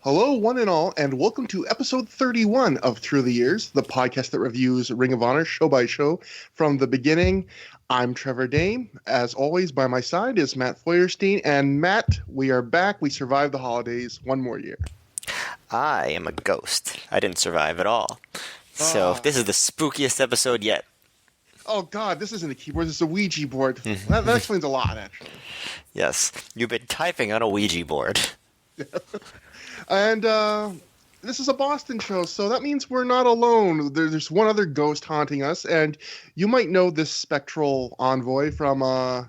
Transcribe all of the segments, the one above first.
Hello, one and all, and welcome to episode 31 of ThROH The Years, the podcast that reviews Ring of Honor show by show from the beginning. I'm Trevor Dame. As always, by my side is Matt Feuerstein. And Matt, we are back. We survived the holidays one more year. I am a ghost. I didn't survive at all. So this is the spookiest episode yet. Oh, God, this isn't a keyboard. This is a Ouija board. that explains a lot, actually. Yes, you've been typing on a Ouija board. And this is a Boston show, so that means we're not alone. There's one other ghost haunting us, and you might know this spectral envoy from, I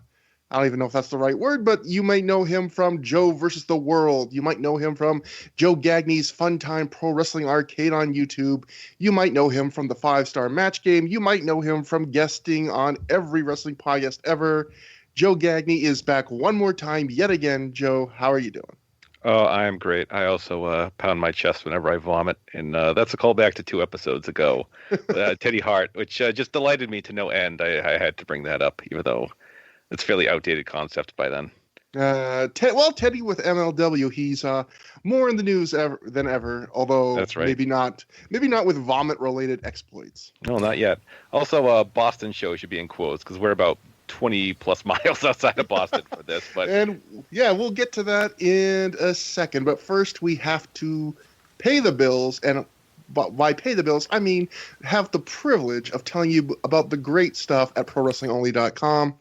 don't even know if that's the right word, but you might know him from Joe versus the World. You might know him from Joe Gagne's Fun Time Pro Wrestling Arcade on YouTube. You might know him from the 5-Star Match Game. You might know him from guesting on every wrestling podcast ever. Joe Gagne is back one more time yet again. Joe, how are you doing? Oh, I am great. I also pound my chest whenever I vomit, and that's a callback to 2 episodes ago. Teddy Hart, which just delighted me to no end. I had to bring that up, even though it's a fairly outdated concept by then. Teddy with MLW, he's more in the news than ever, although that's right. maybe not with vomit-related exploits. No, not yet. Also, Boston show should be in quotes, because we're about 20 plus miles outside of Boston for this, and yeah, we'll get to that in a second. But first, we have to pay the bills, and by pay the bills, I mean have the privilege of telling you about the great stuff at ProWrestlingOnly.com.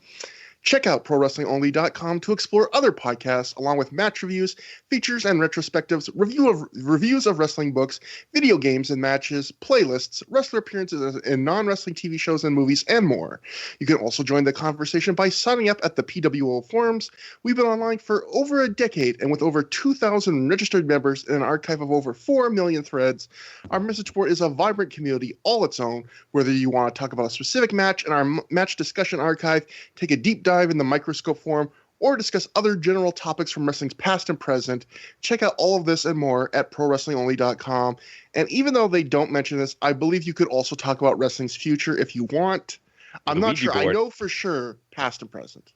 Check out ProWrestlingOnly.com to explore other podcasts, along with match reviews, features and retrospectives, reviews of wrestling books, video games and matches, playlists, wrestler appearances in non-wrestling TV shows and movies, and more. You can also join the conversation by signing up at the PWO forums. We've been online for over a decade, and with over 2,000 registered members and an archive of over 4 million threads, our message board is a vibrant community all its own. Whether you want to talk about a specific match in our match discussion archive, take a deep dive in the microscope forum, or discuss other general topics from wrestling's past and present, check out all of this and more at ProWrestlingOnly.com. And even though they don't mention this, I believe you could also talk about wrestling's future if you want. I'm not sure. Board. I know for sure past and present.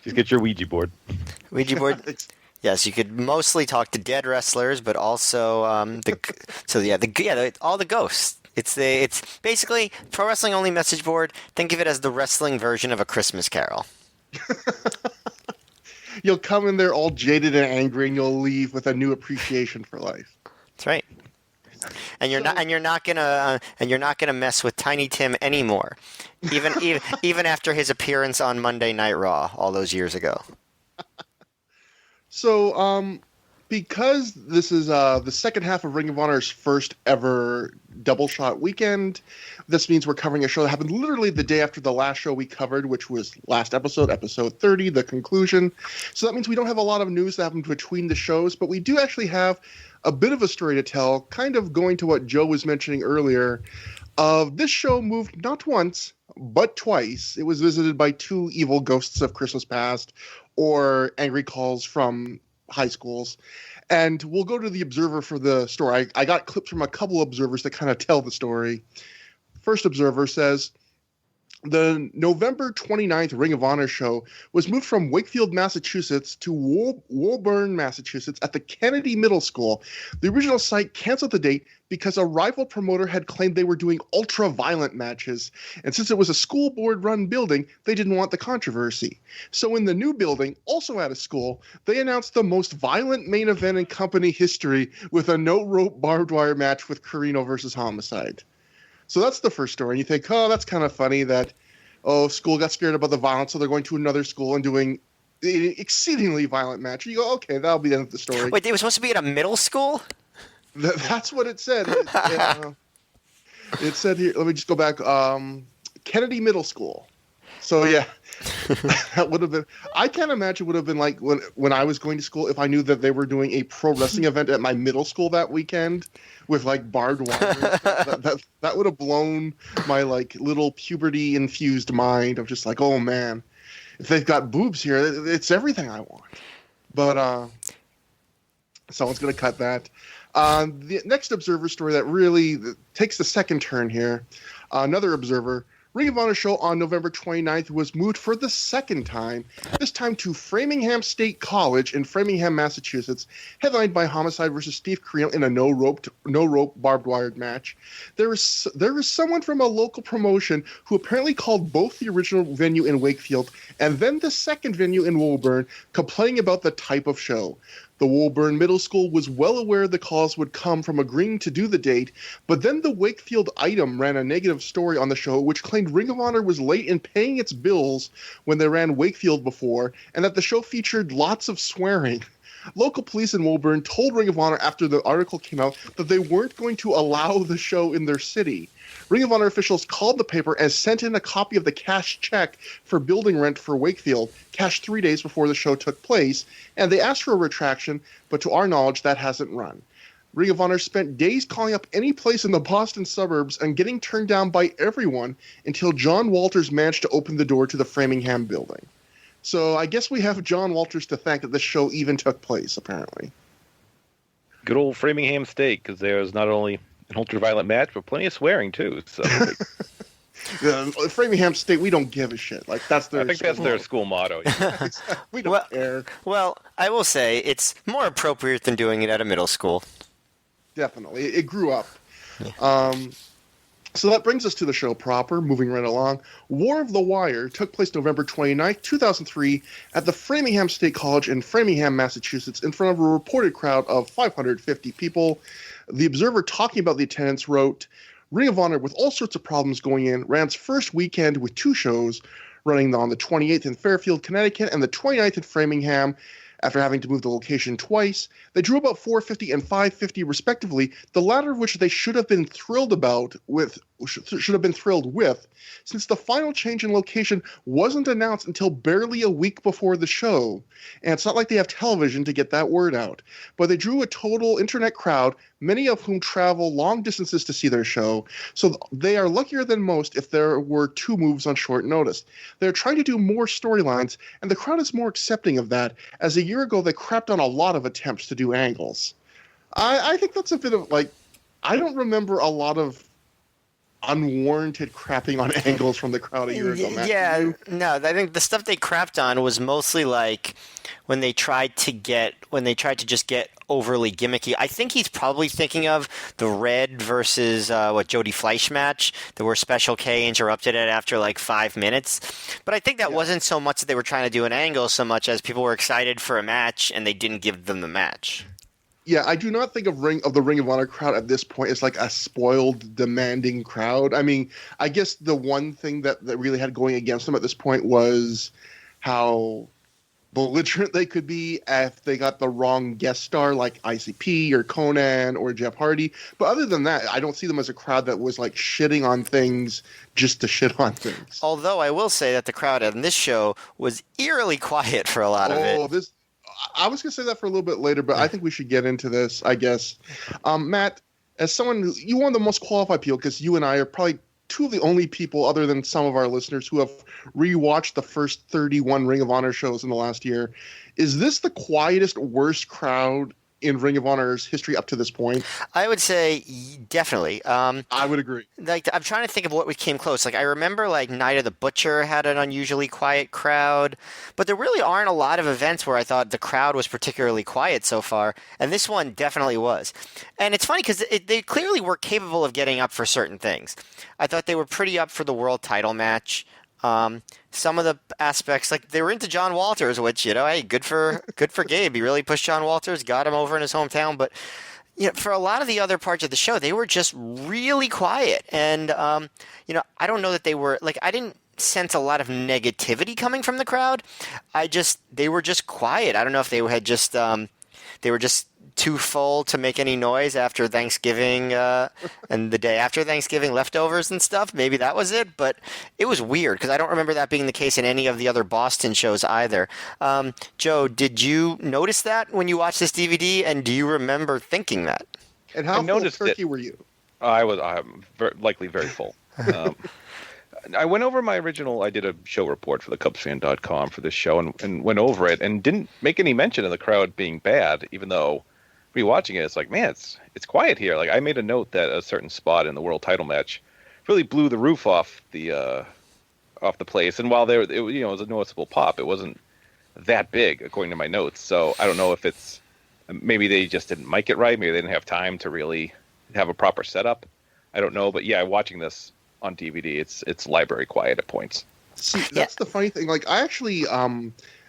Just get your Ouija board. Ouija board? Yes, you could mostly talk to dead wrestlers, but also all the ghosts. It's basically Pro Wrestling Only message board. Think of it as the wrestling version of A Christmas Carol. You'll come in there all jaded and angry, and you'll leave with a new appreciation for life. That's right. And you're not gonna mess with Tiny Tim anymore, even after his appearance on Monday Night Raw all those years ago. So, because this is the second half of Ring of Honor's first ever double shot weekend, this means we're covering a show that happened literally the day after the last show we covered, which was last episode 30, the conclusion. So that means we don't have a lot of news that happened between the shows, but we do actually have a bit of a story to tell, kind of going to what Joe was mentioning earlier. This show moved not once, but twice. It was visited by 2 evil ghosts of Christmas past, or angry calls from high schools. And we'll go to the Observer for the story. I got clips from a couple Observers that kind of tell the story. First Observer says, the November 29th Ring of Honor show was moved from Wakefield, Massachusetts to Woburn, Massachusetts at the Kennedy Middle School. The original site canceled the date because a rival promoter had claimed they were doing ultra-violent matches. And since it was a school board-run building, they didn't want the controversy. So in the new building, also at a school, they announced the most violent main event in company history with a no-rope barbed wire match with Corino versus Homicide. So that's the first story. And you think, oh, that's kind of funny that, school got scared about the violence, so they're going to another school and doing an exceedingly violent match. You go, okay, that'll be the end of the story. Wait, they were supposed to be at a middle school? That's what it said. It said here, let me just go back, Kennedy Middle School. So, yeah, that would have been, I can't imagine it would have been like when I was going to school if I knew that they were doing a pro wrestling event at my middle school that weekend with like barbed wire. that would have blown my like little puberty infused mind of just like, oh man, if they've got boobs here, it's everything I want. But someone's going to cut that. The next Observer story that really takes the second turn here, another Observer, Ring of Honor show on November 29th was moved for the second time, this time to Framingham State College in Framingham, Massachusetts, headlined by Homicide versus Steve Corino in a no-rope barbed wire match. There is someone from a local promotion who apparently called both the original venue in Wakefield and then the second venue in Woburn, complaining about the type of show. The Woburn Middle School was well aware the calls would come from agreeing to do the date, but then the Wakefield Item ran a negative story on the show which claimed Ring of Honor was late in paying its bills when they ran Wakefield before, and that the show featured lots of swearing. Local police in Woburn told Ring of Honor after the article came out that they weren't going to allow the show in their city. Ring of Honor officials called the paper and sent in a copy of the cash check for building rent for Wakefield, cashed 3 days before the show took place, and they asked for a retraction, but to our knowledge, that hasn't run. Ring of Honor spent days calling up any place in the Boston suburbs and getting turned down by everyone until John Walters managed to open the door to the Framingham building. So I guess we have John Walters to thank that this show even took place, apparently. Good old Framingham State, because there's not only an ultra-violent match, but plenty of swearing, too. So Framingham State, we don't give a shit. Like that's their. I think that's their school motto. Yeah. We don't care. Well, I will say it's more appropriate than doing it at a middle school. Definitely, it grew up. So that brings us to the show proper, moving right along. War of the Wire took place November 29th, 2003, at the Framingham State College in Framingham, Massachusetts, in front of a reported crowd of 550 people. The Observer, talking about the attendance, wrote, Ring of Honor, with all sorts of problems going in, ran its first weekend with 2 shows, running on the 28th in Fairfield, Connecticut, and the 29th in Framingham. After having to move the location twice, they drew about 450 and 550 respectively, the latter of which they should have been thrilled with, since the final change in location wasn't announced until barely a week before the show. And it's not like they have television to get that word out. But they drew a total internet crowd, many of whom travel long distances to see their show, so they are luckier than most if there were 2 moves on short notice. They're trying to do more storylines, and the crowd is more accepting of that, as a year ago they crapped on a lot of attempts to do angles. I think that's a bit of, I don't remember a lot of unwarranted crapping on angles from the crowd a year ago, Matt. Yeah, no, I think the stuff they crapped on was mostly like when they tried to just get overly gimmicky. I think he's probably thinking of the Red versus Jody Fleisch match, where Special K interrupted it after like 5 minutes. But I think that wasn't so much that they were trying to do an angle so much as people were excited for a match and they didn't give them the match. Yeah, I do not think of the Ring of Honor crowd at this point as like a spoiled, demanding crowd. I mean, I guess the one thing that really had going against them at this point was how belligerent they could be if they got the wrong guest star like ICP or Conan or Jeff Hardy. But other than that, I don't see them as a crowd that was like shitting on things just to shit on things. Although I will say that the crowd on this show was eerily quiet for a lot of it. I was going to say that for a little bit later, but I think we should get into this, I guess. Matt, as someone you one of the most qualified people, because you and I are probably 2 of the only people, other than some of our listeners, who have rewatched the first 31 Ring of Honor shows in the last year. Is this the quietest, worst crowd in Ring of Honor's history up to this point? I would say definitely. I would agree. Like, I'm trying to think of what came close. Like, I remember like Night of the Butcher had an unusually quiet crowd, but there really aren't a lot of events where I thought the crowd was particularly quiet so far, and this one definitely was. And it's funny because they clearly were capable of getting up for certain things. I thought they were pretty up for the world title match. Some of the aspects, like they were into John Walters, which, hey, good for Gabe. He really pushed John Walters, got him over in his hometown. But for a lot of the other parts of the show, they were just really quiet. And I don't know that they were like, I didn't sense a lot of negativity coming from the crowd. They were just quiet. I don't know if they had just they were just too full to make any noise after Thanksgiving and the day after Thanksgiving, leftovers and stuff. Maybe that was it, but it was weird because I don't remember that being the case in any of the other Boston shows either. Joe, did you notice that when you watched this DVD, and do you remember thinking that? And how full of turkey were you? I'm likely very full. I went over my original. I did a show report for the CubsFan.com for this show and went over it and didn't make any mention of the crowd being bad, even though rewatching it, it's like, man, it's quiet here. Like, I made a note that a certain spot in the world title match, really blew the roof off the place. And while it was a noticeable pop, it wasn't that big according to my notes. So I don't know if it's maybe they just didn't mic it right. Maybe they didn't have time to really have a proper setup. I don't know, but yeah, watching this on DVD, it's library quiet at points. See, that's the funny thing. Like, I actually,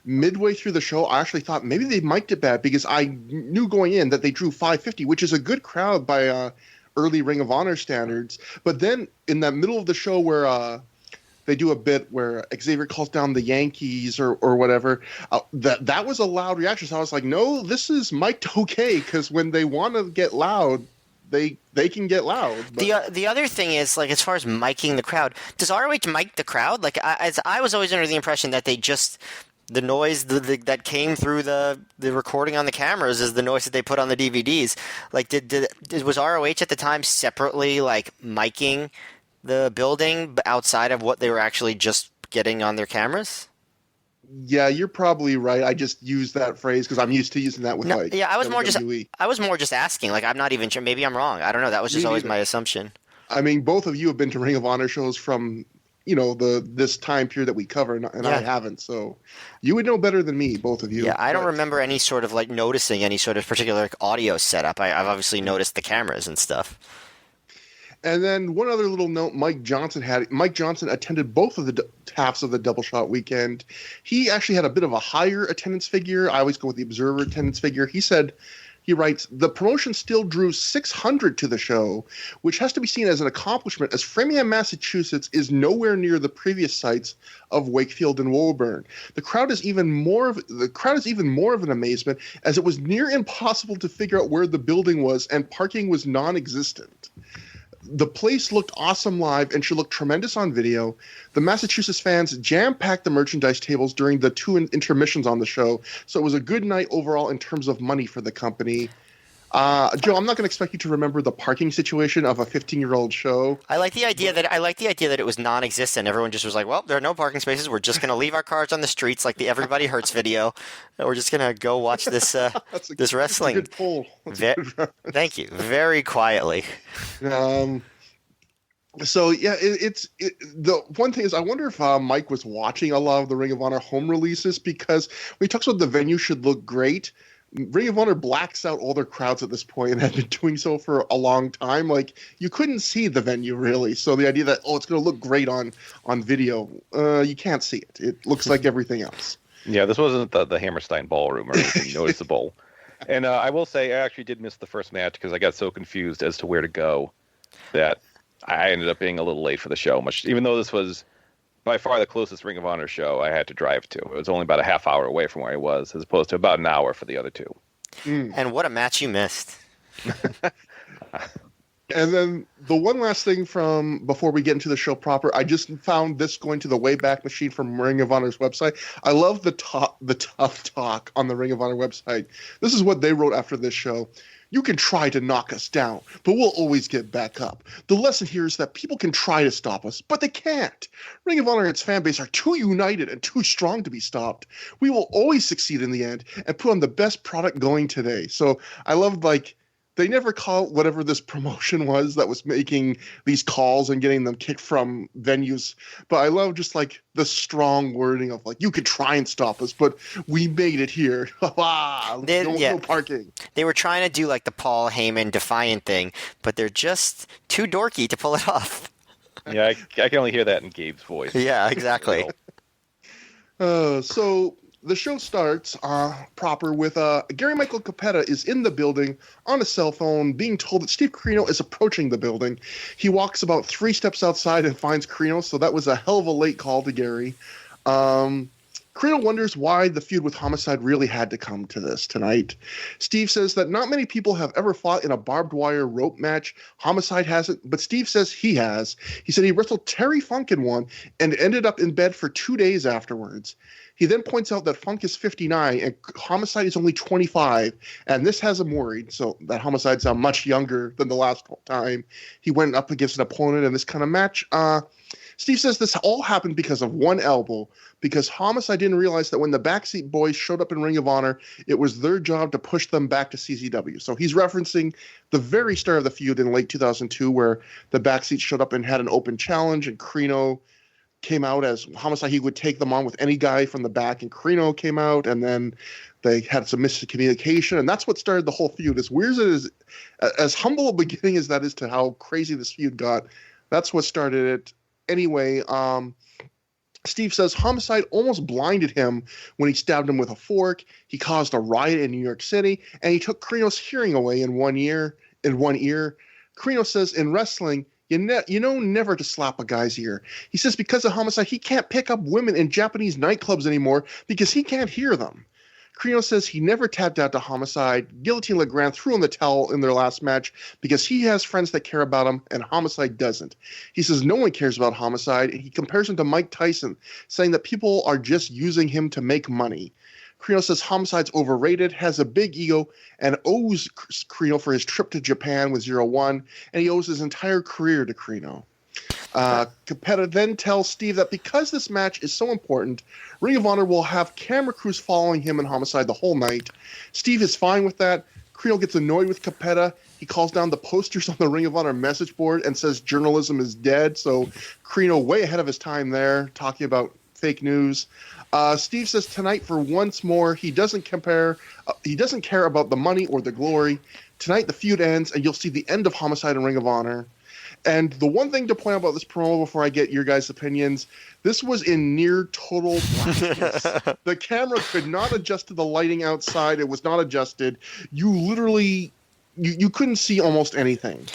midway through the show, I actually thought maybe they mic'd it bad because I knew going in that they drew 550, which is a good crowd by early Ring of Honor standards. But then in the middle of the show where they do a bit where Xavier calls down the Yankees or whatever, that was a loud reaction. So I was like, no, this is mic'd okay, because when they want to get loud, they can get loud. But the other thing is, like, as far as miking the crowd, does ROH mic the crowd? Like, I was always under the impression that they just, the noise that came through the recording on the cameras is the noise that they put on the DVDs. Like, was ROH at the time separately, like, miking the building outside of what they were actually just getting on their cameras? Yeah, you're probably right. I just used that phrase because I'm used to using that with I was more just asking. Like, I'm not even sure. Maybe I'm wrong. I don't know. That was just always my assumption. I mean, both of you have been to Ring of Honor shows from this time period that we cover, and I haven't. So you would know better than me, both of you. Yeah, I don't remember any sort of like noticing any sort of particular audio setup. I've obviously noticed the cameras and stuff. And then one other little note Mike Johnson attended both of the halves of the Double Shot weekend. He actually had a bit of a higher attendance figure. I always go with the Observer attendance figure. He writes, the promotion still drew 600 to the show, which has to be seen as an accomplishment, as Framingham, Massachusetts is nowhere near the previous sites of Wakefield and Woburn. The crowd is even more of an amazement, as it was near impossible to figure out where the building was, and parking was non-existent. The place looked awesome live and should look tremendous on video. The Massachusetts fans jam-packed the merchandise tables during the two intermissions on the show, so it was a good night overall in terms of money for the company. Joe, I'm not going to expect you to remember the parking situation of a 15-year-old show. I like the idea that it was non-existent. Everyone just was like, "Well, there are no parking spaces. We're just going to leave our cars on the streets, like the Everybody Hurts video. And we're just going to go watch this this wrestling." That's a good pull. Thank you. Very quietly. So yeah, the one thing is, I wonder if Mike was watching a lot of the Ring of Honor home releases, because when he talks about the venue should look great, Ring of Honor blacks out all their crowds at this point and have been doing so for a long time. Like, you couldn't see the venue really. So the idea that, it's going to look great on video, you can't see it. It looks like everything else. Yeah, this wasn't the Hammerstein ballroom or anything noticeable. And I will say I actually did miss the first match because I got so confused as to where to go that I ended up being a little late for the show. Even though this was by far the closest Ring of Honor show I had to drive to. It was only about a half hour away from where I was, as opposed to about an hour for the other two. And what a match you missed. And then the one last thing from before we get into the show proper, I just found this going to the Wayback Machine from Ring of Honor's website. I love the tough talk on the Ring of Honor website. This is what they wrote after this show. You can try to knock us down, but we'll always get back up. The lesson here is that people can try to stop us, but they can't. Ring of Honor and its fan base are too united and too strong to be stopped. We will always succeed in the end and put on the best product going today. So I loved, they never call whatever this promotion was that was making these calls and getting them kicked from venues. But I love just the strong wording of you could try and stop us, but we made it here. No parking. They were trying to do the Paul Heyman Defiant thing, but they're just too dorky to pull it off. Yeah, I can only hear that in Gabe's voice. Yeah, exactly. So the show starts proper with Gary Michael Capetta is in the building on a cell phone being told that Steve Corino is approaching the building. He walks about 3 steps outside and finds Corino, so that was a hell of a late call to Gary. Corino wonders why the feud with Homicide really had to come to this tonight. Steve says that not many people have ever fought in a barbed wire rope match. Homicide hasn't, but Steve says he has. He said he wrestled Terry Funk in one and ended up in bed for 2 days afterwards. He then points out that Funk is 59 and Homicide is only 25, and this has him worried, so that Homicide's much younger than the last time he went up against an opponent in this kind of match. Steve says this all happened because of one elbow, because Homicide didn't realize that when the Backseat Boys showed up in Ring of Honor, it was their job to push them back to CZW. So he's referencing the very start of the feud in late 2002, where the Backseat showed up and had an open challenge, and Corino came out as Homicide. He would take them on with any guy from the back, and Corino came out, and then they had some miscommunication, and that's what started the whole feud. As weird as humble a beginning as that is to how crazy this feud got, that's what started it. Anyway, Steve says Homicide almost blinded him when he stabbed him with a fork. He caused a riot in New York City, and he took Corino's hearing away in one ear. Corino says in wrestling, you know never to slap a guy's ear. He says because of Homicide, he can't pick up women in Japanese nightclubs anymore because he can't hear them. Corino says he never tapped out to Homicide. Guillotine LeGrand threw in the towel in their last match because he has friends that care about him and Homicide doesn't. He says no one cares about Homicide, and he compares him to Mike Tyson, saying that people are just using him to make money. Corino says Homicide's overrated, has a big ego, and owes Corino for his trip to Japan with 0-1, and he owes his entire career to Corino. Capetta then tells Steve that because this match is so important, Ring of Honor will have camera crews following him and Homicide the whole night. Steve is fine with that. Corino gets annoyed with Capetta. He calls down the posters on the Ring of Honor message board and says journalism is dead. So Corino way ahead of his time there, talking about fake news. Steve says tonight, for once more, he doesn't care about the money or the glory. Tonight the feud ends, and you'll see the end of Homicide and Ring of Honor. And the one thing to point out about this promo before I get your guys' opinions, this was in near total blackness. The camera could not adjust to the lighting outside. It was not adjusted. You literally, you couldn't see almost anything.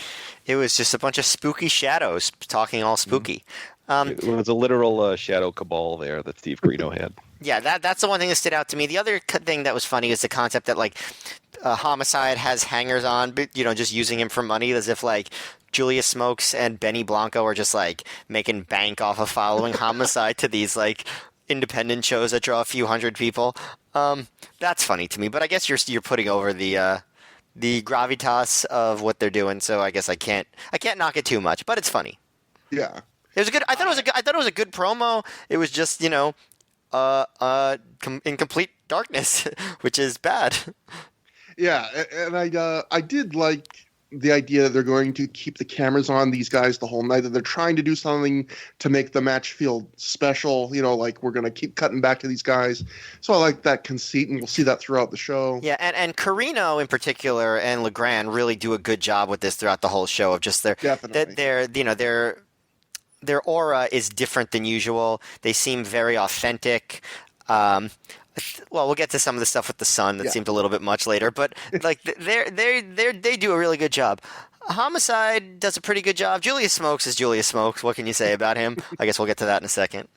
It was just a bunch of spooky shadows talking all spooky. It was a literal shadow cabal there that Steve Corino had. Yeah, that's the one thing that stood out to me. The other thing that was funny is the concept that, like, Homicide has hangers on, but, just using him for money, as if, like, Julius Smokes and Benny Blanco are just, like, making bank off of following Homicide to these, like, independent shows that draw a few hundred people. That's funny to me, but I guess you're putting over the gravitas of what they're doing, so I guess I can't knock it too much, but it's funny. Yeah. It was a good. I thought it was a good promo. It was just in complete darkness, which is bad. Yeah, and I did like the idea that they're going to keep the cameras on these guys the whole night, that they're trying to do something to make the match feel special, like we're going to keep cutting back to these guys. So I like that conceit, and we'll see that throughout the show. Yeah, and Corino in particular and LeGrand really do a good job with this throughout the whole show of just their aura is different than usual. They seem very authentic. Well, we'll get to some of the stuff with the sun that seemed a little bit much later, but like they do a really good job. Homicide does a pretty good job. Julius Smokes is Julius Smokes. What can you say about him? I guess we'll get to that in a second.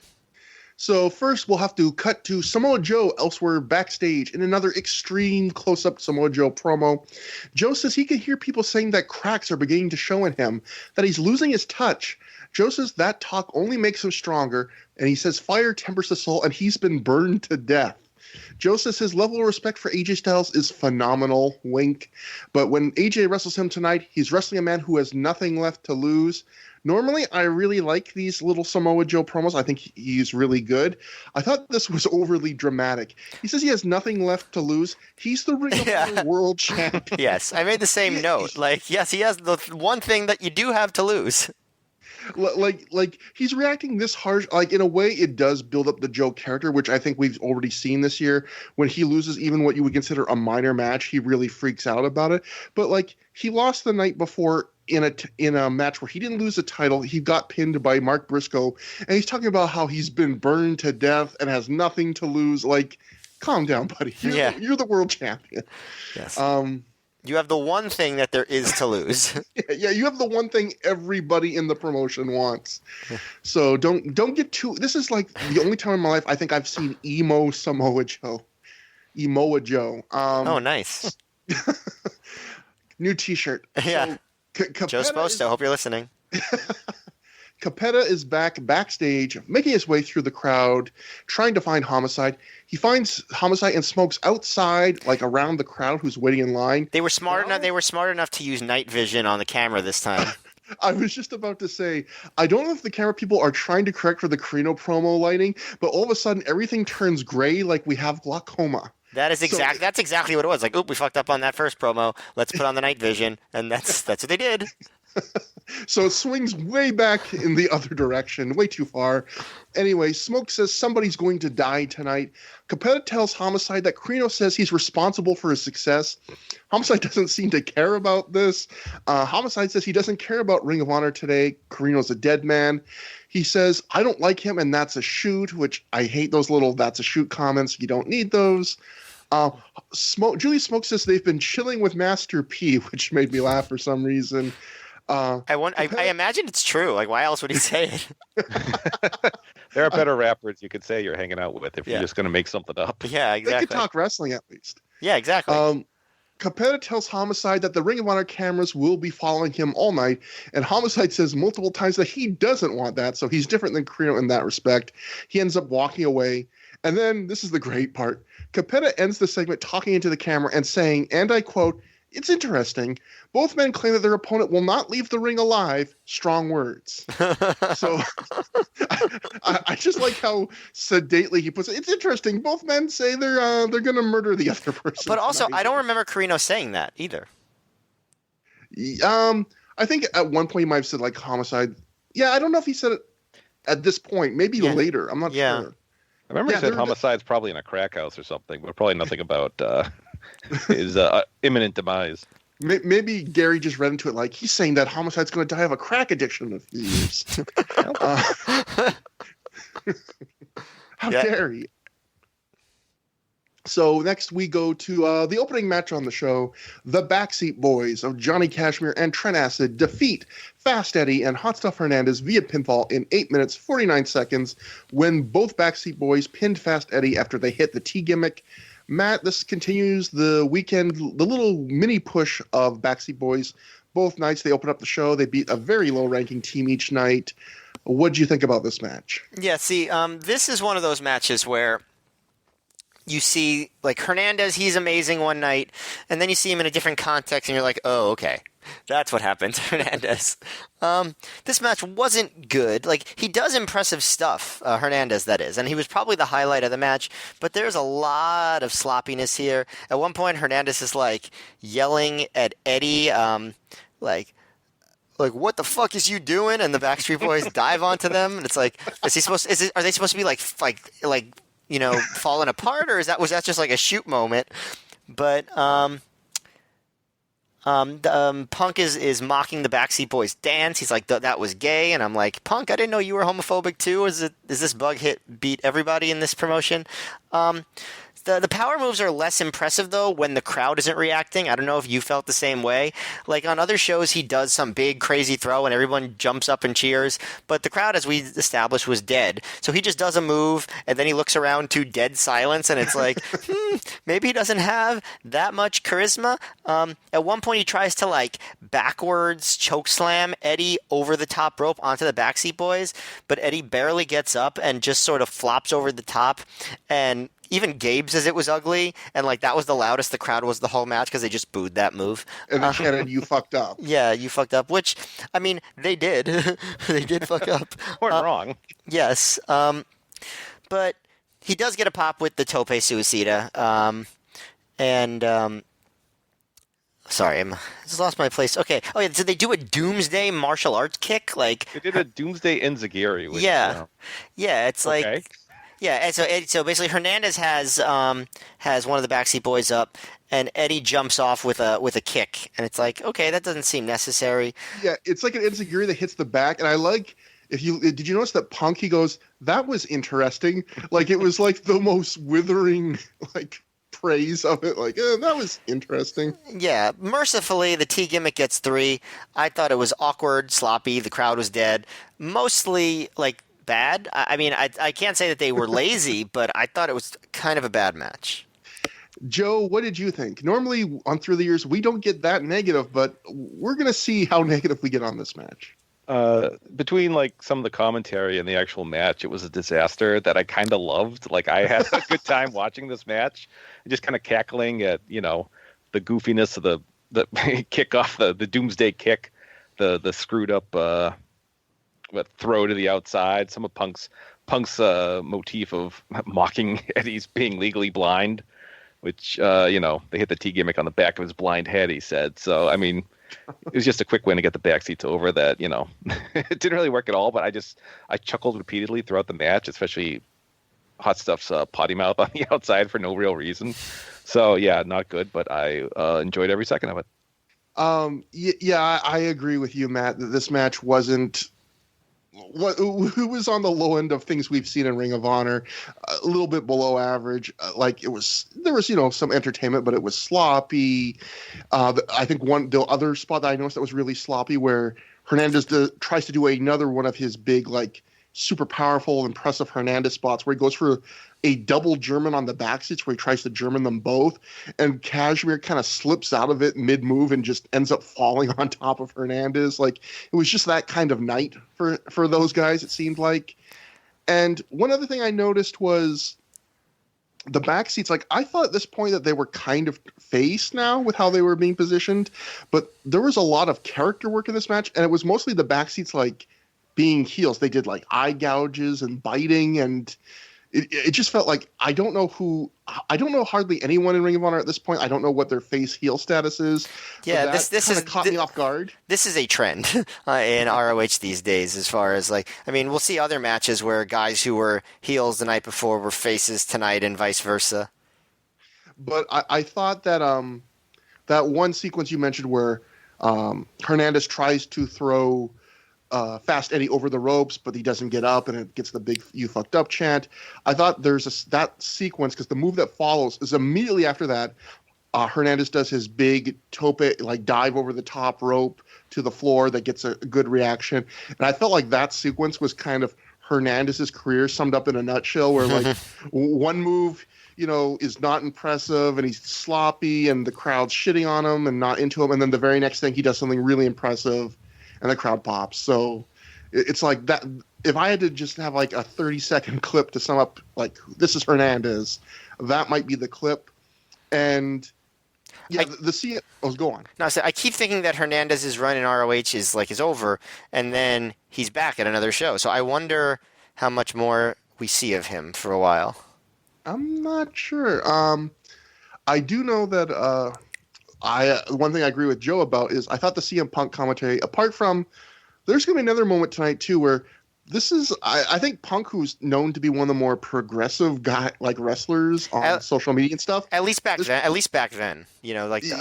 So first, we'll have to cut to Samoa Joe elsewhere backstage in another extreme close-up Samoa Joe promo. Joe says he can hear people saying that cracks are beginning to show in him, that he's losing his touch. Joe says that talk only makes him stronger, and he says fire tempers the soul, and he's been burned to death. Joe says his level of respect for AJ Styles is phenomenal, wink. But when AJ wrestles him tonight, he's wrestling a man who has nothing left to lose. Normally, I really like these little Samoa Joe promos. I think he's really good. I thought this was overly dramatic. He says he has nothing left to lose. He's the Ring of Honor world champion. Yes, I made the same note. Like, yes, he has the one thing that you do have to lose. Like he's reacting this harsh. Like, in a way, it does build up the Joe character, which I think we've already seen this year. When he loses even what you would consider a minor match, he really freaks out about it. But like, he lost the night before in a match where he didn't lose the title. He got pinned by Mark Briscoe, and he's talking about how he's been burned to death and has nothing to lose. Like, calm down, buddy. You're the world champion. Yes. You have the one thing that there is to lose. Yeah, you have the one thing everybody in the promotion wants. So don't get too. This is like the only time in my life I think I've seen emo Samoa Joe. Emoa Joe. Oh, nice. New T-shirt. Yeah. So, Joe Sposto, hope you're listening. Capetta is backstage, making his way through the crowd, trying to find Homicide. He finds Homicide and Smokes outside, like around the crowd who's waiting in line. They were smart enough to use night vision on the camera this time. I was just about to say, I don't know if the camera people are trying to correct for the Corino promo lighting, but all of a sudden everything turns gray like we have glaucoma. That's exactly what it was. Like, oop, we fucked up on that first promo. Let's put on the night vision, and that's what they did. So it swings way back in the other direction, way too far. Anyway, Smoke says somebody's going to die tonight. Capetta tells Homicide that Corino says he's responsible for his success. Homicide doesn't seem to care about this. Homicide says he doesn't care about Ring of Honor today. Corino's a dead man. He says, I don't like him, and that's a shoot, which I hate those little that's a shoot comments. You don't need those. Julie Smoke says they've been chilling with Master P, which made me laugh for some reason. I imagine it's true. Like, why else would he say it? There are better rappers you could say you're hanging out with if you're just going to make something up. Yeah, exactly. They could talk wrestling at least. Yeah, exactly. Capetta tells Homicide that the Ring of Honor cameras will be following him all night, and Homicide says multiple times that he doesn't want that, so he's different than Corino in that respect. He ends up walking away, and then, this is the great part, Capetta ends the segment talking into the camera and saying, and I quote, "It's interesting. Both men claim that their opponent will not leave the ring alive." Strong words. So I just like how sedately he puts it. It's interesting. Both men say they're going to murder the other person. But also, I don't remember Corino saying that either. I think at one point he might have said like Homicide. Yeah, I don't know if he said it at this point. Maybe later. I'm not sure. I remember he said Homicide's probably in a crack house or something, but probably nothing about his imminent demise. Maybe Gary just read into it like he's saying that Homicide's going to die of a crack addiction in a few years. How dare he? So next we go to the opening match on the show. The Backseat Boys of Johnny Cashmere and Trent Acid defeat Fast Eddie and Hot Stuff Hernandez via pinfall in 8 minutes, 49 seconds when both Backseat Boys pinned Fast Eddie after they hit the T gimmick. Matt, this continues the weekend, the little mini push of Backseat Boys. Both nights they open up the show. They beat a very low-ranking team each night. What do you think about this match? Yeah, see, this is one of those matches where you see, like, Hernandez, he's amazing one night, and then you see him in a different context, and you're like, oh, okay. That's what happened to Hernandez. This match wasn't good. Like, he does impressive stuff, Hernandez, that is, and he was probably the highlight of the match, but there's a lot of sloppiness here. At one point, Hernandez is, like, yelling at Eddie, like, what the fuck is you doing? And the Backstreet Boys dive onto them, and it's like, are they supposed to be, like, you know, falling apart, or was that just, like, a shoot moment? But, Punk is mocking the Backseat Boys dance. He's like, that was gay, and I'm like, Punk, I didn't know you were homophobic too. Is this bug beat everybody in this promotion? The power moves are less impressive, though, when the crowd isn't reacting. I don't know if you felt the same way. Like, on other shows, he does some big, crazy throw, and everyone jumps up and cheers. But the crowd, as we established, was dead. So he just does a move, and then he looks around to dead silence, and it's like, maybe he doesn't have that much charisma. At one point, he tries to, like, backwards chokeslam Eddie over the top rope onto the Backseat Boys, but Eddie barely gets up and just sort of flops over the top, and even Gabe says it was ugly, and like that was the loudest the crowd was the whole match because they just booed that move. And then Shannon, you fucked up. Yeah, you fucked up, which, I mean, they did. They did fuck up. Weren't wrong. Yes. But he does get a pop with the Tope Suicida. Sorry, I just lost my place. Okay. Oh, yeah, did they do a Doomsday martial arts kick? Like they did a Doomsday Enziguri. Which, yeah. Yeah, it's like... Okay. Yeah, and so basically Hernandez has one of the Backseat Boys up, and Eddie jumps off with a kick, and it's like, okay, that doesn't seem necessary. Yeah, it's like an enziguri that hits the back, and I like did you notice that Punk, he goes, that was interesting, like it was like the most withering like praise of it, like that was interesting. Yeah, mercifully the T gimmick gets 3. I thought it was awkward, sloppy, the crowd was dead, mostly like bad. I mean, I can't say that they were lazy, but I thought it was kind of a bad match. Joe, what did you think? Normally on Through the Years, we don't get that negative, but we're going to see how negative we get on this match. Between like some of the commentary and the actual match, it was a disaster that I kind of loved. Like I had a good time watching this match, just kind of cackling at, you know, the goofiness of the kick off the Doomsday kick. the screwed up throw to the outside. Some of Punk's motif of mocking Eddie's being legally blind, which they hit the T gimmick on the back of his blind head. He said so. I mean, it was just a quick win to get the backseats over. That it didn't really work at all. But I chuckled repeatedly throughout the match, especially Hot Stuff's potty mouth on the outside for no real reason. So yeah, not good, but I enjoyed every second of it. I agree with you, Matt, that this match wasn't who was on the low end of things we've seen in Ring of Honor, a little bit below average. There was some entertainment, but it was sloppy. I think the other spot that I noticed that was really sloppy, where Hernandez tries to do another one of his big, like, super powerful, impressive Hernandez spots where he goes for a double German on the backseats where he tries to German them both, and Kashmir kind of slips out of it mid-move and just ends up falling on top of Hernandez. Like, it was just that kind of night for those guys, it seemed like. And one other thing I noticed was the backseats. Like, I thought at this point that they were kind of face now with how they were being positioned, but there was a lot of character work in this match, and it was mostly the backseats, like, being heels. They did like eye gouges and biting, and it just felt like I don't know hardly anyone in Ring of Honor at this point. I don't know what their face heel status is. Yeah, so this kind of caught me off guard. This is a trend in ROH these days, as far as we'll see other matches where guys who were heels the night before were faces tonight and vice versa. But I thought that that one sequence you mentioned where Hernandez tries to throw Fast Eddie over the ropes, but he doesn't get up, and it gets the big "you fucked up" chant. I thought there's that sequence, because the move that follows is immediately after that. Hernandez does his big tope, like dive over the top rope to the floor that gets a good reaction, and I felt like that sequence was kind of Hernandez's career summed up in a nutshell, where like one move is not impressive and he's sloppy and the crowd's shitting on him and not into him, and then the very next thing he does something really impressive and the crowd pops. So it's like that. If I had to just have like a 30-second clip to sum up, like, this is Hernandez, that might be the clip. And yeah, go on. No, I keep thinking that Hernandez's run in ROH is over, and then he's back at another show. So I wonder how much more we see of him for a while. I'm not sure. I do know that one thing I agree with Joe about is I thought the CM Punk commentary, apart from, there's going to be another moment tonight too where this is, I think Punk, who's known to be one of the more progressive wrestlers on social media and stuff. At least back then.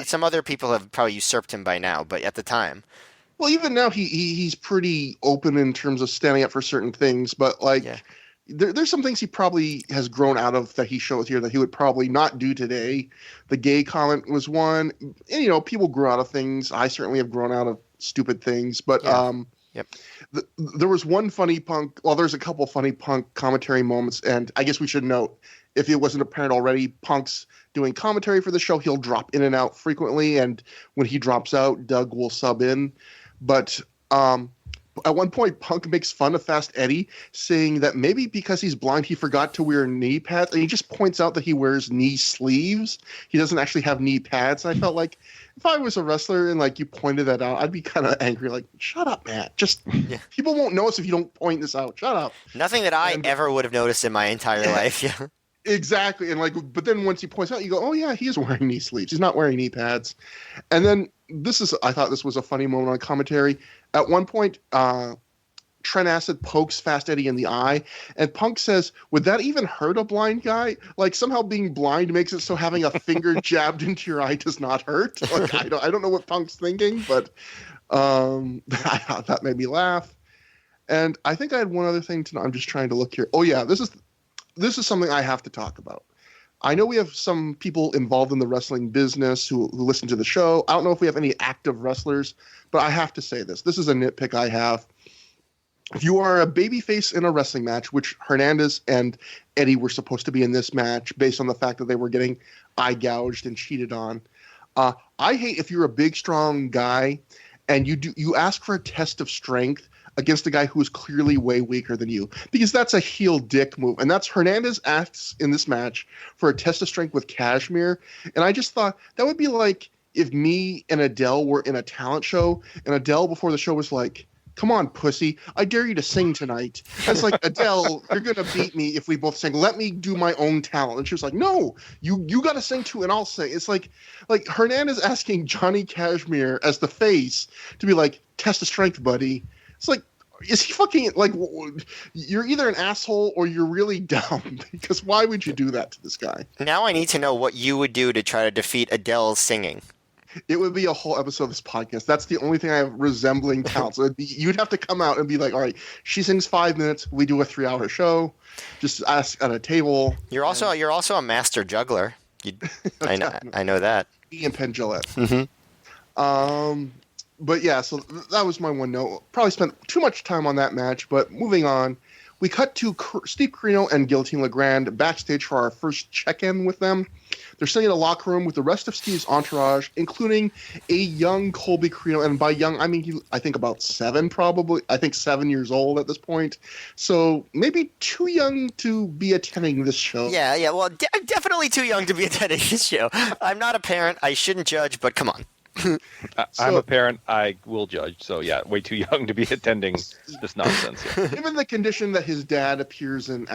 Some other people have probably usurped him by now, but at the time. Well, even now he's pretty open in terms of standing up for certain things, but there's some things he probably has grown out of that he shows here that he would probably not do today. The gay comment was one. And, people grow out of things. I certainly have grown out of stupid things. But there was one funny Punk. Well, there's a couple funny Punk commentary moments. And I guess we should note, if it wasn't apparent already, Punk's doing commentary for the show. He'll drop in and out frequently. And when he drops out, Doug will sub in. But at one point, Punk makes fun of Fast Eddie, saying that maybe because he's blind, he forgot to wear knee pads. And he just points out that he wears knee sleeves. He doesn't actually have knee pads. And I felt like if I was a wrestler and you pointed that out, I'd be kind of angry. Like, shut up, Matt. Just people won't notice if you don't point this out. Shut up. Nothing that I ever would have noticed in my entire life. Yeah. Exactly. And but then once he points out, you go, oh yeah, he is wearing knee sleeves. He's not wearing knee pads. And then I thought this was a funny moment on commentary. At one point, Trent Acid pokes Fast Eddie in the eye, and Punk says, would that even hurt a blind guy? Like, somehow being blind makes it so having a finger jabbed into your eye does not hurt. Like, I don't know what Punk's thinking, but that made me laugh. And I think I had one other thing I'm just trying to look here. Oh yeah, this is something I have to talk about. I know we have some people involved in the wrestling business who listen to the show. I don't know if we have any active wrestlers, but I have to say this. This is a nitpick I have. If you are a babyface in a wrestling match, which Hernandez and Eddie were supposed to be in this match based on the fact that they were getting eye gouged and cheated on, I hate if you're a big, strong guy and you ask for a test of strength against a guy who is clearly way weaker than you, because that's a heel dick move. And that's Hernandez asks in this match for a test of strength with Kashmir. And I just thought that would be like if me and Adele were in a talent show, and Adele before the show was like, "Come on, pussy, I dare you to sing tonight." And it's like, Adele, you're gonna beat me if we both sing. Let me do my own talent. And she was like, "No, you got to sing too, and I'll sing." It's like Hernandez asking Johnny Cashmere as the face to be like, "Test of strength, buddy." It's like, is he fucking like? You're either an asshole or you're really dumb. Because why would you do that to this guy? Now I need to know what you would do to try to defeat Adele's singing. It would be a whole episode of this podcast. That's the only thing I have resembling talent. So you'd have to come out and be like, all right, she sings 5 minutes. We do a 3-hour show. Just ask at a table. You're also a master juggler. I know that. Ian Penn Gillette. Mm-hmm. But yeah, so that was my one note. Probably spent too much time on that match. But moving on, we cut to Steve Corino and Guillotine LeGrand backstage for our first check-in with them. They're sitting in a locker room with the rest of Steve's entourage, including a young Colby Corino. And by young, I mean, I think about 7 probably. I think 7 years old at this point. So maybe too young to be attending this show. Yeah. Well, definitely too young to be attending this show. I'm not a parent. I shouldn't judge, but come on. I'm a parent. I will judge. So yeah, way too young to be attending this nonsense. Given the condition that his dad appears in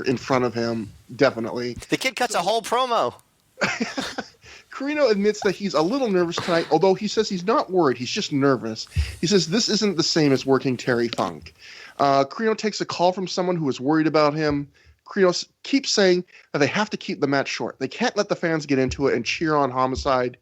in front of him, definitely. The kid cuts a whole promo. Corino admits that he's a little nervous tonight, although he says he's not worried. He's just nervous. He says this isn't the same as working Terry Funk. Corino takes a call from someone who is worried about him. Corino keeps saying that they have to keep the match short. They can't let the fans get into it and cheer on Homicide.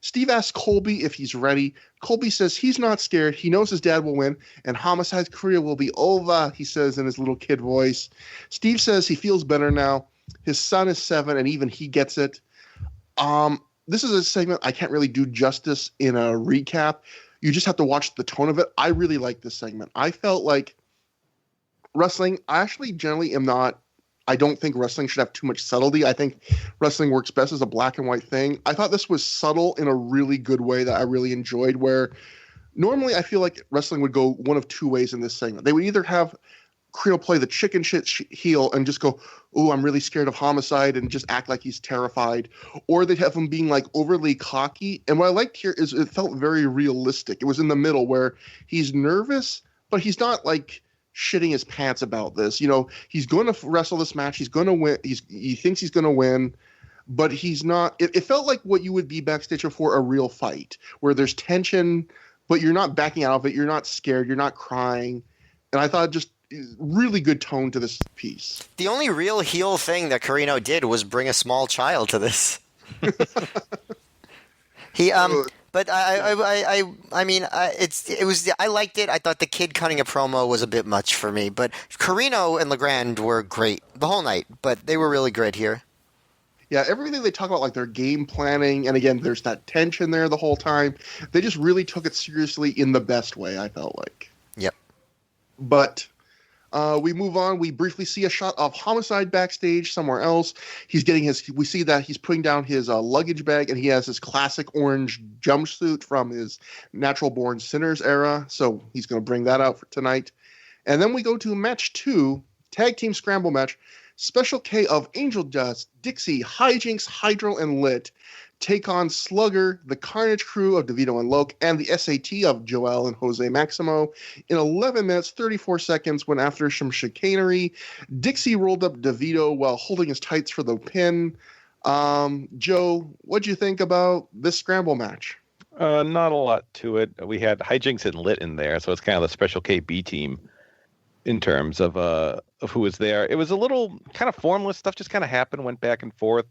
Steve asks Colby if he's ready. Colby says he's not scared. He knows his dad will win, and Homicide's career will be over, he says in his little kid voice. Steve says he feels better now. His son is 7, and even he gets it. This is a segment I can't really do justice in a recap. You just have to watch the tone of it. I really like this segment. I felt like wrestling, I actually generally am not, I don't think wrestling should have too much subtlety. I think wrestling works best as a black and white thing. I thought this was subtle in a really good way that I really enjoyed, where normally I feel like wrestling would go one of 2 ways in this segment. They would either have Corino play the chicken shit heel and just go, "Ooh, I'm really scared of Homicide," and just act like he's terrified. Or they'd have him being like overly cocky. And what I liked here is it felt very realistic. It was in the middle where he's nervous, but he's not like shitting his pants about this. You know, he's going to wrestle this match. He's going to win. He thinks he's going to win, but he's not. It felt like what you would be backstage for a real fight, where there's tension, but you're not backing out of it. You're not scared. You're not crying. And I thought just really good tone to this piece. The only real heel thing that Corino did was bring a small child to this. He but I mean I liked it. I thought the kid cutting a promo was a bit much for me, but Corino and LeGrand were great the whole night, but they were really great here. Yeah, everything they talk about, like their game planning, and again, there's that tension there the whole time. They just really took it seriously in the best way, I felt like. Yep. But we move on. We briefly see a shot of Homicide backstage somewhere else. We see that he's putting down his luggage bag, and he has his classic orange jumpsuit from his Natural Born Sinners era. So he's going to bring that out for tonight. And then we go to match 2, tag team scramble match. Special K of Angel Dust, Dixie, Hijinks, Hydro, and Lit take on Slugger, the Carnage crew of DeVito and Loke, and the SAT of Joel and Jose Maximo in 11 minutes, 34 seconds, when after some chicanery, Dixie rolled up DeVito while holding his tights for the pin. Joe, what'd you think about this scramble match? Not a lot to it. We had Hijinks and Lit in there, so it's kind of the Special K B team in terms of who was there. It was a little kind of formless stuff, just kind of happened, went back and forth.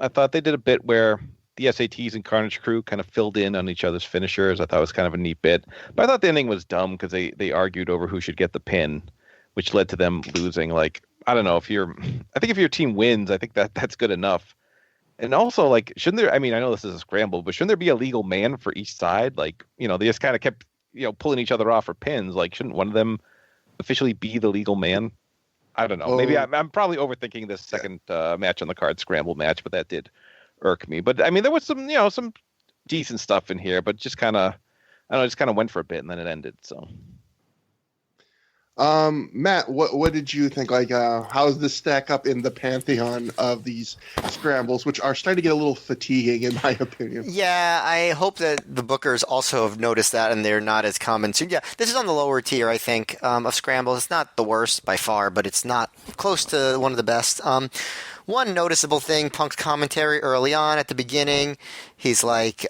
I thought they did a bit where the SATs and Carnage crew kind of filled in on each other's finishers. I thought it was kind of a neat bit. But I thought the ending was dumb because they argued over who should get the pin, which led to them losing. Like, I don't know, if your team wins, I think that's good enough. And also, like, shouldn't there, I mean, I know this is a scramble, but shouldn't there be a legal man for each side? Like, you know, they just kind of kept, pulling each other off for pins. Like, shouldn't one of them officially be the legal man? I don't know. Maybe I'm probably overthinking this second match on the card, scramble match, but that did irk me. But I mean, there was some decent stuff in here, but just kind of, I don't know, just kind of went for a bit and then it ended. So Matt, what did you think? Like, how does this stack up in the pantheon of these scrambles, which are starting to get a little fatiguing, in my opinion? Yeah, I hope that the bookers also have noticed that and they're not as common. So yeah, this is on the lower tier, I think, of scrambles. It's not the worst by far, but it's not close to one of the best. One noticeable thing, Punk's commentary early on at the beginning, he's like,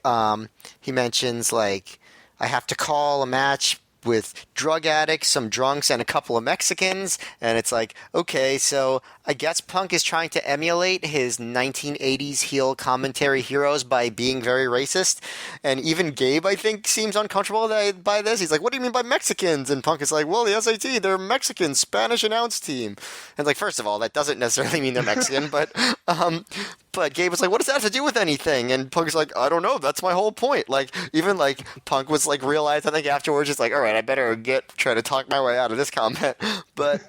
he mentions like, I have to call a match with drug addicts, some drunks, and a couple of Mexicans. And it's like, okay, so I guess Punk is trying to emulate his 1980s heel commentary heroes by being very racist. And even Gabe, I think, seems uncomfortable by this. He's like, what do you mean by Mexicans? And Punk is like, well, the SAT, they're Mexican, Spanish announce team. And like, first of all, that doesn't necessarily mean they're Mexican, but Gabe was like, what does that have to do with anything? And Punk's like, I don't know. That's my whole point. Like, even like Punk was like realized, I think afterwards, he's like, all right, I better try to talk my way out of this comment. But,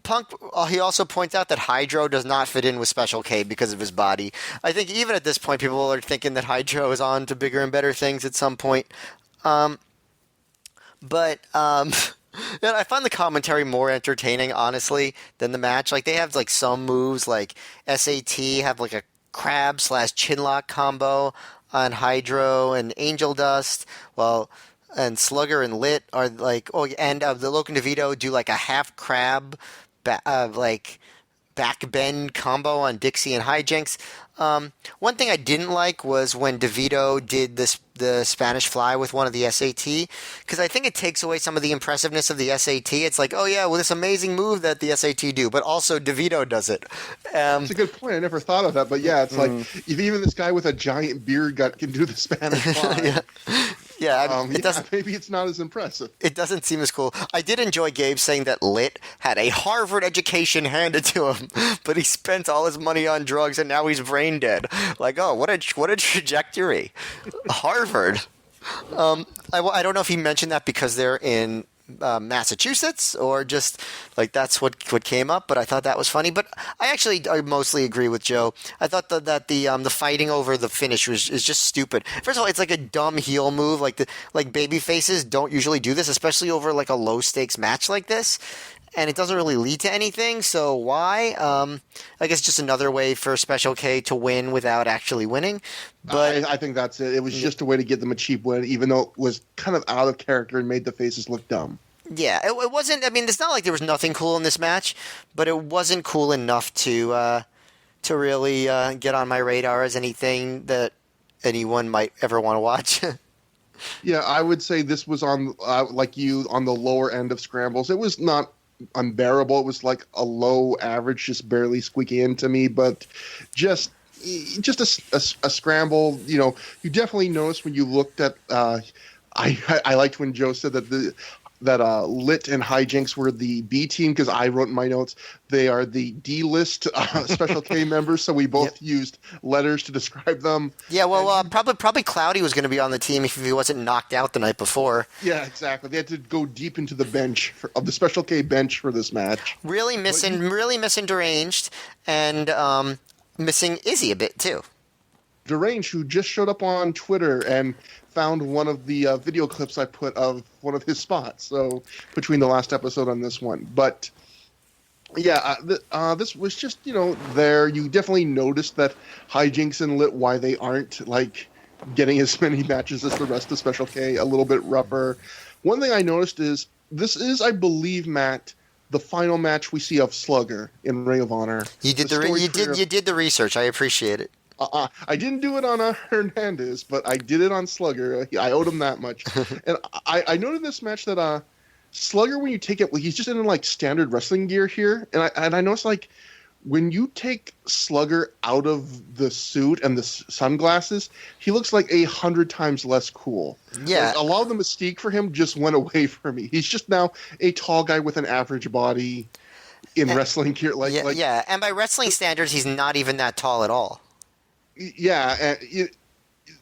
Punk, he also points out that Hydro does not fit in with Special K because of his body. I think even at this point, people are thinking that Hydro is on to bigger and better things at some point. Yeah, I find the commentary more entertaining, honestly, than the match. Like, they have, like, some moves, like SAT have, like, a crab/chinlock combo on Hydro and Angel Dust, and Slugger and Lit are, like, the Logan DeVito do, like, a half crab, back bend combo on Dixie and Hijinks. One thing I didn't like was when DeVito did the Spanish Fly with one of the SAT, because I think it takes away some of the impressiveness of the SAT. It's like, oh yeah, well, this amazing move that the SAT do, but also DeVito does it. That's a good point. I never thought of that, but yeah, it's like if even this guy with a giant beer gut can do the Spanish Fly. Yeah, maybe it's not as impressive. It doesn't seem as cool. I did enjoy Gabe saying that Lit had a Harvard education handed to him, but he spent all his money on drugs and now he's brain dead. Like, oh, what a trajectory. Harvard. I don't know if he mentioned that because they're in Massachusetts or just like that's what came up, but I thought that was funny. But I mostly agree with Joe. I thought that the fighting over the finish is just stupid. First of all, it's like a dumb heel move. Like baby faces don't usually do this, especially over like a low stakes match like this. And it doesn't really lead to anything, so why? I guess just another way for Special K to win without actually winning. But I think that's it. It was just a way to get them a cheap win, even though it was kind of out of character and made the faces look dumb. Yeah, it wasn't. I mean, it's not like there was nothing cool in this match, but it wasn't cool enough to really get on my radar as anything that anyone might ever want to watch. Yeah, I would say this was on on the lower end of scrambles. It was not unbearable. It was like a low average, just barely squeaking into me, but just a scramble. You know, you definitely noticed when you looked at. I liked when Joe said that Lit and Hijinks were the B team, because I wrote in my notes they are the D-list Special K members, so we both used letters to describe them. Yeah, well, probably Cloudy was going to be on the team if he wasn't knocked out the night before. Yeah, exactly. They had to go deep into the bench of the Special K bench for this match. Really missing Deranged, and missing Izzy a bit too. Deranged, who just showed up on Twitter and found one of the video clips I put of one of his spots. So between the last episode on this one, but yeah, this was just there. You definitely noticed that Hijinks and Lit, why they aren't like getting as many matches as the rest of Special K, a little bit rougher. One thing I noticed is this is, I believe, Matt, the final match we see of Slugger in Ring of Honor. You did the research. I appreciate it. I didn't do it on Hernandez, but I did it on Slugger. I owed him that much. And I noted in this match that Slugger, when you take it, he's just in like standard wrestling gear here, and I noticed like when you take Slugger out of the suit and the sunglasses, he looks like 100 times less cool. Yeah, like, a lot of the mystique for him just went away from me. He's just now a tall guy with an average body in wrestling gear. Yeah, and by wrestling standards, he's not even that tall at all. Yeah, and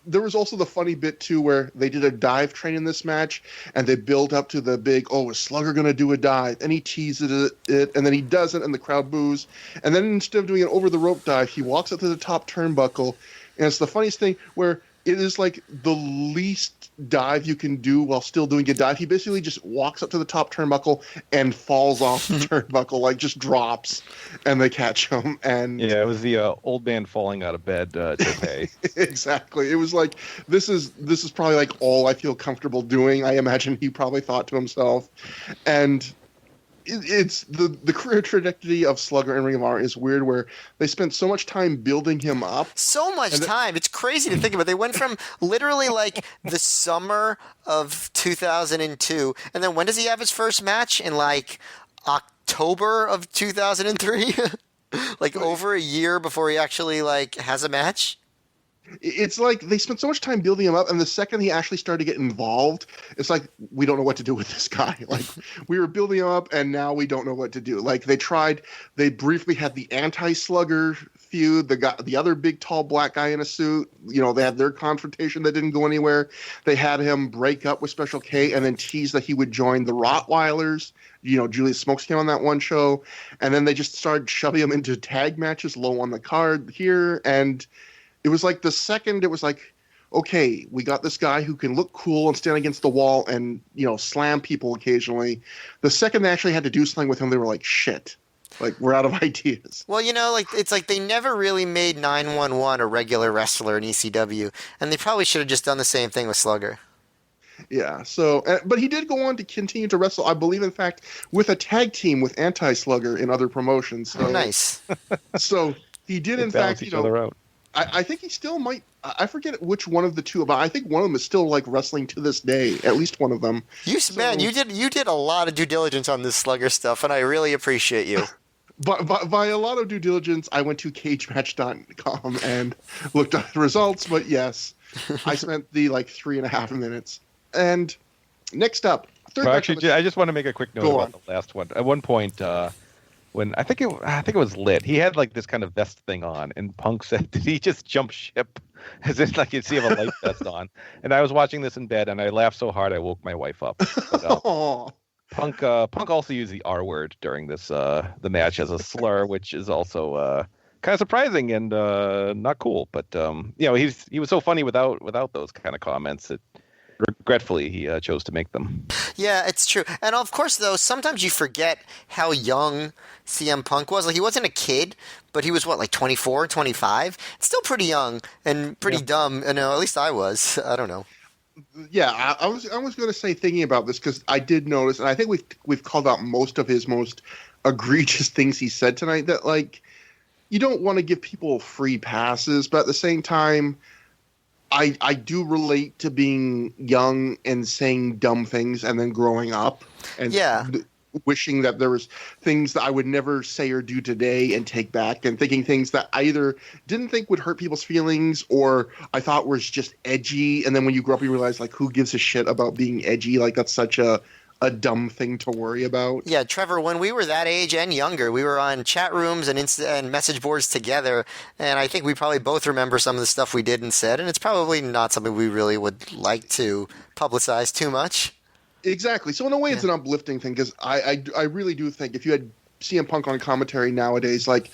there was also the funny bit too where they did a dive train in this match, and they built up to the big, is Slugger going to do a dive? And he teases it, and then he doesn't, and the crowd boos. And then instead of doing an over the rope dive, he walks up to the top turnbuckle, and it's the funniest thing where It is like the least dive you can do while still doing a dive. He basically just walks up to the top turnbuckle and falls off the turnbuckle, like just drops, and they catch him. And yeah, it was the old man falling out of bed to pay. Exactly. It was like this is probably like all I feel comfortable doing. I imagine he probably thought to himself, and it's the career trajectory of Slugger and Ring of Honor is weird, where they spent so much time building him up. So much time. It's crazy to think about. They went from literally like the summer of 2002, and then when does he have his first match? In like October of 2003? Like over a year before he actually like has a match? It's like they spent so much time building him up, and the second he actually started to get involved, it's like, we don't know what to do with this guy. Like, we were building him up, and now we don't know what to do. Like, they briefly had the anti-Slugger feud, the other big, tall, black guy in a suit. You know, they had their confrontation that didn't go anywhere. They had him break up with Special K and then tease that he would join the Rottweilers. You know, Julius Smokes came on that one show, and then they just started shoving him into tag matches low on the card here, and it was like the second it was like, okay, we got this guy who can look cool and stand against the wall and, you know, slam people occasionally. The second they actually had to do something with him, they were like, shit, like, we're out of ideas. Well, you know, like it's like they never really made 911 a regular wrestler in ECW, and they probably should have just done the same thing with Slugger. Yeah, so, but he did go on to continue to wrestle, I believe, in fact, with a tag team with Anti-Slugger in other promotions. So, nice. So he did, in fact, each other out. I think he still might. I forget which one of the two, but I think one of them is still like wrestling to this day. At least one of them. Man, you did a lot of due diligence on this Slugger stuff, and I really appreciate you. But by a lot of due diligence, I went to cagematch.com and looked at the results. But yes, I spent the like 3.5 minutes. And next up, I just want to make a quick note about the last one. At one point, when I think it was Lit, he had like this kind of vest thing on, and Punk said, "Did he just jump ship?" As if like you'd see him a life vest on. And I was watching this in bed, and I laughed so hard I woke my wife up. But, Punk also used the R word during this the match as a slur, which is also kind of surprising and not cool. But you know, he was so funny without those kind of comments that regretfully he chose to make them. Yeah, it's true. And of course, though, sometimes you forget how young CM Punk was. Like, he wasn't a kid, but he was, what, like 24, 25? It's still pretty young and pretty dumb. You know, at least I was. I don't know. Yeah, I was going to say, thinking about this, because I did notice, and I think we've called out most of his most egregious things he said tonight, that, like, you don't want to give people free passes, but at the same time, I do relate to being young and saying dumb things and then growing up and wishing that there was things that I would never say or do today and take back, and thinking things that I either didn't think would hurt people's feelings or I thought was just edgy. And then when you grow up, you realize, like, who gives a shit about being edgy? Like, that's such a dumb thing to worry about. Yeah, Trevor, when we were that age and younger, we were on chat rooms and message boards together, and I think we probably both remember some of the stuff we did and said, and it's probably not something we really would like to publicize too much. Exactly. So in a way, it's an uplifting thing, because I really do think if you had CM Punk on commentary nowadays, like,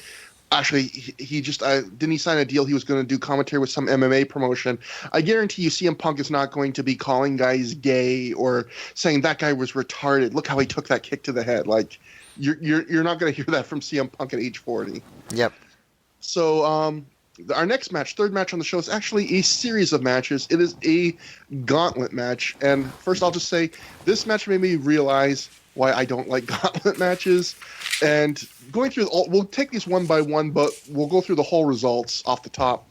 actually, he just didn't he sign a deal? He was going to do commentary with some MMA promotion. I guarantee you, CM Punk is not going to be calling guys gay or saying that guy was retarded. Look how he took that kick to the head. Like, you're not going to hear that from CM Punk at age 40. Yep. So our next match, third match on the show, is actually a series of matches. It is a gauntlet match, and first I'll just say this match made me realize why I don't like gauntlet matches. And going through we'll take these one by one, but we'll go through the whole results off the top.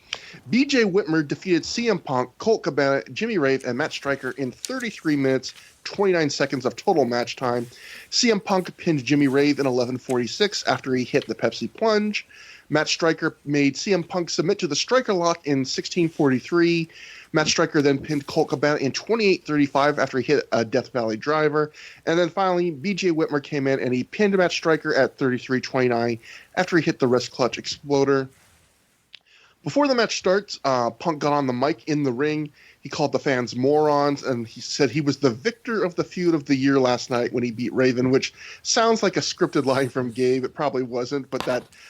BJ Whitmer defeated CM Punk, Colt Cabana, Jimmy Rave, and Matt Striker in 33 minutes, 29 seconds of total match time. CM Punk pinned Jimmy Rave in 11:46 after he hit the Pepsi Plunge. Matt Striker made CM Punk submit to the Striker Lock in 16:43. Matt Striker then pinned Colt Cabana in 28:35 after he hit a Death Valley Driver. And then finally, BJ Whitmer came in and he pinned Matt Striker at 33:29 after he hit the Wrist Clutch Exploder. Before the match starts, Punk got on the mic in the ring. He called the fans morons, and he said he was the victor of the feud of the year last night when he beat Raven, which sounds like a scripted line from Gabe. It probably wasn't, but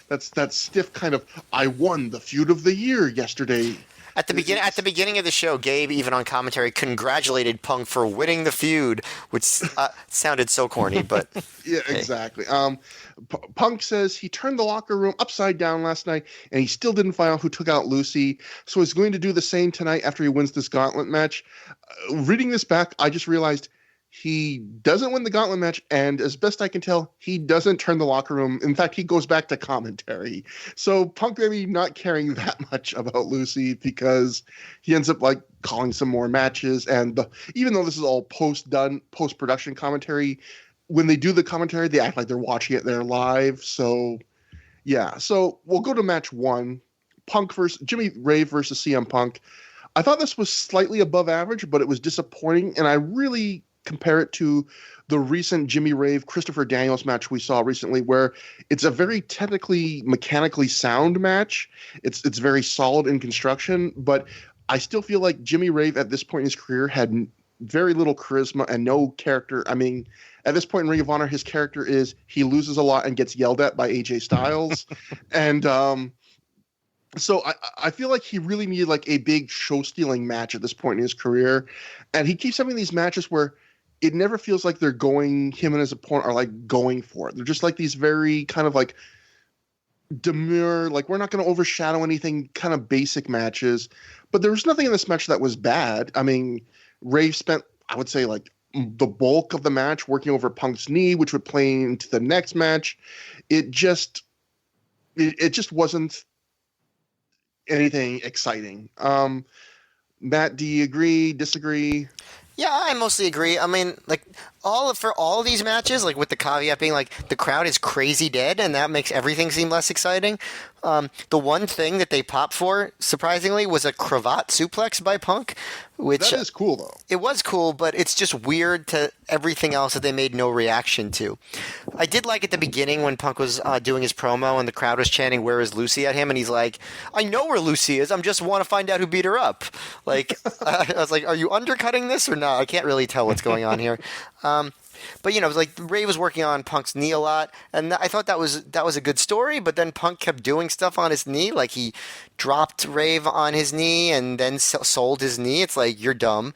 that's that stiff kind of, I won the feud of the year yesterday. At the beginning of the show, Gabe, even on commentary, congratulated Punk for winning the feud, which sounded so corny, but yeah, exactly. Punk says he turned the locker room upside down last night, and he still didn't find out who took out Lucy, so he's going to do the same tonight after he wins this gauntlet match. Reading this back, I just realized he doesn't win the gauntlet match, and as best I can tell, he doesn't turn the locker room. In fact, he goes back to commentary. So Punk maybe not caring that much about Lucy because he ends up like calling some more matches. And even though this is all post-production commentary, when they do the commentary, they act like they're watching it there live. So yeah, so we'll go to match 1. Jimmy Rave versus CM Punk. I thought this was slightly above average, but it was disappointing, and I really compare it to the recent Jimmy Rave Christopher Daniels match we saw recently, where it's a very technically, mechanically sound match. It's very solid in construction, but I still feel like Jimmy Rave at this point in his career had very little charisma and no character. I mean, at this point in Ring of Honor, his character is he loses a lot and gets yelled at by AJ Styles. And so I feel like he really needed like a big show-stealing match at this point in his career. And he keeps having these matches where it never feels like him and his opponent are like going for it. They're just like these very kind of like demure, like we're not going to overshadow anything kind of basic matches. But there was nothing in this match that was bad. I mean, Rave spent, I would say, like the bulk of the match working over Punk's knee, which would play into the next match. It just wasn't anything exciting. Matt, do you agree, disagree? yeah, I mostly agree. I mean, like for all these matches, like with the caveat being like the crowd is crazy dead, and that makes everything seem less exciting. The one thing that they popped for, surprisingly, was a cravat suplex by Punk, which that is cool though. It was cool, but it's just weird to everything else that they made no reaction to. I did like at the beginning when Punk was doing his promo and the crowd was chanting "Where is Lucy?" at him, and he's like, "I know where Lucy is. I just want to find out who beat her up." Like I was like, "Are you undercutting this or not?" I can't really tell what's going on here. But it was like Ray was working on Punk's knee a lot, and I thought that was a good story. But then Punk kept doing stuff on his knee, like he dropped Rave on his knee and then sold his knee. It's like, you're dumb.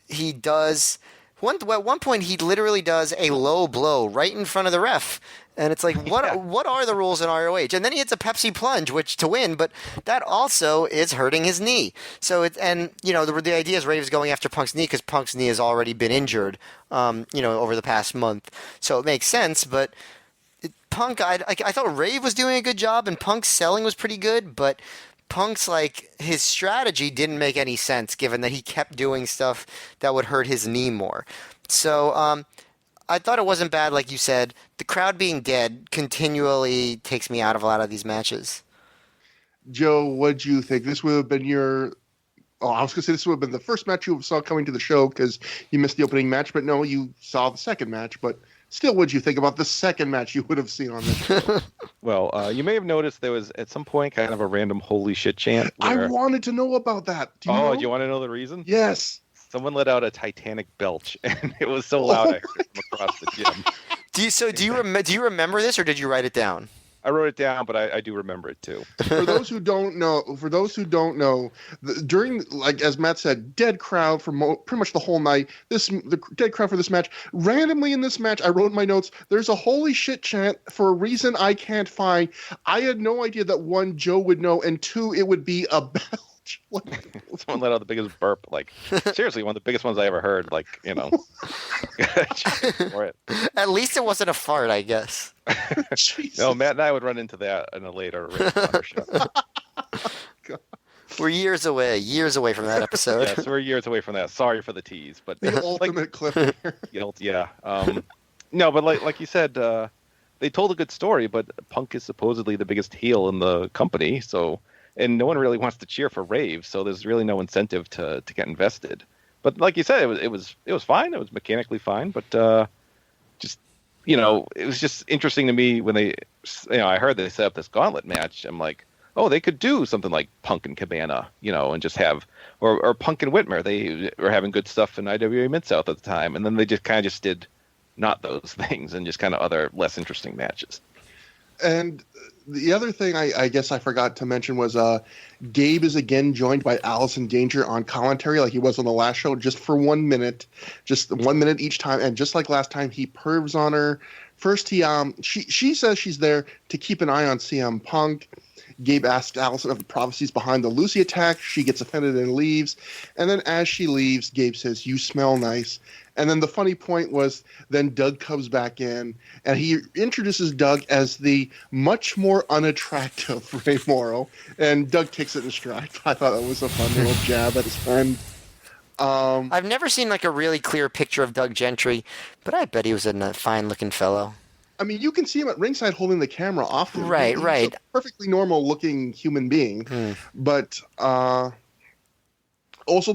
He does at one point he literally does a low blow right in front of the ref. And it's like, what are the rules in ROH? And then he hits a Pepsi plunge, which to win, but that also is hurting his knee. So the idea is Rave's going after Punk's knee because Punk's knee has already been injured, over the past month. So it makes sense, but Punk, I thought Rave was doing a good job, and Punk's selling was pretty good, but Punk's his strategy didn't make any sense given that he kept doing stuff that would hurt his knee more. So, I thought it wasn't bad, like you said. The crowd being dead continually takes me out of a lot of these matches. Joe, what'd you think? This would have been I was going to say this would have been the first match you saw coming to the show because you missed the opening match, but no, you saw the second match. But still, what'd you think about the second match you would have seen on this show? Well, you may have noticed there was at some point kind of a random holy shit chant. I wanted to know about that. Do you want to know the reason? Yes. Someone let out a Titanic belch, and it was so loud I heard it from across the gym. Do you remember this, or did you write it down? I wrote it down, but I do remember it too. For those who don't know, during, like as Matt said, dead crowd for pretty much the whole night. The dead crowd for this match. Randomly in this match, I wrote in my notes, "There's a holy shit chant for a reason I can't find." I had no idea that one, Joe would know, and two, it would be a belch. Someone let out the biggest burp. Like, seriously, one of the biggest ones I ever heard. Like, for it. At least it wasn't a fart, I guess. No, Matt and I would run into that in a later show. We're years away from that episode. Yes, we're years away from that. Sorry for the tease, but the ultimate cliffhanger. Yeah. No, but like you said, they told a good story. But Punk is supposedly the biggest heel in the company, so. And no one really wants to cheer for Rave, so there's really no incentive to get invested. But like you said, it was fine. It was mechanically fine, but it was just interesting to me when they, I heard they set up this gauntlet match. I'm like, oh, they could do something like Punk and Cabana, and just have, or Punk and Whitmer. They were having good stuff in IWA Mid-South at the time, and then they just kind of did not those things and just kind of other less interesting matches. And the other thing I guess I forgot to mention was Gabe is again joined by Allison Danger on commentary like he was on the last show, just for 1 minute, just 1 minute each time. And just like last time, he pervs on her. First, she says she's there to keep an eye on CM Punk. Gabe asks Allison of the prophecies behind the Lucy attack. She gets offended and leaves. And then as she leaves, Gabe says, "You smell nice." And then the funny point was then Doug comes back in, and he introduces Doug as the much more unattractive Rey Morrow. And Doug takes it in stride. I thought that was a fun little jab at his friend. I've never seen like a really clear picture of Doug Gentry, but I bet he was a fine-looking fellow. I mean, you can see him at ringside holding the camera off him. Right. He's a perfectly normal-looking human being. But also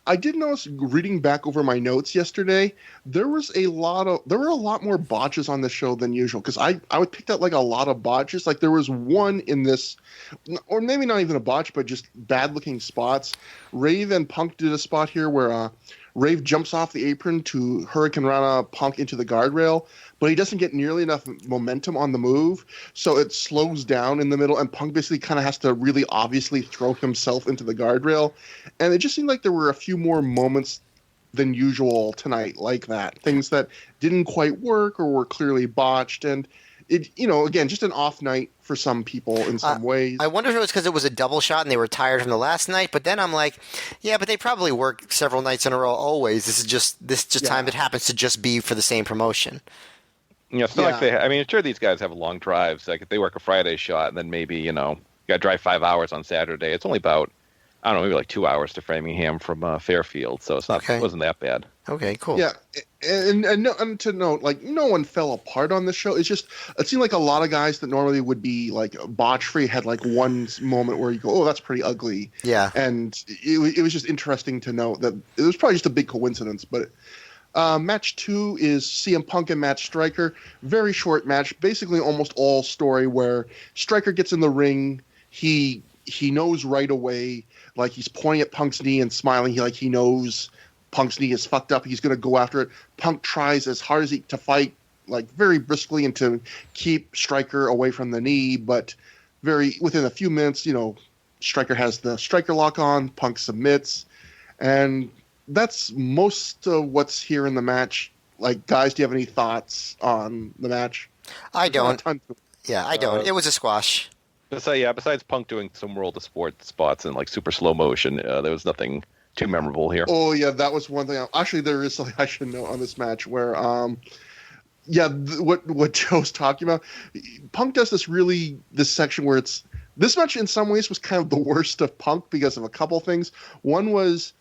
I did notice reading back over my notes yesterday, there were a lot more botches on the show than usual, because I picked up like a lot of botches. Like there was one in this, or maybe not even a botch, but just bad-looking spots. Rave and Punk did a spot here where Rave jumps off the apron to Hurricane Rana Punk into the guardrail, but he doesn't get nearly enough momentum on the move, so it slows down in the middle, and Punk basically kind of has to really obviously throw himself into the guardrail. And it just seemed like there were a few more moments than usual tonight like that. Things that didn't quite work or were clearly botched, and it, again, just an off night for some people in some ways. I wonder if it was because it was a double shot and they were tired from the last night, but then I'm like, yeah, but they probably work several nights in a row always. This is just time that happens to just be for the same promotion. It's not like sure, these guys have long drives. Like if they work a Friday shot and then maybe, you got to drive 5 hours on Saturday. It's only about, I don't know, maybe like 2 hours to Framingham from Fairfield. So it wasn't that bad. Okay, cool. Yeah, and to note, like, no one fell apart on this show. It's just, it seemed like a lot of guys that normally would be like botch free had like one moment where you go, "Oh, that's pretty ugly." Yeah, and it was just interesting to note that it was probably just a big coincidence. But match 2 is CM Punk and Matt Striker. Very short match, basically almost all story where Striker gets in the ring. He knows right away, like he's pointing at Punk's knee and smiling. He knows Punk's knee is fucked up. He's going to go after it. Punk tries as hard as he to fight, like very briskly, and to keep Striker away from the knee. But within a few minutes, Striker has the Striker lock on. Punk submits, and that's most of what's here in the match. Like, guys, do you have any thoughts on the match? I don't. I don't. It was a squash. Besides Punk doing some World of Sport spots in like super slow motion, there was nothing too memorable here. Oh yeah, that was one thing. Actually, there is something I should note on this match where, what Joe's talking about. Punk does this section where this match in some ways was kind of the worst of Punk because of a couple things. One was,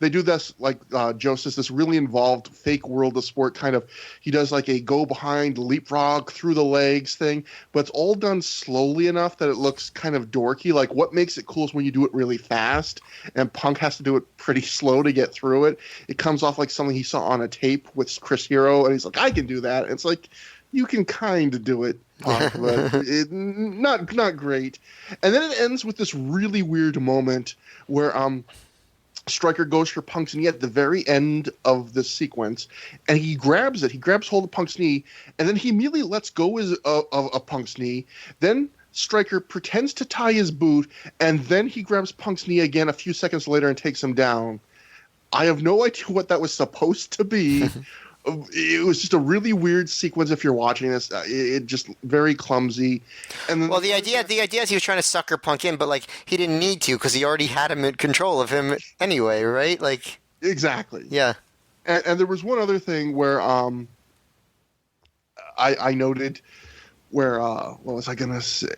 they do this, like Joe says, this really involved fake World of Sport kind of, he does like a go behind leapfrog through the legs thing, but it's all done slowly enough that it looks kind of dorky. Like, what makes it cool is when you do it really fast, and Punk has to do it pretty slow to get through it. It comes off like something he saw on a tape with Chris Hero, and he's like, "I can do that." And it's like, you can kind of do it, Punk, but not great. And then it ends with this really weird moment where Striker goes for Punk's knee at the very end of the sequence, and he grabs it. He grabs hold of Punk's knee, and then he immediately lets go of Punk's knee. Then Striker pretends to tie his boot, and then he grabs Punk's knee again a few seconds later and takes him down. I have no idea what that was supposed to be. It was just a really weird sequence if you're watching this. It just very clumsy. And then, the idea is he was trying to sucker Punk in, but like he didn't need to because he already had him in control of him anyway, right? Like, exactly. Yeah. And there was one other thing where I noted where what was I gonna say?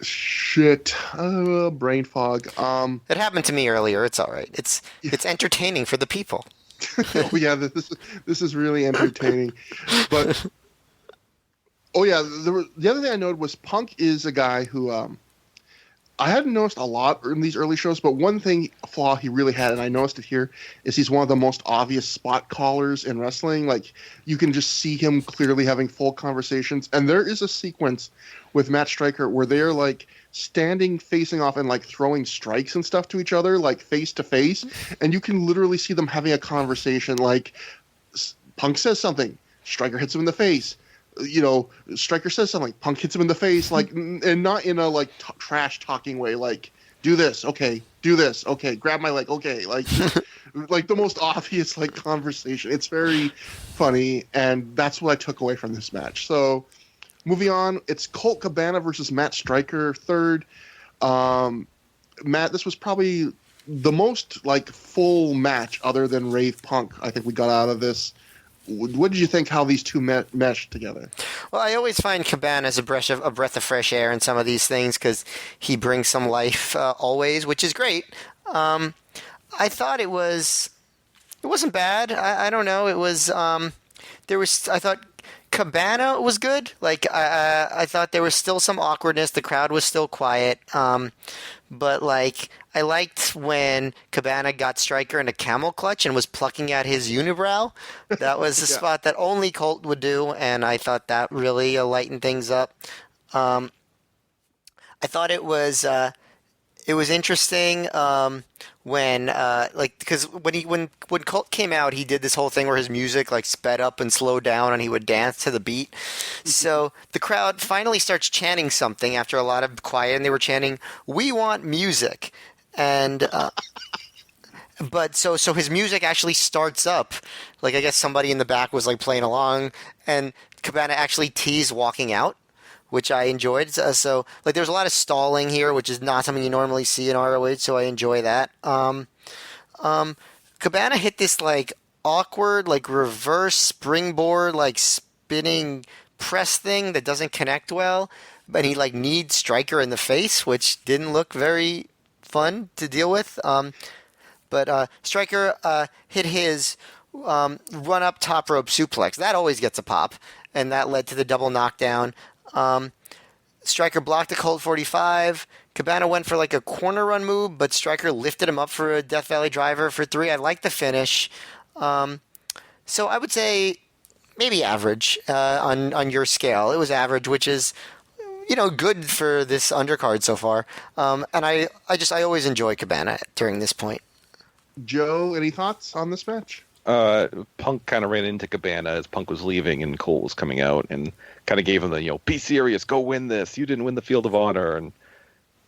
Shit, brain fog. It happened to me earlier. It's all right. It's entertaining for the people. Oh yeah, this is really entertaining. But the other thing I noted was Punk is a guy who I hadn't noticed a lot in these early shows, but one flaw he really had, and I noticed it here, is he's one of the most obvious spot callers in wrestling. Like, you can just see him clearly having full conversations. And there is a sequence with Matt Striker where they're like standing facing off and like throwing strikes and stuff to each other, like face to face, and you can literally see them having a conversation. Like, Punk says something, Striker hits him in the face, Stryker says something, like Punk hits him in the face, like, and not in a like trash talking way, like, do this, okay, do this, okay, grab my leg, okay, like, like the most obvious like conversation. It's very funny, and that's what I took away from this match. So, moving on, it's Colt Cabana versus Matt Stryker third. Matt, this was probably the most like full match other than Rave Punk I think we got out of this. What did you think how these two meshed together? Well, I always find Cabana as a breath of fresh air in some of these things because he brings some life always, which is great. I thought it wasn't bad. I don't know. It was I thought Cabana was good. Like I thought there was still some awkwardness. The crowd was still quiet. But like I liked when Cabana got Stryker in a camel clutch and was plucking at his unibrow. That was a spot that only Colt would do, and I thought that really lightened things up. I thought it was interesting when because when Colt came out, he did this whole thing where his music like sped up and slowed down, and he would dance to the beat. So the crowd finally starts chanting something after a lot of quiet, and they were chanting, "We want music," and but so his music actually starts up. Like I guess somebody in the back was like playing along, and Cabana actually teased walking out, which I enjoyed. So like there's a lot of stalling here, which is not something you normally see in ROH, so I enjoy that. Cabana hit this like awkward like reverse springboard like spinning press thing that doesn't connect well, but he like needs Stryker in the face, which didn't look very fun to deal with. But Stryker hit his run up top rope suplex. That always gets a pop, and that led to the double knockdown. Stryker blocked the Colt 45. Cabana went for like a corner run move, but Stryker lifted him up for a Death Valley driver for 3. I like the finish. So I would say maybe average on your scale. It was average, which is good for this undercard so far. And I always enjoy Cabana during this point. Joe, any thoughts on this match? Punk kind of ran into Cabana as Punk was leaving and Colt was coming out and kind of gave him the, be serious, go win this. You didn't win the Field of Honor. And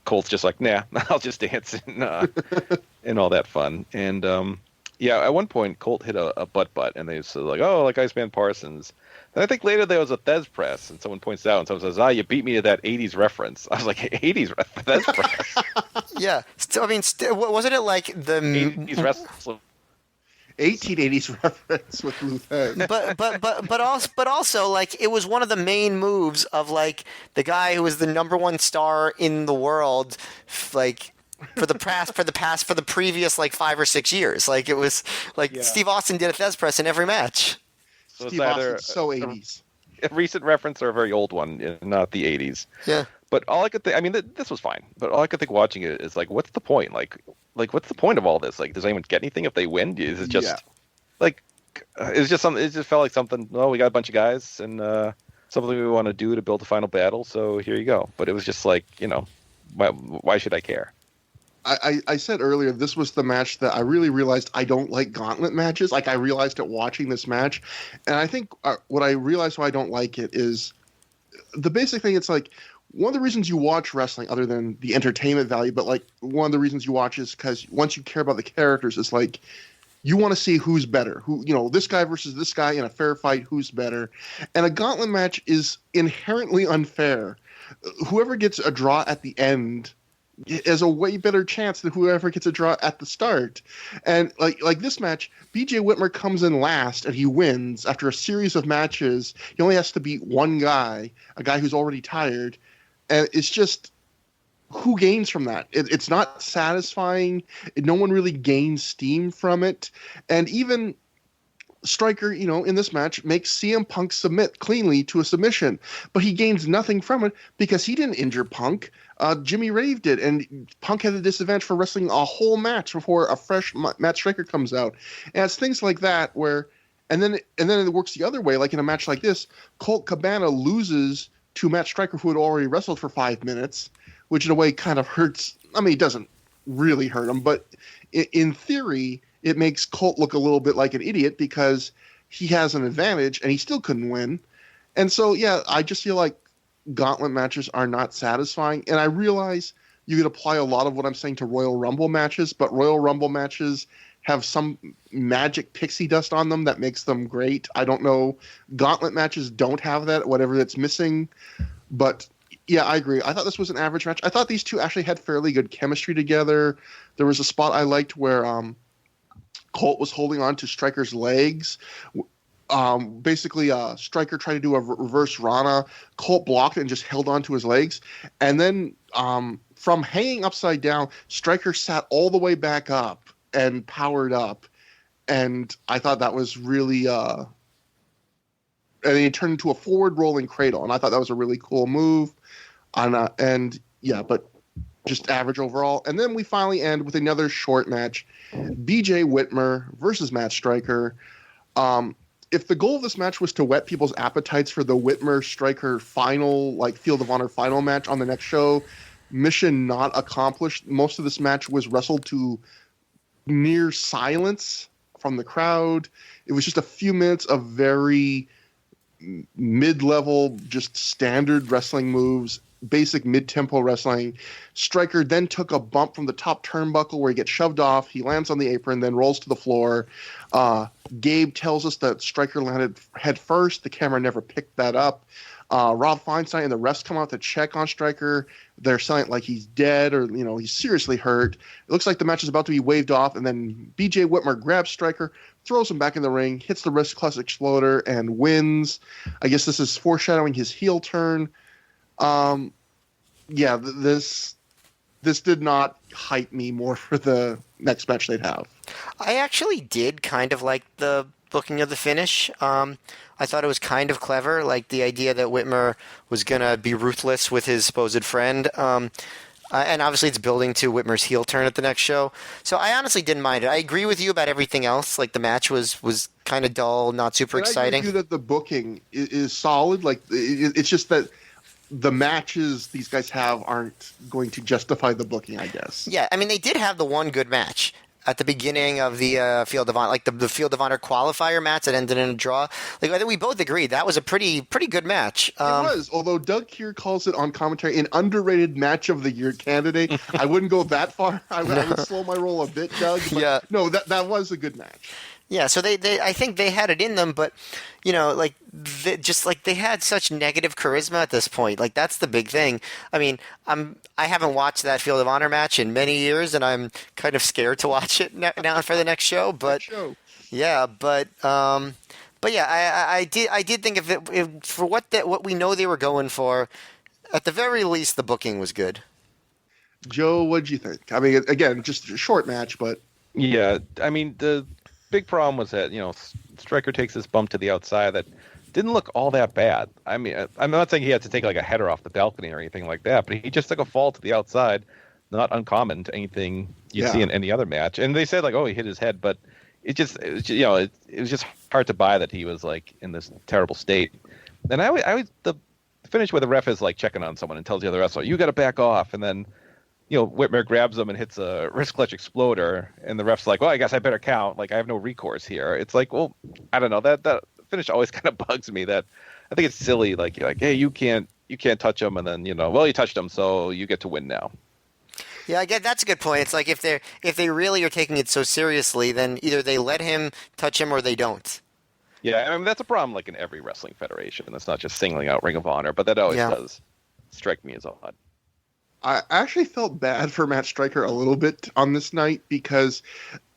Colt's just like, nah, I'll just dance and all that fun. And, at one point Colt hit a butt, and they said like, oh, like Iceman Parsons. And I think later there was a Thez press, and someone points out, and someone says, you beat me to that 80s reference. I was like, 80s Thez press? Yeah. Wasn't it like the 80s wrestling? 1880s reference with Luther. but also like it was one of the main moves of like the guy who was the number one star in the world, like for the previous like 5 or 6 years. Like it was like Steve Austin did a Thez press in every match. So Steve Austin's so 80s. A recent reference or a very old one, not the 80s. Yeah. But all I could think, this was fine. But all I could think watching it is like, what's the point? Like what's the point of all this? Like, does anyone get anything if they win? Is it just like, it's just something? It just felt like something. Well, we got a bunch of guys and something we want to do to build a final battle. So here you go. But it was just like, why should I care? I said earlier, this was the match that I really realized I don't like gauntlet matches. Like I realized it watching this match, and I think what I realized why I don't like it is the basic thing. It's like, one of the reasons you watch wrestling, other than the entertainment value, but like one of the reasons you watch is because once you care about the characters, it's like you want to see who's better. Who, this guy versus this guy in a fair fight, who's better. And a gauntlet match is inherently unfair. Whoever gets a draw at the end has a way better chance than whoever gets a draw at the start. And like this match, BJ Whitmer comes in last and he wins after a series of matches. He only has to beat one guy, a guy who's already tired. And it's just, who gains from that? It's not satisfying. No one really gains steam from it. And even Stryker, in this match, makes CM Punk submit cleanly to a submission. But he gains nothing from it because he didn't injure Punk. Jimmy Rave did. And Punk had a disadvantage for wrestling a whole match before a fresh Matt Stryker comes out. And it's things like that where, and then it works the other way. Like in a match like this, Colt Cabana loses to Matt Stryker, who had already wrestled for 5 minutes, which in a way kind of hurts. I mean, it doesn't really hurt him, but in theory, it makes Colt look a little bit like an idiot because he has an advantage and he still couldn't win. And so, yeah, I just feel like gauntlet matches are not satisfying. And I realize you could apply a lot of what I'm saying to Royal Rumble matches, but Royal Rumble matches have some magic pixie dust on them that makes them great. I don't know. Gauntlet matches don't have that, whatever that's missing. But yeah, I agree. I thought this was an average match. I thought these two actually had fairly good chemistry together. There was a spot I liked where Colt was holding on to Striker's legs. Basically, Striker tried to do a reverse Rana. Colt blocked it and just held on to his legs. And then from hanging upside down, Striker sat all the way back up and powered up. And I thought that was really... and then he turned into a forward rolling cradle. And I thought that was a really cool move. And yeah, but just average overall. And then we finally end with another short match. BJ Whitmer versus Matt Striker. If the goal of this match was to whet people's appetites for the Whitmer-Striker final, like Field of Honor final match on the next show, mission not accomplished. Most of this match was wrestled to near silence from the crowd. It was just a few minutes of very mid-level, just standard wrestling moves, basic mid-tempo wrestling. Striker then took a bump from the top turnbuckle where he gets shoved off. He lands on the apron, then rolls to the floor. Gabe tells us that Striker landed head first. The camera never picked that up. Rob Feinstein and the refs come out to check on Striker. They're saying like he's dead or, he's seriously hurt. It looks like the match is about to be waved off, and then BJ Whitmer grabs Striker, throws him back in the ring, hits the wrist clutch exploder, and wins. I guess this is foreshadowing his heel turn. Yeah, this did not hype me more for the next match they'd have. I actually did kind of like the booking of the finish. I thought it was kind of clever, like the idea that Whitmer was going to be ruthless with his supposed friend. And obviously it's building to Whitmer's heel turn at the next show. So I honestly didn't mind it. I agree with you about everything else. Like the match was kind of dull, not super exciting. I agree with you that the booking is solid. Like it's just that the matches these guys have aren't going to justify the booking, I guess. Yeah, I mean, they did have the one good match at the beginning of the Field of Honor, like the Field of Honor qualifier match that ended in a draw. Like I think we both agreed that was a pretty good match. It was, although Doug Keir calls it on commentary an underrated match of the year candidate. I wouldn't go that far. I would slow my roll a bit, Doug. But yeah. No, that was a good match. Yeah, so they I think they had it in them, but they had such negative charisma at this point. Like that's the big thing. I mean, I haven't watched that Field of Honor match in many years, and I'm kind of scared to watch it now for the next show. But yeah, but yeah, I did think of it for what we know they were going for. At the very least, the booking was good. Joe, what'd you think? I mean, again, just a short match, but yeah, I mean the big problem was that Striker takes this bump to the outside that didn't look all that bad. I mean, I'm not saying he had to take like a header off the balcony or anything like that, but he just took a fall to the outside, not uncommon to anything you see in any other match. And they said like, oh, he hit his head, but it was just hard to buy that he was like in this terrible state. And the finish where the ref is like checking on someone and tells the other wrestler, you got to back off, and then Whitmer grabs him and hits a wrist clutch exploder, and the ref's like, well, I guess I better count. Like, I have no recourse here. It's like, well, I don't know. That finish always kind of bugs me. That I think it's silly. Like, you're like, hey, you can't touch him, and then well, you touched him, so you get to win now. Yeah, I get that's a good point. It's like if they really are taking it so seriously, then either they let him touch him or they don't. Yeah, I mean that's a problem like in every wrestling federation. That's not just singling out Ring of Honor, but that always does strike me as odd. I actually felt bad for Matt Striker a little bit on this night because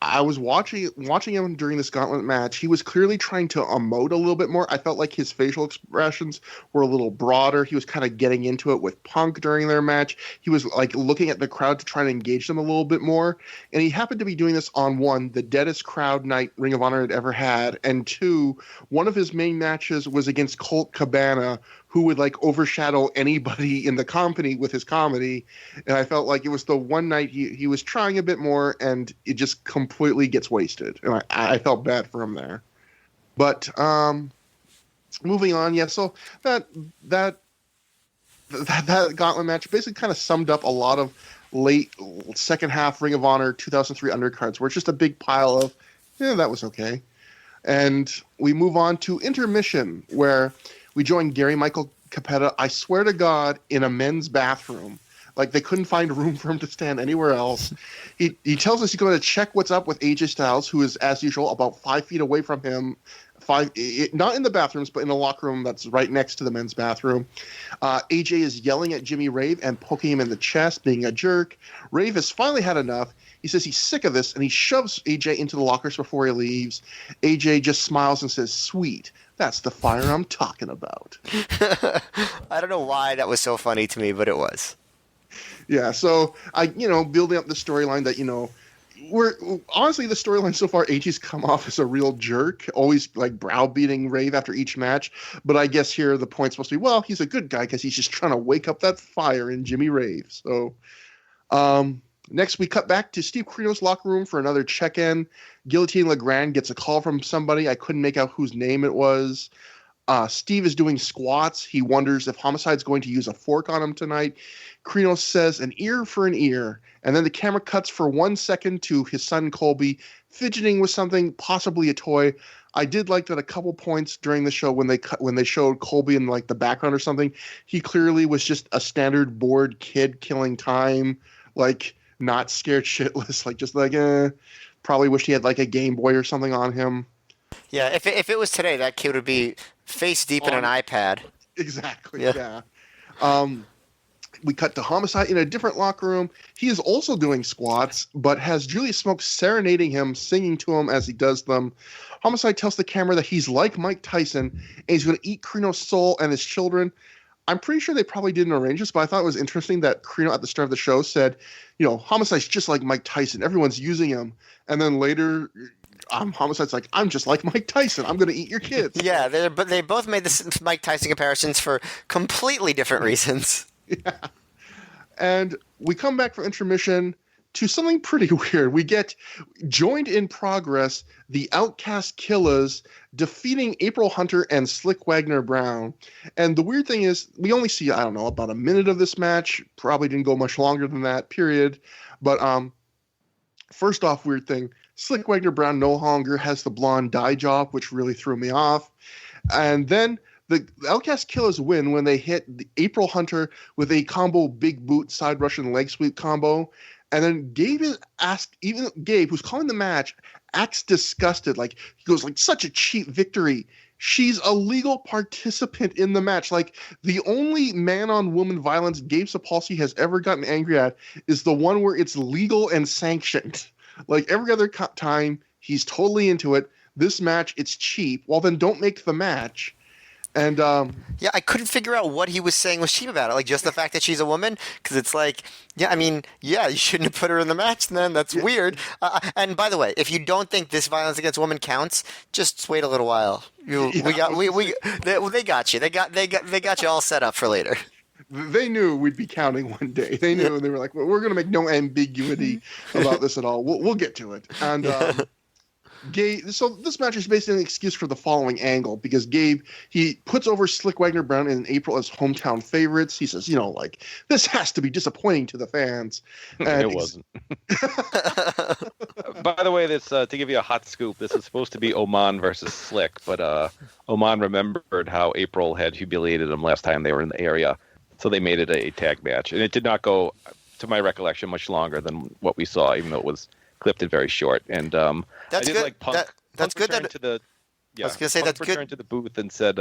I was watching him during this gauntlet match. He was clearly trying to emote a little bit more. I felt like his facial expressions were a little broader. He was kind of getting into it with Punk during their match. He was like looking at the crowd to try to engage them a little bit more. And he happened to be doing this on one, the deadest crowd night Ring of Honor had ever had. And two, one of his main matches was against Colt Cabana, who would like overshadow anybody in the company with his comedy. And I felt like it was the one night he was trying a bit more and it just completely gets wasted. And I felt bad for him there. But moving on, yeah, so that gauntlet match basically kind of summed up a lot of late second half Ring of Honor 2003 undercards where it's just a big pile of, that was okay. And we move on to intermission where We join Gary Michael Capetta, I swear to God, in a men's bathroom. Like, they couldn't find room for him to stand anywhere else. He tells us he's going to check what's up with AJ Styles, who is, as usual, about 5 feet away from him. Not in the bathrooms, but in the locker room that's right next to the men's bathroom. AJ is yelling at Jimmy Rave and poking him in the chest, being a jerk. Rave has finally had enough. He says he's sick of this, and he shoves AJ into the lockers before he leaves. AJ just smiles and says, "Sweet, that's the fire I'm talking about." I don't know why that was so funny to me, but it was. Yeah, so building up the storyline that, we're honestly, the storyline so far, AJ's come off as a real jerk, always like browbeating Rave after each match. But I guess here the point's supposed to be, well, he's a good guy because he's just trying to wake up that fire in Jimmy Rave. So next we cut back to Steve Corino's locker room for another check-in. Guillotine LeGrand gets a call from somebody. I couldn't make out whose name it was. Steve is doing squats. He wonders if Homicide's going to use a fork on him tonight. Corino says, "An ear for an ear." And then the camera cuts for 1 second to his son Colby fidgeting with something, possibly a toy. I did like that a couple points during the show when they showed Colby in like the background or something. He clearly was just a standard bored kid killing time, like not scared shitless, like just like probably wished he had like a Game Boy or something on him. Yeah, if it was today, that kid would be face deep in an iPad. Exactly. Yeah. We cut to Homicide in a different locker room. He is also doing squats, but has Julius Smoke serenading him, singing to him as he does them. Homicide tells the camera that he's like Mike Tyson, and he's going to eat Corino's soul and his children. I'm pretty sure they probably didn't arrange this, but I thought it was interesting that Corino at the start of the show said, Homicide's just like Mike Tyson. Everyone's using him. And then later, Homicide's like, "I'm just like Mike Tyson. I'm going to eat your kids." Yeah, but they both made the Mike Tyson comparisons for completely different reasons. Yeah. And we come back from intermission to something pretty weird. We get joined in progress, the Outcast Killers defeating April Hunter and Slick Wagner Brown. And the weird thing is, we only see, I don't know, about a minute of this match. Probably didn't go much longer than that, period. But first off, weird thing, Slick Wagner Brown no longer has the blonde dye job, which really threw me off. And then the Outcast Killers win when they hit the April Hunter with a combo big boot side Russian leg sweep combo. And then Gabe who's calling the match, acts disgusted. Like, he goes, like, "Such a cheap victory. She's a legal participant in the match." Like, the only man-on-woman violence Gabe Sapolsky has ever gotten angry at is the one where it's legal and sanctioned. Like, every other time, he's totally into it. This match, it's cheap. Well, then don't make the match. And yeah, I couldn't figure out what he was saying was cheap about it. Like, just the fact that she's a woman, because it's like, you shouldn't have put her in the match. Then that's weird. And by the way, if you don't think this violence against women counts, just wait a little while. They got you. They got you all set up for later. They knew we'd be counting one day. They knew, and they were like, "Well, we're going to make no ambiguity about this at all. We'll get to it." And Gabe, so this match is basically an excuse for the following angle, because Gabe, he puts over Slick Wagner Brown and April as hometown favorites. He says, this has to be disappointing to the fans. And it wasn't. By the way, this to give you a hot scoop, this is supposed to be Oman versus Slick, but Oman remembered how April had humiliated him last time they were in the area, so they made it a tag match, and it did not go, to my recollection, much longer than what we saw, even though it was clipped it very short. And that's I did good. like Punk. That's Punk good. I was gonna say Punk that's good. returned to the booth and said,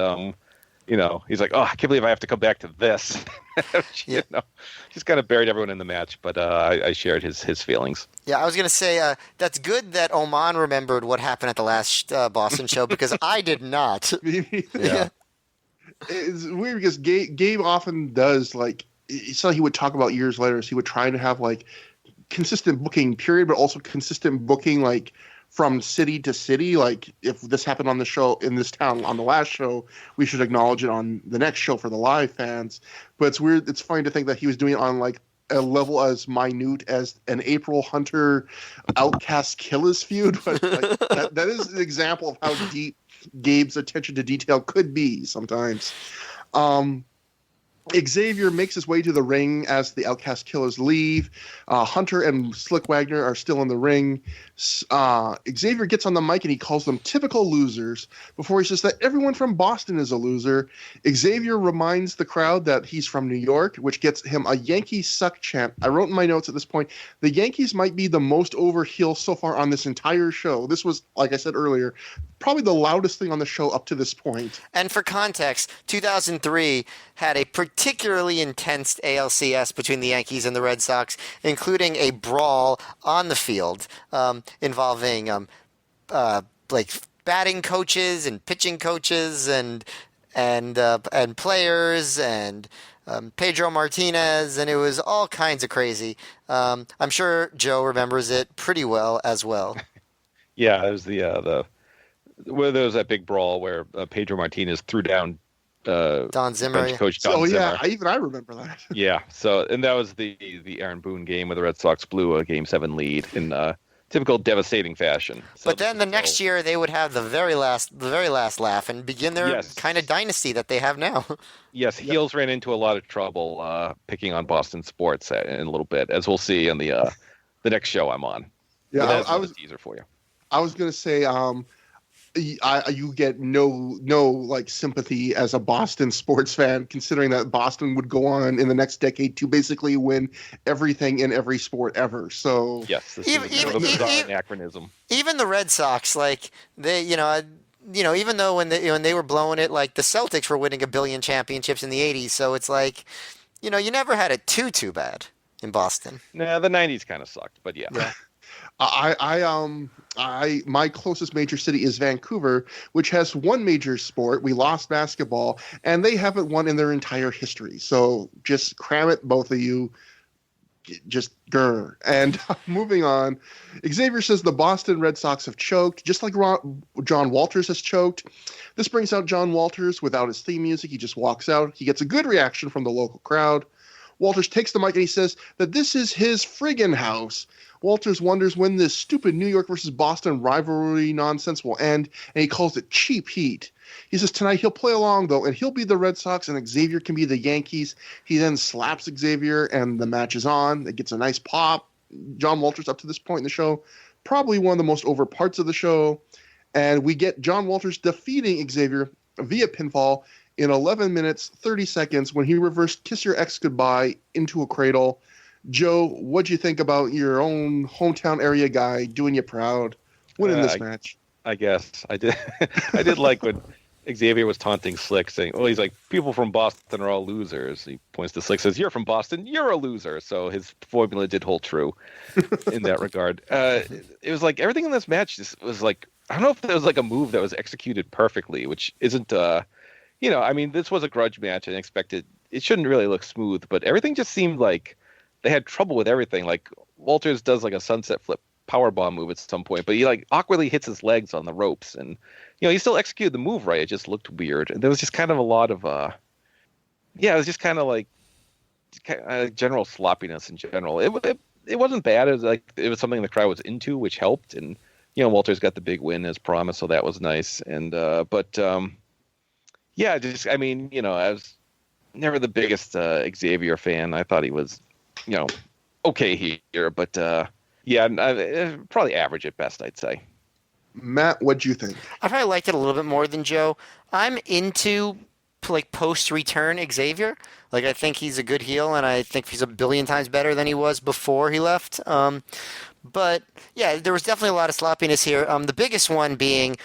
he's like, "Oh, I can't believe I have to come back to this." Just kind of buried everyone in the match, but I shared his feelings. Yeah, I was gonna say that's good that Oman remembered what happened at the last Boston show, because I did not. Yeah. It's weird because Gabe often does, like, so he would talk about years later, so he would try to have like consistent booking period, but also consistent booking like from city to city. Like, if this happened on the show in this town on the last show, we should acknowledge it on the next show for the live fans. But it's weird. It's funny to think that he was doing it on like a level as minute as an April Hunter Outcast Killers feud. But like, that is an example of how deep Gabe's attention to detail could be sometimes. Xavier makes his way to the ring as the Outcast Killers leave. Hunter and Slick Wagner are still in the ring. Xavier gets on the mic and he calls them typical losers before he says that everyone from Boston is a loser. Xavier reminds the crowd that he's from New York, which gets him a Yankees suck chant. I wrote in my notes at this point, the Yankees might be the most over heel so far on this entire show. This was, like I said earlier, probably the loudest thing on the show up to this point. And for context, 2003 had a particularly intense ALCS between the Yankees and the Red Sox, including a brawl on the field involving like batting coaches and pitching coaches and players and Pedro Martinez, and it was all kinds of crazy. I'm sure Joe remembers it pretty well as well. Yeah, it was where there was that big brawl where Pedro Martinez threw down Don Zimmer. Coach Don Zimmer. Yeah, I remember that. Yeah, and that was the Aaron Boone game where the Red Sox blew a Game 7 lead in typical devastating fashion. But then the next year they would have the very last laugh and begin their kind of dynasty that they have now. Yes, heels ran into a lot of trouble picking on Boston sports in a little bit, as we'll see in the next show I'm on. Yeah, I was a teaser for you. I was gonna say, you get no like sympathy as a Boston sports fan, considering that Boston would go on in the next decade to basically win everything in every sport ever. So yes, this is a bizarre anachronism. Even the Red Sox, like they, even though when they were blowing it, like the Celtics were winning 1 billion championships in the '80s, so it's like, you never had it too bad in Boston. Nah, the '90s kind of sucked, but yeah. My closest major city is Vancouver, which has one major sport. We lost basketball, and they haven't won in their entire history. So just cram it, both of you. Just grr. And moving on, Xavier says the Boston Red Sox have choked, just like John Walters has choked. This brings out John Walters without his theme music. He just walks out. He gets a good reaction from the local crowd. Walters takes the mic and he says that this is his friggin' house. Walters wonders when this stupid New York versus Boston rivalry nonsense will end, and he calls it cheap heat. He says tonight he'll play along, though, and he'll be the Red Sox, and Xavier can be the Yankees. He then slaps Xavier, and the match is on. It gets a nice pop. John Walters, up to this point in the show, probably one of the most over parts of the show. And we get John Walters defeating Xavier via pinfall in 11 minutes, 30 seconds when he reversed Kiss Your Ex Goodbye into a cradle. Joe, what'd you think about your own hometown area guy doing you proud, winning this match? I guess I did. I did like when Xavier was taunting Slick, saying, "Oh, he's like, people from Boston are all losers." He points to Slick, says, "You're from Boston, you're a loser." So his formula did hold true in that regard. It was like everything in this match just was like, I don't know if there was like a move that was executed perfectly, which isn't. I mean, this was a grudge match and expected it shouldn't really look smooth, but everything just seemed like they had trouble with everything. Like Walters does like a sunset flip powerbomb move at some point, but he like awkwardly hits his legs on the ropes, and he still executed the move right. It just looked weird, and there was just kind of a lot of it was just kind of like general sloppiness in general. It wasn't bad. It was like it was something the crowd was into, which helped, and Walters got the big win as promised, so that was nice. And I was never the biggest Xavier fan. I thought he was okay here, but probably average at best, I'd say. Matt, what'd you think? I probably liked it a little bit more than Joe. I'm into like post-return Xavier. Like I think he's a good heel, and I think he's 1 billion times better than he was before he left. But yeah, there was definitely a lot of sloppiness here. The biggest one being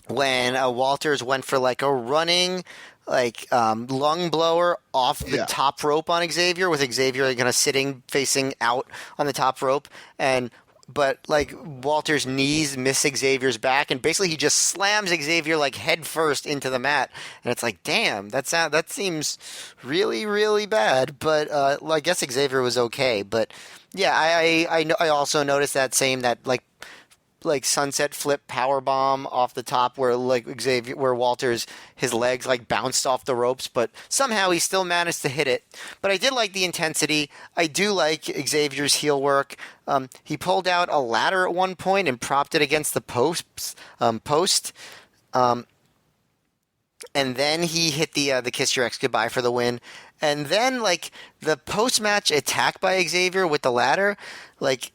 when Walters went for like a running lung blower off the top rope on Xavier, with Xavier kind of sitting facing out on the top rope, but like Walter's knees miss Xavier's back, and basically he just slams Xavier like head first into the mat, and it's like, damn, that seems really, really bad. But I guess Xavier was okay. But yeah, I also noticed that like sunset flip power bomb off the top where Walters, his legs like bounced off the ropes, but somehow he still managed to hit it. But I did like the intensity. I do like Xavier's heel work. He pulled out a ladder at one point and propped it against the post. and then he hit the kiss your ex goodbye for the win, and then like the post match attack by Xavier with the ladder, like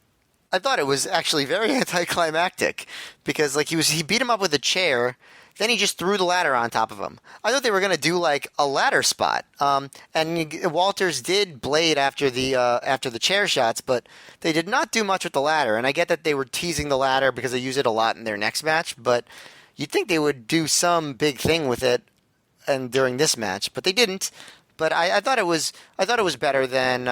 I thought it was actually very anticlimactic because like he beat him up with a chair, then he just threw the ladder on top of him. I thought they were gonna do like a ladder spot, and Walters did blade after the chair shots, but they did not do much with the ladder. And I get that they were teasing the ladder because they use it a lot in their next match, but you'd think they would do some big thing with it and during this match, but they didn't. But I thought it was better than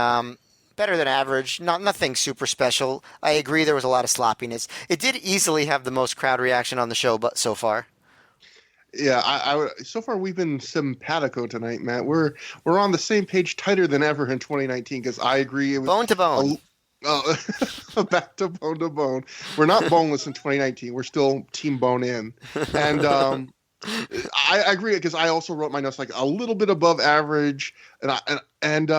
average. Nothing super special. I agree there was a lot of sloppiness. It did easily have the most crowd reaction on the show, but so far. Yeah, so far we've been simpatico tonight, Matt. We're on the same page, tighter than ever in 2019. Because I agree, it was bone to bone. Back to bone. We're not boneless in 2019. We're still team bone in, and I agree because I also wrote my notes like a little bit above average, and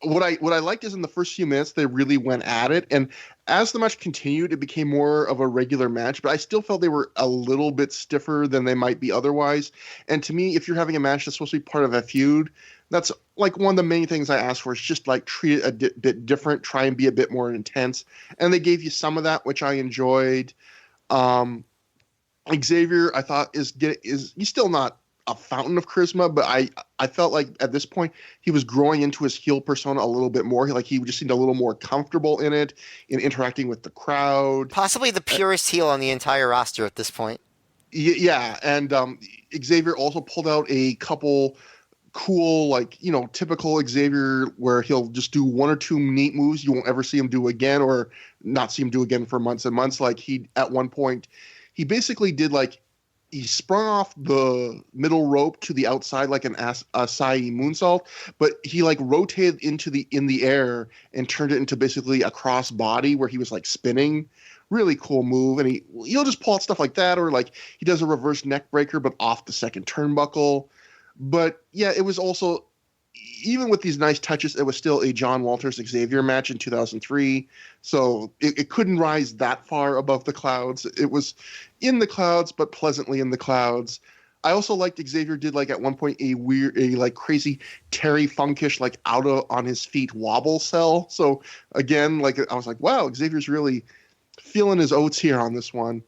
what I liked is in the first few minutes they really went at it, and as the match continued, it became more of a regular match. But I still felt they were a little bit stiffer than they might be otherwise. And to me, if you're having a match that's supposed to be part of a feud, that's like one of the main things I asked for is just like treat it a bit different, try and be a bit more intense. And they gave you some of that, which I enjoyed. Xavier, I thought is he's still not a fountain of charisma, but I felt like at this point he was growing into his heel persona a little bit more. He just seemed a little more comfortable in it, in interacting with the crowd. Possibly the purest heel on the entire roster at this point. Yeah, and Xavier also pulled out a couple cool, typical Xavier, where he'll just do one or two neat moves you won't ever see him do again, or not see him do again for months and months. Like at one point, he basically did he sprung off the middle rope to the outside like an acai moonsault, but he rotated in the air and turned it into basically a cross body where he was spinning. Really cool move, and he'll just pull out stuff like that, or he does a reverse neck breaker but off the second turnbuckle. But yeah, it was also, even with these nice touches, it was still a John Walters Xavier match in 2003. So it couldn't rise that far above the clouds. It was in the clouds, but pleasantly in the clouds. I also liked Xavier did at one point a crazy Terry Funkish out on his feet wobble cell. So again, I was like, wow, Xavier's really feeling his oats here on this one.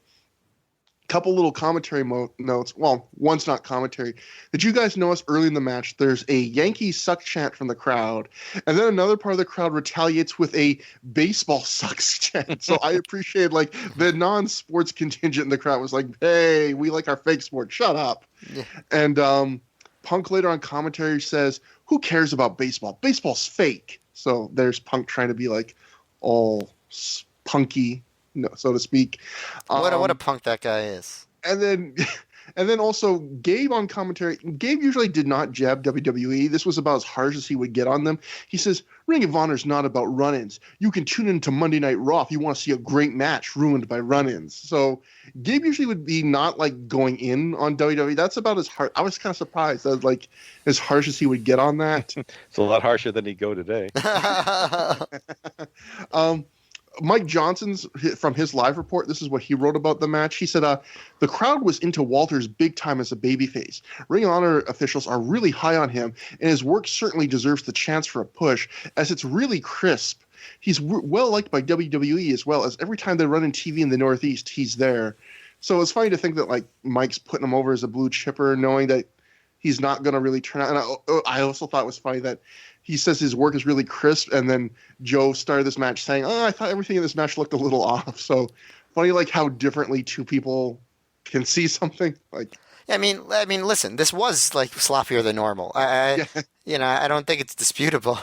Couple little commentary notes. Well, one's not commentary. Did you guys notice early in the match there's a Yankee suck chant from the crowd, and then another part of the crowd retaliates with a baseball sucks chant? So I appreciate the non-sports contingent in the crowd was like, hey, we like our fake sport. Shut up. Yeah. And Punk later on commentary says, who cares about baseball? Baseball's fake. So there's Punk trying to be all punky, so to speak. What a punk that guy is. And then also Gabe on commentary. Gabe usually did not jab WWE. This was about as harsh as he would get on them. He says, Ring of Honor is not about run-ins. You can tune into Monday Night Raw if you want to see a great match ruined by run-ins. So Gabe usually would be not going in on WWE. That's about as hard. I was kind of surprised that as harsh as he would get on that. It's a lot harsher than he'd go today. Mike Johnson's from his live report, this is what he wrote about the match. He said, the crowd was into Walters big time as a babyface. Ring of Honor officials are really high on him, and his work certainly deserves the chance for a push, as it's really crisp. He's well liked by WWE as well, as every time they run in TV in the Northeast, he's there. So it's funny to think that Mike's putting him over as a blue chipper, knowing that he's not going to really turn out. And I also thought it was funny that he says his work is really crisp, and then Joe started this match saying, I thought everything in this match looked a little off. So funny how differently two people can see something. I mean, listen, this was sloppier than normal. I don't think it's disputable.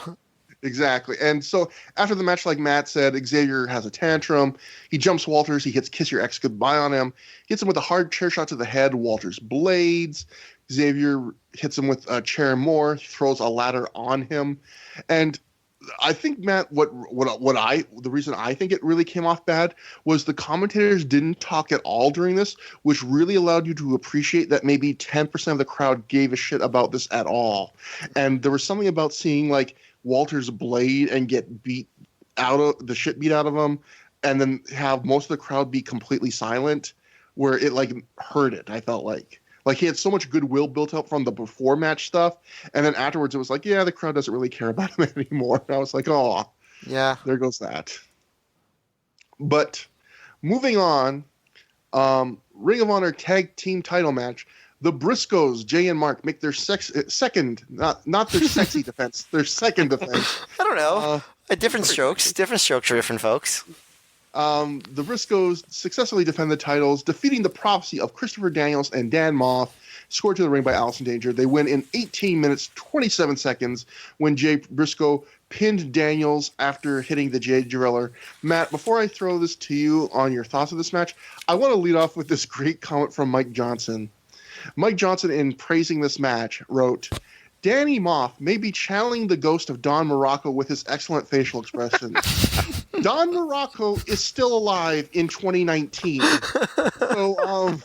Exactly. And so after the match, like Matt said, Xavier has a tantrum. He jumps Walters. He hits Kiss Your Ex Goodbye on him. Hits him with a hard chair shot to the head. Walters blades. Xavier hits him with a chair more. He throws a ladder on him. And I think, Matt, the reason I think it really came off bad was the commentators didn't talk at all during this, which really allowed you to appreciate that maybe 10% of the crowd gave a shit about this at all. And there was something about seeing Walter's blade and get beat out of the shit beat out of him, and then have most of the crowd be completely silent, where it hurt it. I felt like Like, he had so much goodwill built up from the before match stuff, and then afterwards it was like, yeah, the crowd doesn't really care about him anymore. And I was like, oh, yeah, there goes that. But moving on, Ring of Honor tag team title match. The Briscoes, Jay and Mark, make their second, not their sexy defense, their second defense. I don't know. Different strokes for different folks. The Briscoes successfully defend the titles, defeating the Prophecy of Christopher Daniels and Dan Moff, scored to the ring by Allison Danger. They win in 18 minutes, 27 seconds when Jay Briscoe pinned Daniels after hitting the Jay Driller. Matt, before I throw this to you on your thoughts of this match, I want to lead off with this great comment from Mike Johnson. Mike Johnson, in praising this match, wrote, Danny Moff may be channeling the ghost of Don Muraco with his excellent facial expressions. Don Muraco is still alive in 2019. So,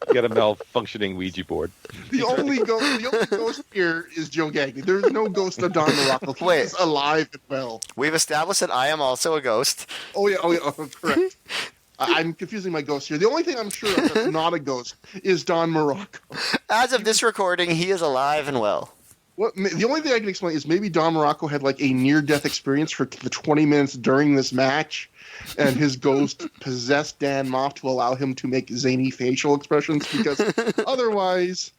You got a malfunctioning Ouija board. the only ghost here is Joe Gagne. There's no ghost of Don Muraco. He is alive and well. We've established that I am also a ghost. Oh, correct. I'm confusing my ghost here. The only thing I'm sure of that's not a ghost is Don Muraco. As of this recording, he is alive and well. The only thing I can explain is maybe Don Muraco had like a near-death experience for the 20 minutes during this match, and his ghost possessed Dan Moff to allow him to make zany facial expressions, because otherwise,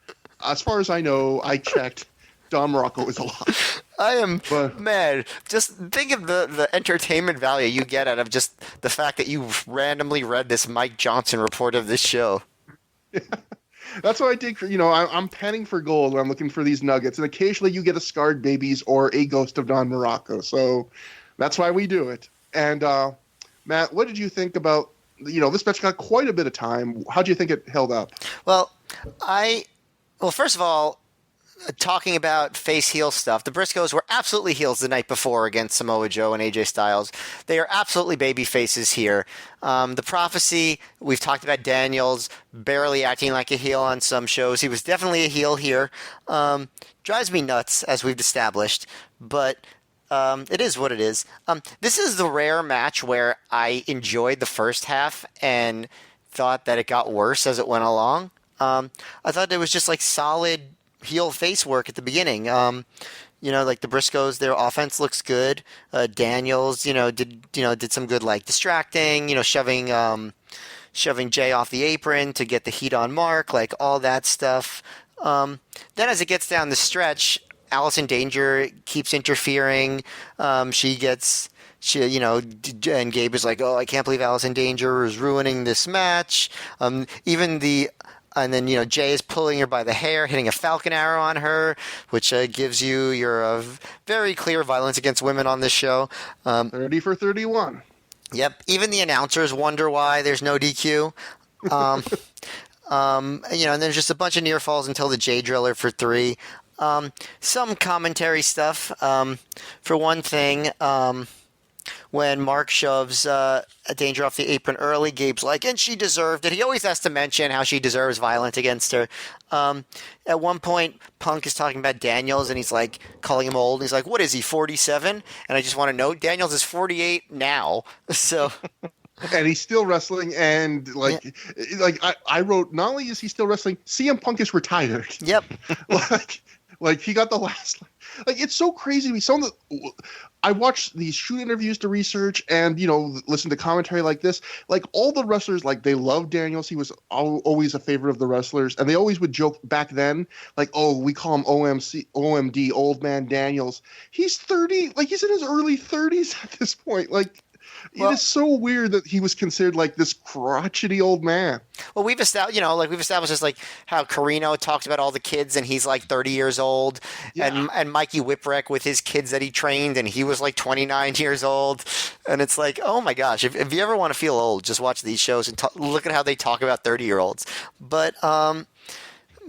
as far as I know, I checked, Don Muraco is alive. I am mad. Just think of the entertainment value you get out of just the fact that you randomly read this Mike Johnson report of this show. Yeah. That's what I dig for, I'm panning for gold when I'm looking for these nuggets, and occasionally you get a Scarred Babies or a Ghost of Don Muraco, so that's why we do it. And, Matt, what did you think about, this match got quite a bit of time. How do you think it held up? Well, first of all, talking about face-heel stuff, the Briscoes were absolutely heels the night before against Samoa Joe and AJ Styles. They are absolutely baby faces here. The Prophecy, we've talked about Daniels barely acting like a heel on some shows. He was definitely a heel here. Drives me nuts, as we've established, but it is what it is. This is the rare match where I enjoyed the first half and thought that it got worse as it went along. I thought it was just like solid heel face work at the beginning. Like the Briscoes, their offense looks good. Daniels, did some good like distracting, shoving Jay off the apron to get the heat on Mark, like all that stuff. Then as it gets down the stretch, Allison Danger keeps interfering. And Gabe is like, oh, I can't believe Allison Danger is ruining this match. And then, Jay is pulling her by the hair, hitting a falcon arrow on her, which gives you your very clear violence against women on this show. 30 for 31. Yep. Even the announcers wonder why there's no DQ. And there's just a bunch of near falls until the J Driller for 3. Some commentary stuff. For one thing, when Mark shoves Danger off the apron early, Gabe's like, and she deserved it. He always has to mention how she deserves violence against her. At one point, Punk is talking about Daniels, and he's like calling him old. He's like, what is he, 47? And I just want to note, Daniels is 48 now. So... And he's still wrestling, and I wrote, not only is he still wrestling, CM Punk is retired. Yep. Like he got the last. Like, it's so crazy. I watched these shoot interviews to research, and listen to commentary like this. Like, all the wrestlers, like, they love Daniels. He was always a favorite of the wrestlers, and they always would joke back then, like, oh, we call him OMD, Old Man Daniels. He's 30. Like, he's in his early 30s at this point. Like. It is so weird that he was considered like this crotchety old man. Well, we've established just like how Corino talks about all the kids, and he's like 30 years old, and Mikey Whipwreck with his kids that he trained, and he was like 29 years old, and it's like, oh my gosh, if you ever want to feel old, just watch these shows and look at how they talk about 30-year-olds.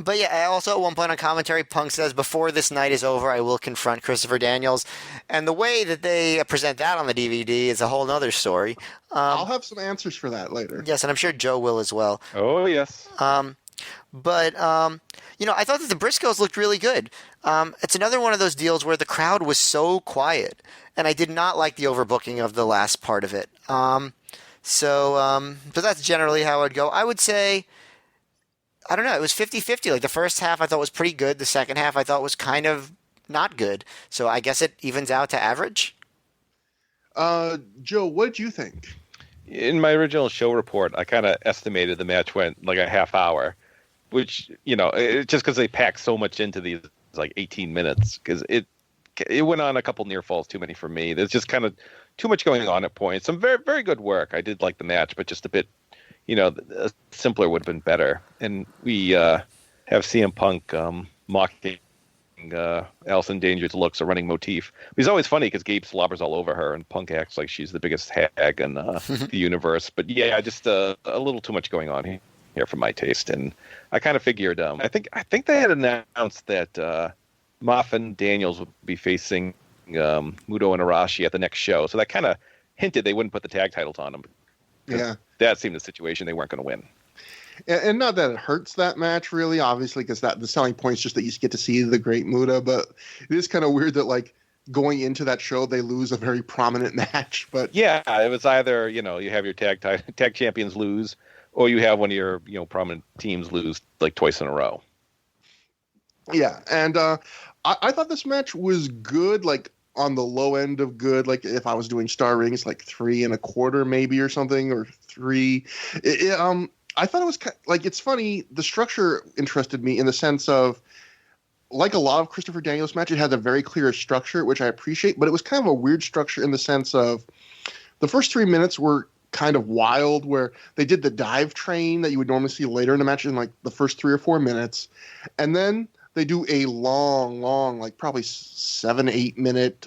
But yeah, also at one point on commentary, Punk says, before this night is over, I will confront Christopher Daniels. And the way that they present that on the DVD is a whole nother story. I'll have some answers for that later. Yes, and I'm sure Joe will as well. Oh, yes. I thought that the Briscoes looked really good. It's another one of those deals where the crowd was so quiet, and I did not like the overbooking of the last part of it. But that's generally how I'd go. I would say I don't know. It was 50-50. Like the first half I thought was pretty good. The second half I thought was kind of not good. So I guess it evens out to average. Joe, what did you think? In my original show report, I kind of estimated the match went like a half hour, which, just because they packed so much into these like 18 minutes, because it went on a couple near falls too many for me. There's just kind of too much going on at points. Some very, very good work. I did like the match, but just a bit, simpler would have been better. And we have CM Punk mocking Allison Danger's looks, a running motif. It's always funny because Gabe slobbers all over her, and Punk acts like she's the biggest hag in the universe. But yeah, just a little too much going on here for my taste. And I kind of figured, I think they had announced that Moff and Daniels would be facing Muto and Arashi at the next show, so that kind of hinted they wouldn't put the tag titles on them. Yeah, that seemed the situation they weren't going to win. And not that it hurts that match, really, obviously, because the selling point is just that you get to see the great Muta. But it is kind of weird that, like, going into that show, they lose a very prominent match. But yeah, it was either, you have your tag champions lose, or you have one of your, prominent teams lose, like, twice in a row. Yeah, and I thought this match was good, like, on the low end of good. Like, if I was doing star ratings, like 3.25 maybe or something, or 3. I thought it was like, it's funny. The structure interested me in the sense of, like a lot of Christopher Daniels match, it had a very clear structure, which I appreciate, but it was kind of a weird structure in the sense of the first 3 minutes were kind of wild, where they did the dive train that you would normally see later in the match in like the first 3 or 4 minutes. And then they do a long, like probably 7-8 minute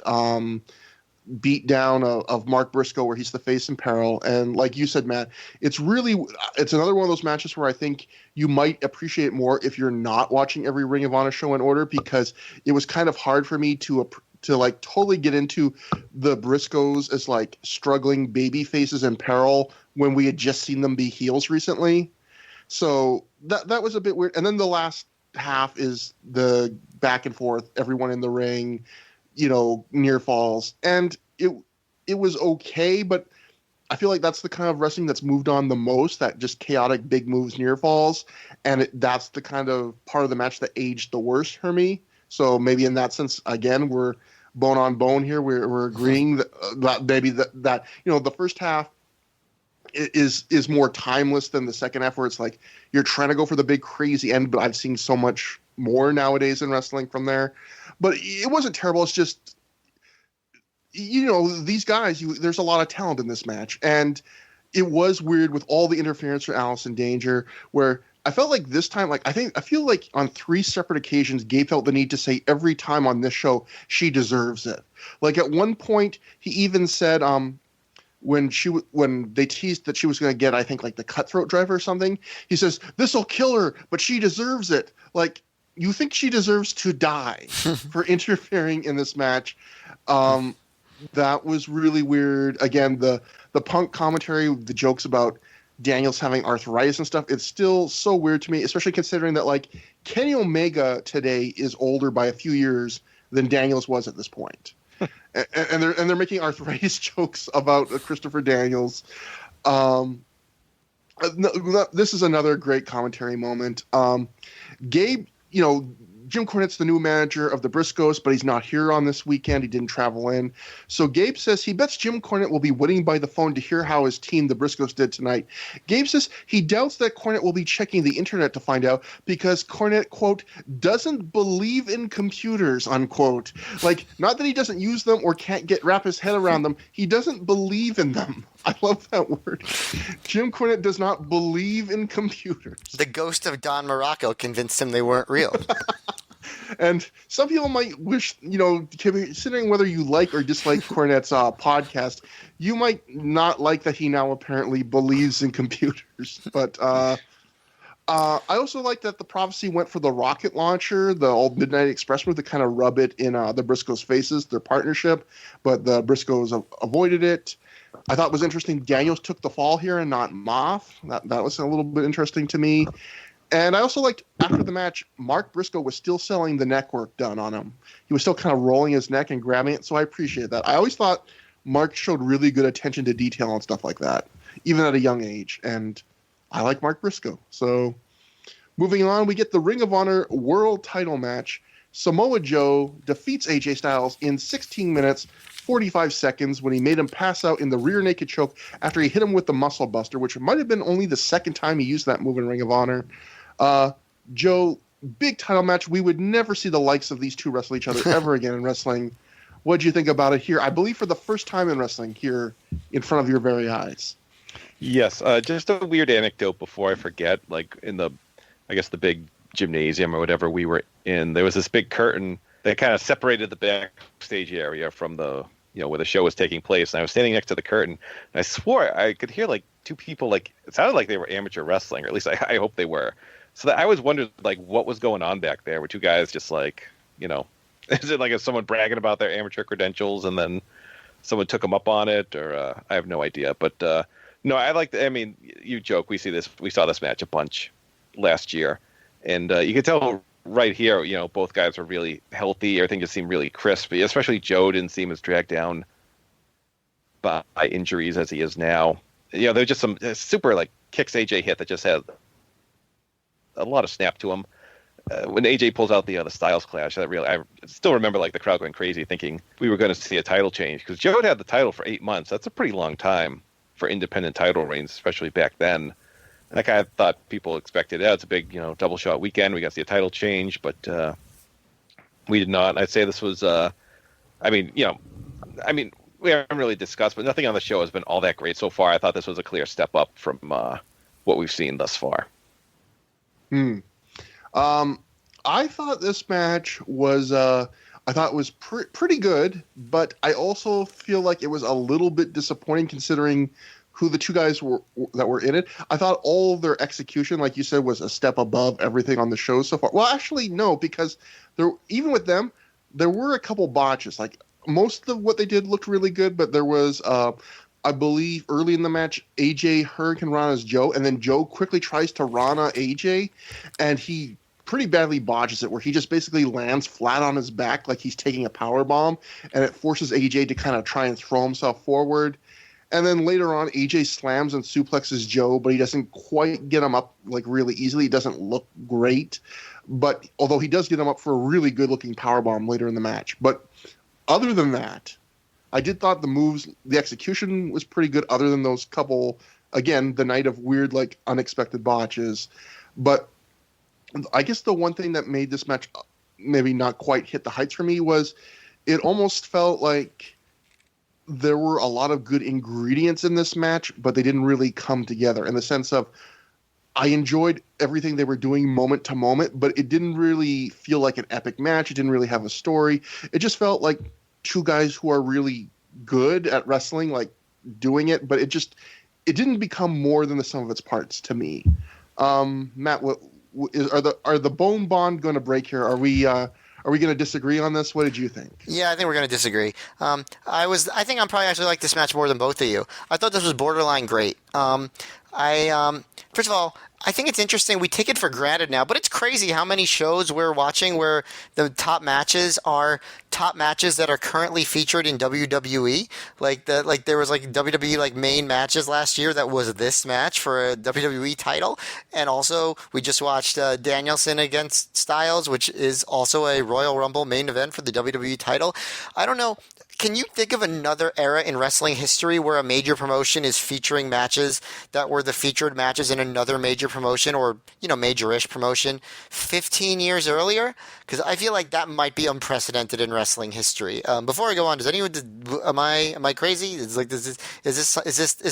beat down of Mark Briscoe, where he's the face in peril. And like you said, Matt, it's another one of those matches where I think you might appreciate it more if you're not watching every Ring of Honor show in order, because it was kind of hard for me to like totally get into the Briscoes as like struggling baby faces in peril when we had just seen them be heels recently. So that was a bit weird. And then the last half is the back and forth, everyone in the ring, near falls, and it was okay, but I feel like that's the kind of wrestling that's moved on the most, that just chaotic big moves near falls, and that's the kind of part of the match that aged the worst for me. So maybe in that sense, again, we're bone on bone here. We're agreeing that maybe that the first half is more timeless than the second half, where it's like you're trying to go for the big crazy end, but I've seen so much more nowadays in wrestling from there. But it wasn't terrible. It's just, these guys, there's a lot of talent in this match. And it was weird with all the interference from Allison Danger, where I felt like this time, like I feel like on 3 separate occasions, Gabe felt the need to say every time on this show, she deserves it. Like at one point, he even said, when they teased that she was going to get, I think, like the cutthroat driver or something, he says, "This'll kill her, but she deserves it." Like, you think she deserves to die for interfering in this match. That was really weird. Again, the Punk commentary, the jokes about Daniels having arthritis and stuff, it's still so weird to me, especially considering that, like, Kenny Omega today is older by a few years than Daniels was at this point. and they're making arthritis jokes about Christopher Daniels. This is another great commentary moment. Gabe, Jim Cornette's the new manager of the Briscoes, but he's not here on this weekend. He didn't travel in. So Gabe says he bets Jim Cornette will be waiting by the phone to hear how his team, the Briscoes, did tonight. Gabe says he doubts that Cornette will be checking the internet to find out, because Cornette, quote, doesn't believe in computers, unquote. Like, not that he doesn't use them or can't wrap his head around them. He doesn't believe in them. I love that word. Jim Cornette does not believe in computers. The ghost of Don Muraco convinced him they weren't real. And some people might wish, considering whether you like or dislike Cornette's podcast, you might not like that he now apparently believes in computers. But I also like that the Prophecy went for the rocket launcher, the old Midnight Express move, to kind of rub it in the Briscoes' faces, their partnership, but the Briscoes avoided it. I thought it was interesting Daniels took the fall here and not Moff. That was a little bit interesting to me. And I also liked, after the match, Mark Briscoe was still selling the neck work done on him. He was still kind of rolling his neck and grabbing it, so I appreciate that. I always thought Mark showed really good attention to detail and stuff like that, even at a young age. And I like Mark Briscoe. So Moving on, we get the Ring of Honor World Title match. Samoa Joe defeats AJ Styles in 16 minutes, 45 seconds when he made him pass out in the rear naked choke after he hit him with the Muscle Buster, which might have been only the second time he used that move in Ring of Honor. Joe, big title match. We would never see the likes of these two wrestle each other ever again in wrestling. What did you think about it here? I believe for the first time in wrestling here in front of your very eyes. Yes, just a weird anecdote before I forget. Like in the big gymnasium or whatever we were in, there was this big curtain that kind of separated the backstage area from the, where the show was taking place. And I was standing next to the curtain, and I swore I could hear like two people, like it sounded like they were amateur wrestling, or at least I hope they were. So that I always wondered like what was going on back there. Were two guys just like, is it like someone bragging about their amateur credentials and then someone took them up on it, or I have no idea. But no, you joke. We saw this match a bunch last year, and you could tell right here, both guys were really healthy. Everything just seemed really crisp. Especially Joe didn't seem as dragged down by injuries as he is now. There's just some super like kicks AJ hit that just had a lot of snap to him. When AJ pulls out the Styles Clash, I still remember like the crowd going crazy, thinking we were going to see a title change, because Joe had had the title for 8 months. That's a pretty long time for independent title reigns, especially back then. And I kind of thought people expected, it's a big double shot weekend, we got to see a title change, but we did not. I'd say this was, we haven't really discussed, but nothing on the show has been all that great so far. I thought this was a clear step up from what we've seen thus far. I thought this match was pretty good, but I also feel like it was a little bit disappointing considering who the two guys were that were in it. I thought all of their execution, like you said, was a step above everything on the show so far. Well, actually, no, because even with them, there were a couple botches. Like most of what they did looked really good, but there was, I believe, early in the match, AJ Hurricane Rana's Joe, and then Joe quickly tries to Rana AJ, and he pretty badly botches it, where he just basically lands flat on his back like he's taking a power bomb, and it forces AJ to kind of try and throw himself forward. And then later on, AJ slams and suplexes Joe, but he doesn't quite get him up like really easily. It doesn't look great, but although he does get him up for a really good-looking power bomb later in the match. But other than that, I did thought the execution was pretty good, other than those couple, again, the night of weird, like, unexpected botches. But I guess the one thing that made this match maybe not quite hit the heights for me was it almost felt like there were a lot of good ingredients in this match, but they didn't really come together in the sense of I enjoyed everything they were doing moment to moment, but it didn't really feel like an epic match. It didn't really have a story. It just felt like two guys who are really good at wrestling, like doing it, but it didn't become more than the sum of its parts to me. Matt, are the bone bond going to break here? Are we going to disagree on this? What did you think? Yeah, I think we're going to disagree. I think I'm probably actually like this match more than both of you. I thought this was borderline great. First of all, I think it's interesting. We take it for granted now, but it's crazy how many shows we're watching where the top matches are top matches that are currently featured in WWE. Like there was like WWE like main matches last year that was this match for a WWE title, and also we just watched Danielson against Styles, which is also a Royal Rumble main event for the WWE title. I don't know. Can you think of another era in wrestling history where a major promotion is featuring matches that were the featured matches in another major promotion, or, major-ish promotion 15 years earlier? Because I feel like that might be unprecedented in wrestling history. Before I go on, am I crazy? Is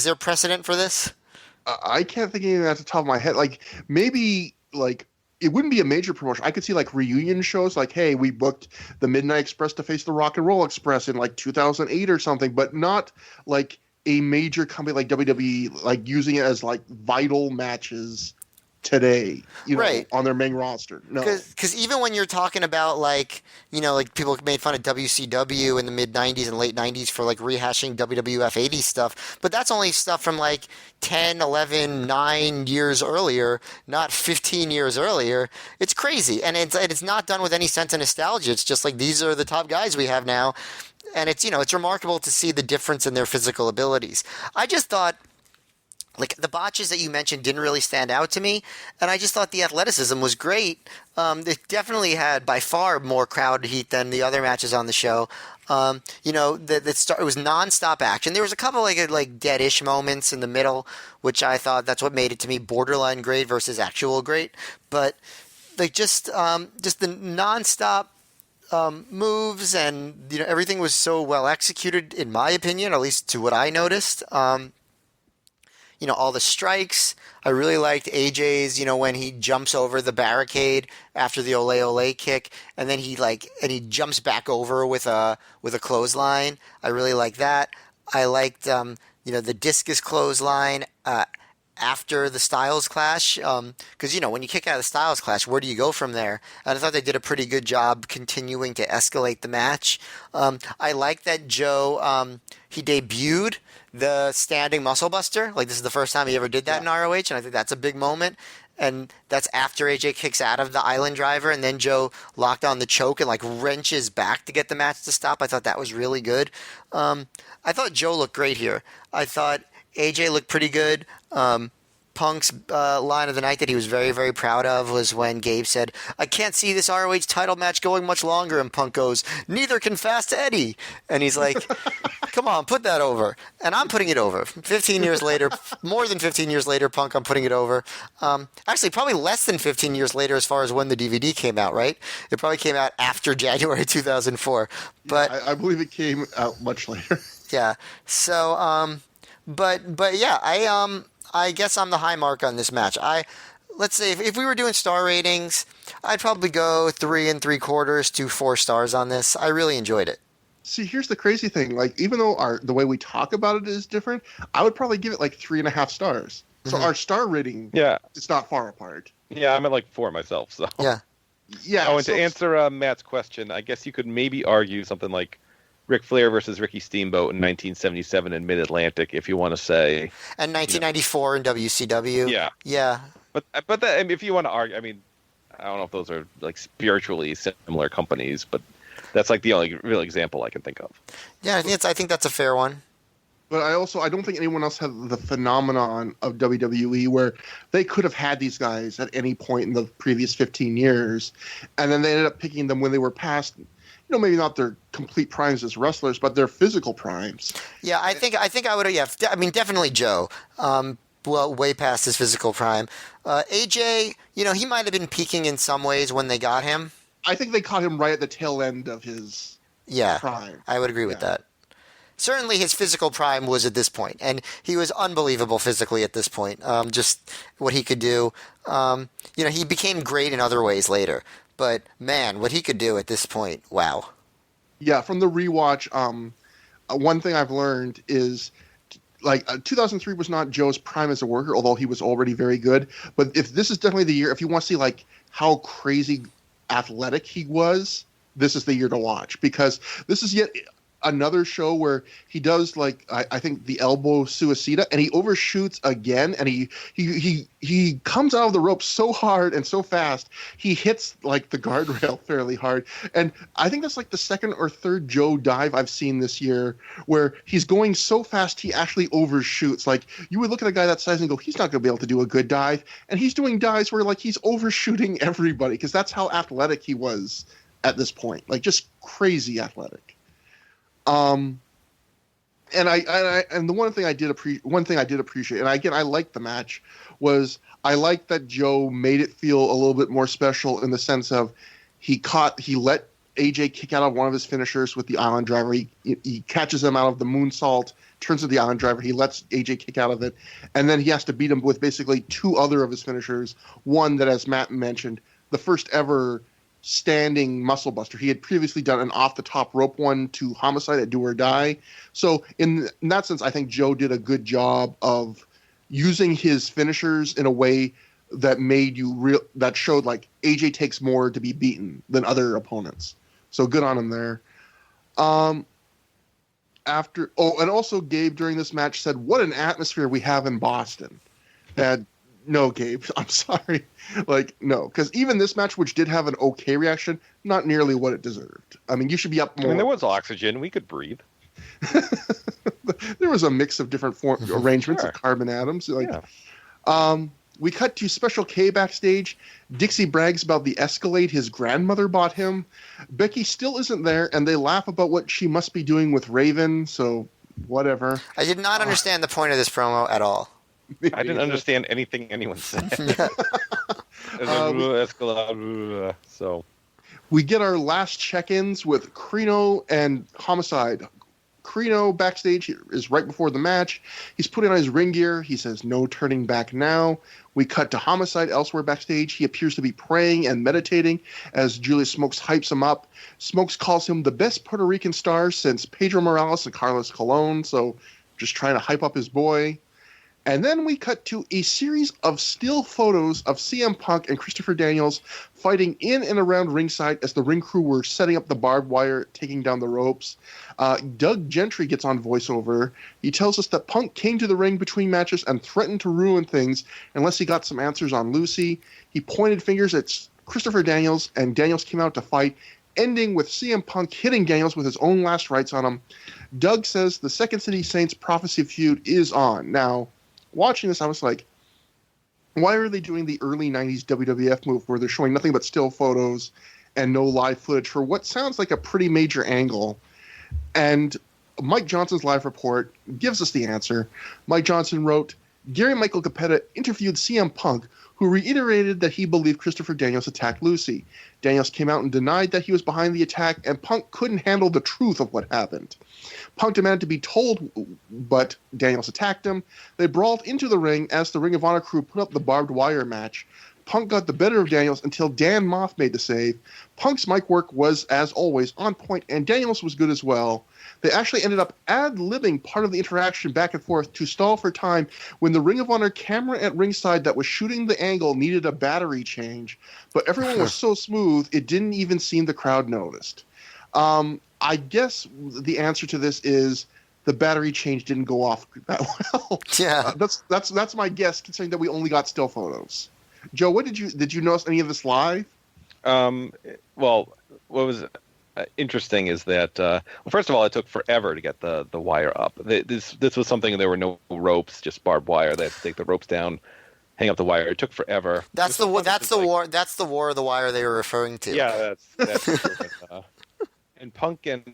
there precedent for this? I can't think of anything at the top of my head. Like maybe like it wouldn't be a major promotion. I could see like reunion shows, like, hey, we booked the Midnight Express to face the Rock and Roll Express in like 2008 or something, but not like a major company like WWE, like using it as like vital matches today, right, on their main roster. No, because even when you're talking about like people made fun of WCW in the mid 90s and late 90s for like rehashing WWF 80s stuff, but that's only stuff from like 10, 11, 9 years earlier, not 15 years earlier. It's crazy, and it's not done with any sense of nostalgia. It's just like, these are the top guys we have now, and it's remarkable to see the difference in their physical abilities. I just thought, like the botches that you mentioned didn't really stand out to me, and I just thought the athleticism was great. It definitely had by far more crowd heat than the other matches on the show. You know, it was nonstop action. There was a couple like dead-ish moments in the middle, which I thought that's what made it to me borderline great versus actual great. But like just the nonstop moves, and you know everything was so well executed in my opinion, at least to what I noticed. You know, all the strikes. I really liked AJ's, you know, when he jumps over the barricade after the ole ole kick, and then he jumps back over with a clothesline. I really like that. I liked you know, the discus clothesline after the Styles Clash, because you know when you kick out of the Styles Clash, where do you go from there? And I thought they did a pretty good job continuing to escalate the match. I like that Joe he debuted the standing muscle buster. Like this is the first time he ever did that in ROH, and I think that's a big moment. And that's after AJ kicks out of the Island Driver, and then Joe locked on the choke and like wrenches back to get the match to stop. I thought that was really good. I thought Joe looked great here. I thought AJ looked pretty good. Punk's line of the night that he was very, very proud of was when Gabe said, "I can't see this ROH title match going much longer," and Punk goes, "Neither can Fast Eddie." And he's like, "Come on, put that over." And I'm putting it over. 15 years later, more than 15 years later, Punk, I'm putting it over. Actually, probably less than 15 years later as far as when the DVD came out, right? It probably came out after January 2004. But I believe it came out much later. Yeah. So, but yeah, I guess I'm the high mark on this match. Let's say if we were doing star ratings, I'd probably go 3 3/4 to 4 stars on this. I really enjoyed it. See, here's the crazy thing. Like, even though the way we talk about it is different, I would probably give it like 3.5 stars. So our star rating, it's not far apart. Yeah, I'm at like 4 myself. So yeah. Oh, and to answer Matt's question, I guess you could maybe argue something like Ric Flair versus Ricky Steamboat in 1977 in Mid-Atlantic, if you want to say. And 1994 in WCW. Yeah. Yeah. But that, I mean, if you want to argue, I mean, I don't know if those are like spiritually similar companies, but that's like the only real example I can think of. Yeah, I think that's a fair one. But I don't think anyone else had the phenomenon of WWE where they could have had these guys at any point in the previous 15 years, and then they ended up picking them when they were past, you know, maybe not their complete primes as wrestlers, but their physical primes. Yeah, I think I would have. Yeah, I mean, definitely Joe. Well, way past his physical prime. AJ, you know, he might have been peaking in some ways when they got him. I think they caught him right at the tail end of his prime. I would agree with that. Certainly his physical prime was at this point, and he was unbelievable physically at this point. Just what he could do. You know, he became great in other ways later, but man, what he could do at this point, wow. Yeah, from the rewatch, one thing I've learned is, like, 2003 was not Joe's prime as a worker, although he was already very good. But if this is definitely the year, if you want to see like how crazy athletic he was, this is the year to watch, because this is yet another show where he does, like, I think the elbow suicida, and he overshoots again, and he comes out of the rope so hard and so fast, he hits like the guardrail fairly hard. And I think that's like the second or third Joe dive I've seen this year where he's going so fast he actually overshoots. Like, you would look at a guy that size and go, he's not going to be able to do a good dive, and he's doing dives where like he's overshooting everybody, because that's how athletic he was at this point, like just crazy athletic. And the one thing I did appreciate, and again, I liked the match, was I liked that Joe made it feel a little bit more special in the sense of he let AJ kick out of one of his finishers with the Island Driver. He catches him out of the moonsault, turns to the Island Driver. He lets AJ kick out of it, and then he has to beat him with basically 2 other of his finishers. One that, as Matt mentioned, the first ever standing muscle buster. He had previously done an off the top rope one to Homicide at Do or Die. So in that sense, I think Joe did a good job of using his finishers in a way that made that showed like AJ takes more to be beaten than other opponents. So good on him there. And also Gabe during this match said, "What an atmosphere we have in Boston." And no, Gabe, I'm sorry. Like, no, because even this match, which did have an okay reaction, not nearly what it deserved. I mean, you should be up more. I mean, there was oxygen. We could breathe. there was a mix of different arrangements of carbon atoms. We cut to Special K backstage. Dixie brags about the Escalade his grandmother bought him. Becky still isn't there, and they laugh about what she must be doing with Raven, so whatever. I did not understand the point of this promo at all. I didn't understand anything anyone said. So we get our last check-ins with Corino and Homicide. Corino backstage is right before the match. He's putting on his ring gear. He says, "No turning back now." We cut to Homicide elsewhere backstage. He appears to be praying and meditating as Julius Smokes hypes him up. Smokes calls him the best Puerto Rican star since Pedro Morales and Carlos Colon, so just trying to hype up his boy. And then we cut to a series of still photos of CM Punk and Christopher Daniels fighting in and around ringside as the ring crew were setting up the barbed wire, taking down the ropes. Doug Gentry gets on voiceover. He tells us that Punk came to the ring between matches and threatened to ruin things unless he got some answers on Lucy. He pointed fingers at Christopher Daniels, and Daniels came out to fight, ending with CM Punk hitting Daniels with his own last rites on him. Doug says the Second City Saints Prophecy feud is on. Now, watching this, I was like, why are they doing the early 90s WWF move where they're showing nothing but still photos and no live footage for what sounds like a pretty major angle? And Mike Johnson's live report gives us the answer. Mike Johnson wrote, Gary Michael Capetta interviewed CM Punk, who reiterated that he believed Christopher Daniels attacked Lucy. Daniels came out and denied that he was behind the attack, and Punk couldn't handle the truth of what happened. Punk demanded to be told, but Daniels attacked him. They brawled into the ring as the Ring of Honor crew put up the barbed wire match. Punk got the better of Daniels until Dan Moff made the save. Punk's mic work was, as always, on point, and Daniels was good as well. They actually ended up ad-libbing part of the interaction back and forth to stall for time when the Ring of Honor camera at ringside that was shooting the angle needed a battery change. But everyone was so smooth, it didn't even seem the crowd noticed. I guess the answer to this is the battery change didn't go off that well. Yeah, that's my guess, considering that we only got still photos. Joe, what did you notice any of this live? Well, what was interesting is that first of all, it took forever to get the wire up. This was something there were no ropes, just barbed wire. They had to take the ropes down, hang up the wire. It took forever. That's the war of the wire they were referring to. Yeah, that's true. And Punk and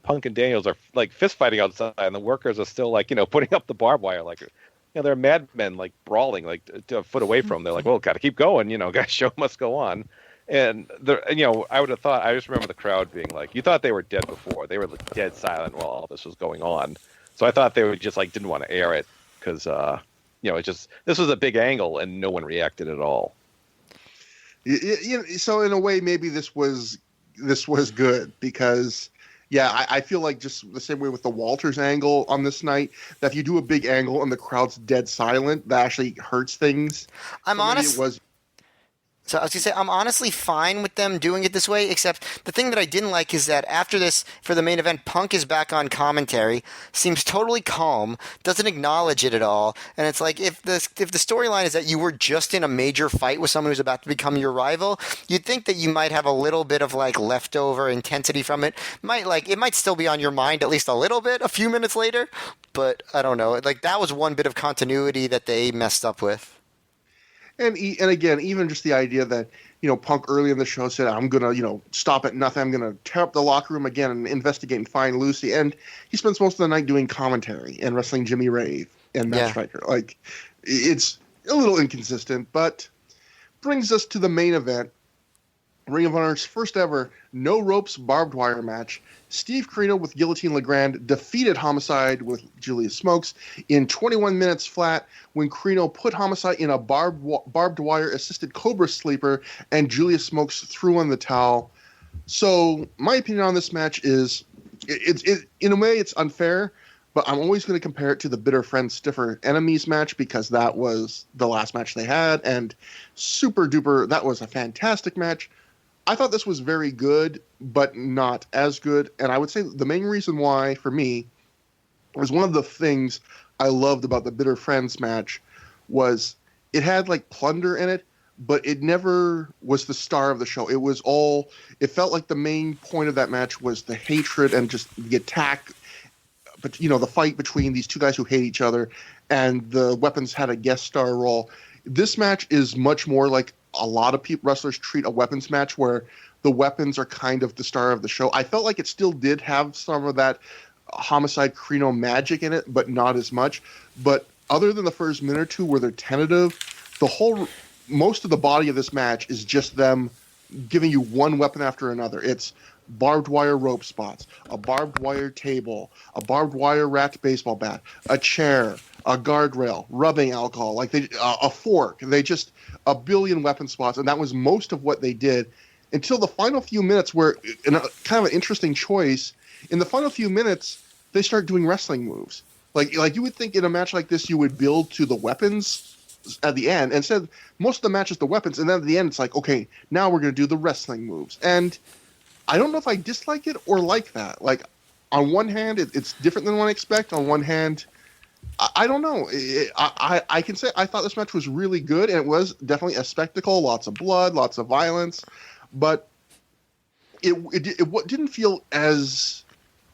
Punk and Daniels are like fist fighting outside, and the workers are still like putting up the barbed wire like. They're madmen, like brawling, like a foot away from them. They're like, "Well, got to keep going, guys. Show must go on." And I would have thought. I just remember the crowd being like, "You thought they were dead before? They were dead silent while all this was going on." So I thought they were just like didn't want to air it because this was a big angle and no one reacted at all. So in a way, maybe this was good because. Yeah, I feel like just the same way with the Walters angle on this night, that if you do a big angle and the crowd's dead silent, that actually hurts things. So I was going to say, I'm honestly fine with them doing it this way, except the thing that I didn't like is that after this, for the main event, Punk is back on commentary, seems totally calm, doesn't acknowledge it at all, and it's like, if the storyline is that you were just in a major fight with someone who's about to become your rival, you'd think that you might have a little bit of, like, leftover intensity from it. It might still be on your mind at least a little bit a few minutes later, but I don't know. Like, that was one bit of continuity that they messed up with. And again, even just the idea that, Punk early in the show said, I'm going to, stop at nothing. I'm going to tear up the locker room again and investigate and find Lucy. And he spends most of the night doing commentary and wrestling Jimmy Rave and Matt Striker. Like, it's a little inconsistent, but brings us to the main event. Ring of Honor's first ever no ropes barbed wire match. Steve Corino with Guillotine LeGrand defeated Homicide with Julius Smokes in 21 minutes flat when Corino put Homicide in a barbed wire assisted Cobra sleeper and Julius Smokes threw in the towel. So my opinion on this match is, it in a way it's unfair, but I'm always going to compare it to the Bitter Friends Stiffer Enemies match because that was the last match they had, and super duper, that was a fantastic match. I thought this was very good, but not as good. And I would say the main reason why, for me, was one of the things I loved about the Bitter Friends match was it had, like, plunder in it, but it never was the star of the show. It felt like the main point of that match was the hatred and just the attack but the fight between these two guys who hate each other, and the weapons had a guest star role. This match is much more like a lot of wrestlers treat a weapons match, where the weapons are kind of the star of the show. I felt like it still did have some of that Homicide Corino magic in it, but not as much. But other than the first minute or two where they're tentative, most of the body of this match is just them giving you one weapon after another. It's barbed wire rope spots, a barbed wire table, a barbed wire wrapped baseball bat, a chair, a guardrail, rubbing alcohol, a fork. They just a billion weapon spots, and that was most of what they did until the final few minutes, where in a kind of an interesting choice. In the final few minutes, they start doing wrestling moves. Like you would think in a match like this, you would build to the weapons at the end. Instead, most of the match is the weapons, and then at the end, it's like, okay, now we're going to do the wrestling moves. And I don't know if I dislike it or like that. Like, on one hand, it's different than what I expect. On one hand, I don't know. I can say I thought this match was really good, and it was definitely a spectacle. Lots of blood, lots of violence, but it didn't feel as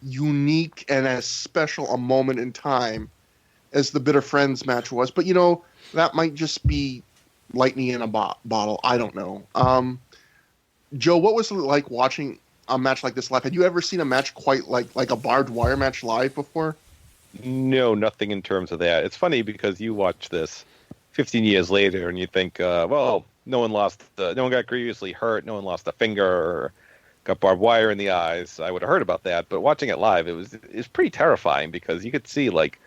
unique and as special a moment in time as the Bitter Friends match was. But that might just be lightning in a bottle. I don't know. Joe, what was it like watching a match like this live? Had you ever seen a match quite like a barbed wire match live before? No, nothing in terms of that. It's funny because you watch this 15 years later and you think, well, no one got grievously hurt, no one lost a finger or got barbed wire in the eyes. I would have heard about that, but watching it live, it was pretty terrifying because you could see like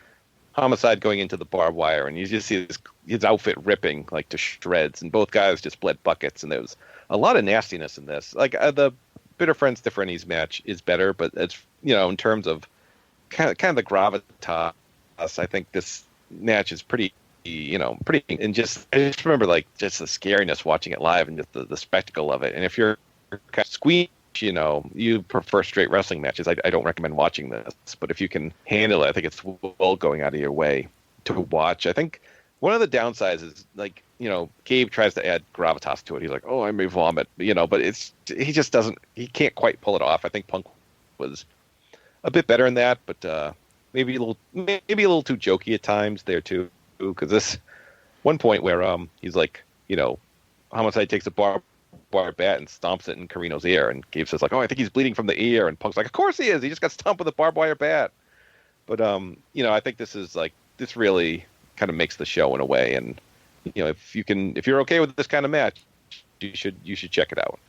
Homicide going into the barbed wire, and you just see his outfit ripping like to shreds, and both guys just bled buckets, and there was a lot of nastiness in this. Like the Bitter Friends ThROH Years match is better, but it's in terms of kind of the gravitas, I think this match is pretty, and just I just remember like just the scariness watching it live and just the spectacle of it. And if you're kind of squeamish, you prefer straight wrestling matches, I don't recommend watching this. But if you can handle it, I think it's well going out of your way to watch. I think one of the downsides is like, Gabe tries to add gravitas to it. He's like, oh, I may vomit, but he can't quite pull it off. I think Punk was a bit better in that, but maybe a little too jokey at times there too. Because this one point where he's like, Homicide takes a barbed wire bat and stomps it in Corino's ear, and Gabe says like, oh, I think he's bleeding from the ear, and Punk's like, of course he is. He just got stomped with a barbed wire bat. But I think this really kind of makes the show in a way, and if you're okay with this kind of match, you should check it out.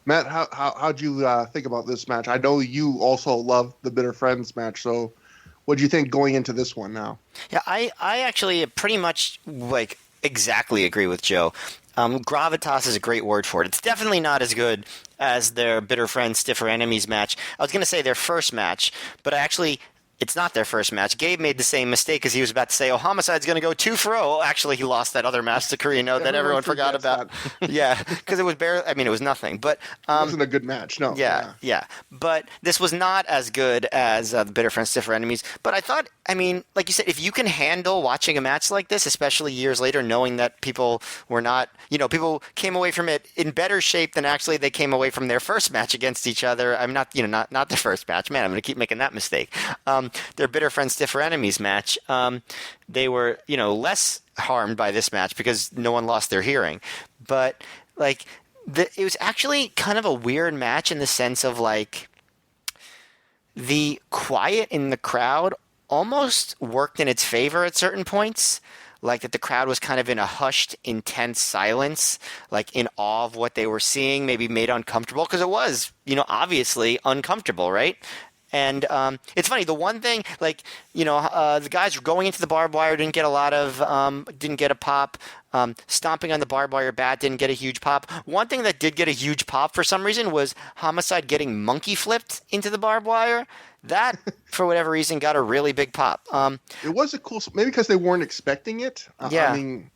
Matt, how'd you think about this match? I know you also love the Bitter Friends match, so what do you think going into this one now? Yeah, I actually pretty much exactly agree with Joe. Gravitas is a great word for it. It's definitely not as good as their Bitter Friends Stiffer Enemies match. I was going to say their first match, but it's not their first match. Gabe made the same mistake as he was about to say, oh, Homicide's going to go 2-0. Actually, he lost that other match to Corino that everyone forgot about. Yeah, because it was it was nothing. But it wasn't a good match, no. Yeah. But this was not as good as the Bitter Friends Stiffer Enemies. But I thought, like you said, if you can handle watching a match like this, especially years later, knowing that people were not, people came away from it in better shape than actually they came away from their first match against each other. I'm not their first match. Man, I'm going to keep making that mistake. Their Bitter Friends Stiffer Enemies match, they were, less harmed by this match because no one lost their hearing. But, it was actually kind of a weird match in the sense of, the quiet in the crowd almost worked in its favor at certain points. Like that the crowd was kind of in a hushed, intense silence, like in awe of what they were seeing, maybe made uncomfortable, because it was, obviously uncomfortable, right? And it's funny, the one thing, the guys going into the barbed wire didn't get a pop. Stomping on the barbed wire bat didn't get a huge pop. One thing that did get a huge pop for some reason was Homicide getting monkey flipped into the barbed wire. That, for whatever reason, got a really big pop. It was a cool, maybe because they weren't expecting it. Yeah.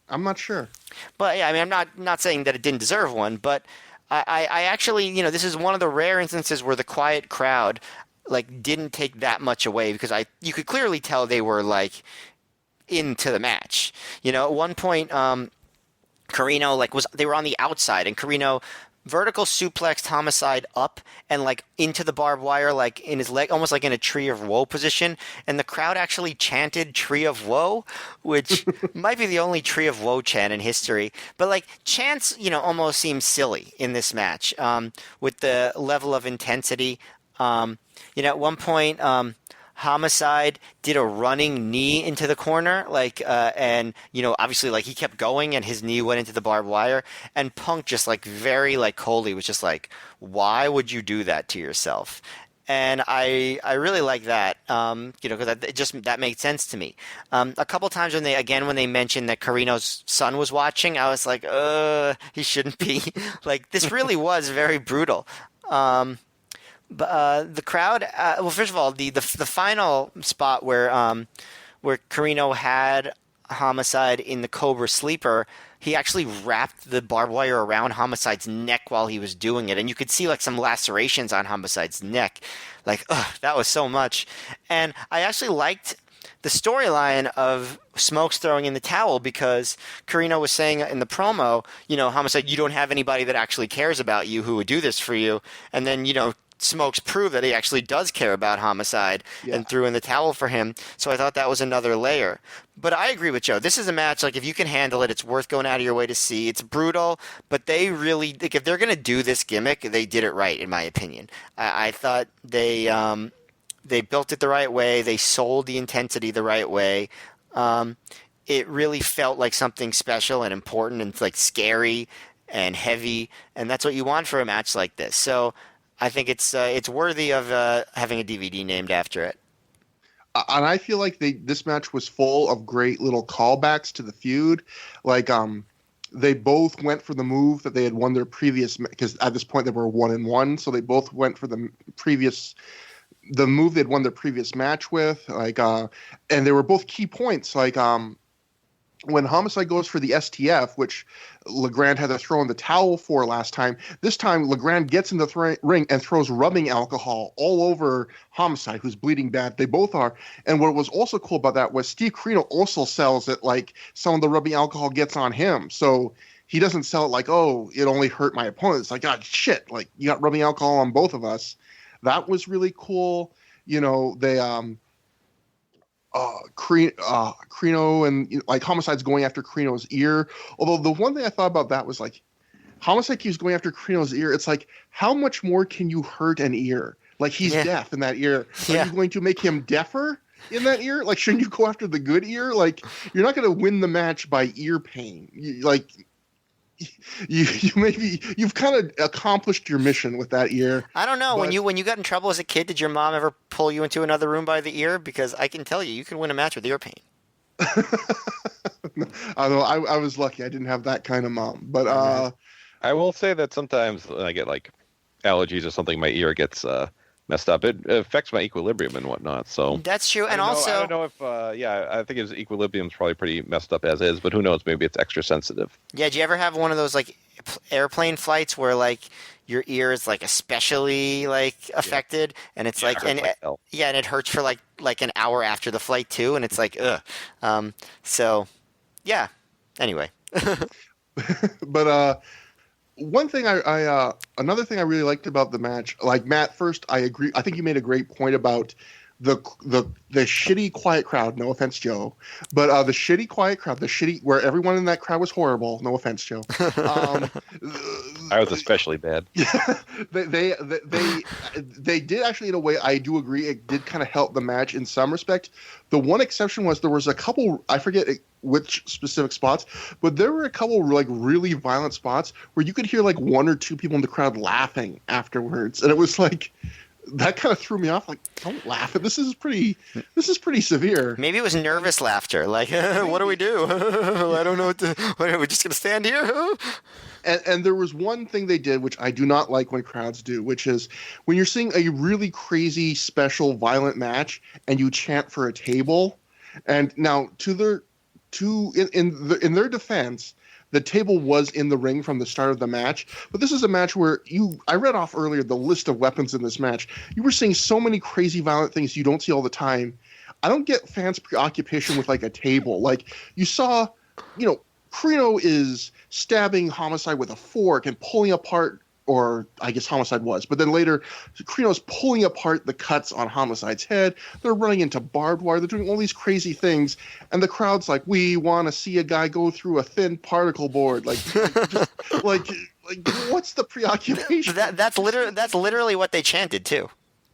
I'm not sure. But yeah, I'm not saying that it didn't deserve one, but I actually, this is one of the rare instances where the quiet crowd didn't take that much away, because you could clearly tell they were into the match. At one point, Corino they were on the outside, and Corino vertical suplexed Homicide up and like into the barbed wire, like in his leg, almost like in a Tree of Woe position. And the crowd actually chanted Tree of Woe, which might be the only Tree of Woe chant in history. But like chants, almost seem silly in this match with the level of intensity. At one point, Homicide did a running knee into the corner, and obviously, like he kept going, and his knee went into the barbed wire, and Punk just like very like coldly was just like, "Why would you do that to yourself?" And I really like that, because that made sense to me. A couple times when they mentioned that Corino's son was watching, I was like, he shouldn't be. Like this really was very brutal. But the crowd, well, first of all, the final spot where Corino had Homicide in the Cobra Sleeper, he actually wrapped the barbed wire around Homicide's neck while he was doing it, and you could see like some lacerations on Homicide's neck. Like, that was so much. And I actually liked the storyline of Smokes throwing in the towel because Corino was saying in the promo, Homicide, you don't have anybody that actually cares about you who would do this for you, and then Smokes proved that he actually does care about Homicide and threw in the towel for him. So I thought that was another layer. But I agree with Joe. This is a match, like, if you can handle it, it's worth going out of your way to see. It's brutal, but they really, like, if they're going to do this gimmick, they did it right, in my opinion. I thought they built it the right way. They sold the intensity the right way. It really felt like something special and important and, like, scary and heavy, and that's what you want for a match like this. So I think it's worthy of having a DVD named after it. And I feel like this match was full of great little callbacks to the feud. Like they both went for the move that they had won their previous, because at this point they were 1-1, so they both went for the move they'd won their previous match with. Like and they were both key points. Like when Homicide goes for the STF, which Legrand had to throw in the towel for last time, this time Legrand gets in the ring and throws rubbing alcohol all over Homicide, who's bleeding bad. They both are. And what was also cool about that was Steve Corino also sells it like some of the rubbing alcohol gets on him. So he doesn't sell it like, oh, it only hurt my opponent. It's like, God, shit, like you got rubbing alcohol on both of us. That was really cool. They Corino and like Homicide's going after Corino's ear. Although the one thing I thought about that was like Homicide keeps going after Corino's ear. It's like, how much more can you hurt an ear? Like he's deaf in that ear. Are you going to make him deafer in that ear? Like, shouldn't you go after the good ear? Like, you're not going to win the match by ear pain. You've kind of accomplished your mission with that ear. I don't know. But when you got in trouble as a kid, did your mom ever pull you into another room by the ear? Because I can tell you can win a match with ear pain. Although I was lucky, I didn't have that kind of mom. But I will say that sometimes when I get like allergies or something, my ear gets messed up. It affects my equilibrium and whatnot. So that's true. And I also, don't know if I think his equilibrium's probably pretty messed up as is, but who knows? Maybe it's extra sensitive. Yeah. Did you ever have one of those like airplane flights where like your ear is like especially like affected, and it's like and it hurts for like an hour after the flight too, and it's like ugh. So yeah. Anyway. But one thing another thing I really liked about the match, like Matt, first I agree. I think you made a great point about the shitty quiet crowd. No offense, Joe, but the shitty quiet crowd, where everyone in that crowd was horrible. No offense, Joe. I was especially bad. Yeah, they did actually, in a way, I do agree. It did kind of help the match in some respect. The one exception was there was a couple, I forget which specific spots, but there were a couple like really violent spots where you could hear like one or two people in the crowd laughing afterwards, and it was like that kind of threw me off. Like, don't laugh at this. Is pretty severe. Maybe it was nervous laughter. Like, what do we do? I don't know what are we just gonna stand here? And there was one thing they did which I do not like when crowds do, which is when you're seeing a really crazy, special, violent match and you chant for a table. And now in their defense, the table was in the ring from the start of the match, but this is a match where I read off earlier the list of weapons in this match. You were seeing so many crazy, violent things you don't see all the time. I don't get fans' preoccupation with like a table. Like you saw, Corino is stabbing Homicide with a fork and pulling apart or I guess Homicide was. But then later, Corino's pulling apart the cuts on Homicide's head. They're running into barbed wire. They're doing all these crazy things. And the crowd's like, we want to see a guy go through a thin particle board. Like, just, like what's the preoccupation? That's literally what they chanted, too.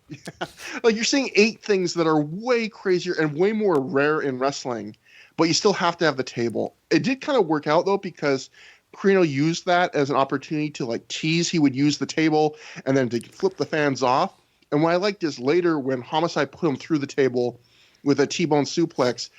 Yeah. Like, you're seeing 8 things that are way crazier and way more rare in wrestling, but you still have to have the table. It did kind of work out, though, because Corino used that as an opportunity to like tease. He would use the table and then to flip the fans off. And what I liked is later when Homicide put him through the table with a T-bone suplex,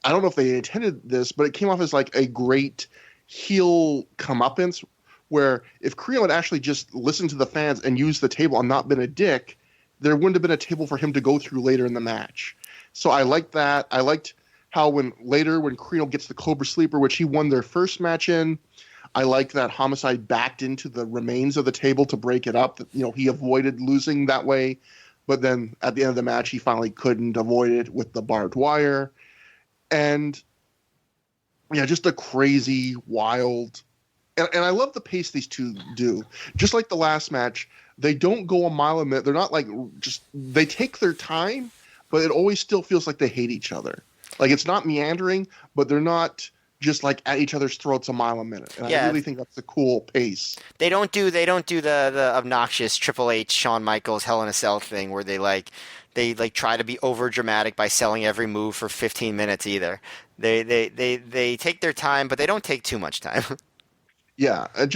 I don't know if they intended this, but it came off as like a great heel comeuppance where if Corino had actually just listened to the fans and used the table and not been a dick, there wouldn't have been a table for him to go through later in the match. So I liked that. I liked how when Corino gets the Cobra Sleeper, which he won their first match in, I like that Homicide backed into the remains of the table to break it up. You know, he avoided losing that way, but then at the end of the match, he finally couldn't avoid it with the barbed wire. And yeah, just a crazy, wild, and I love the pace these two do. Just like the last match, they don't go a mile a minute. They're not like they take their time, but it always still feels like they hate each other. Like it's not meandering, but they're not just like at each other's throats a mile a minute. And I really think that's a cool pace. They don't do the obnoxious Triple H, Shawn Michaels, Hell in a Cell thing where they try to be over dramatic by selling every move for 15 minutes either. They take their time, but they don't take too much time. Yeah, and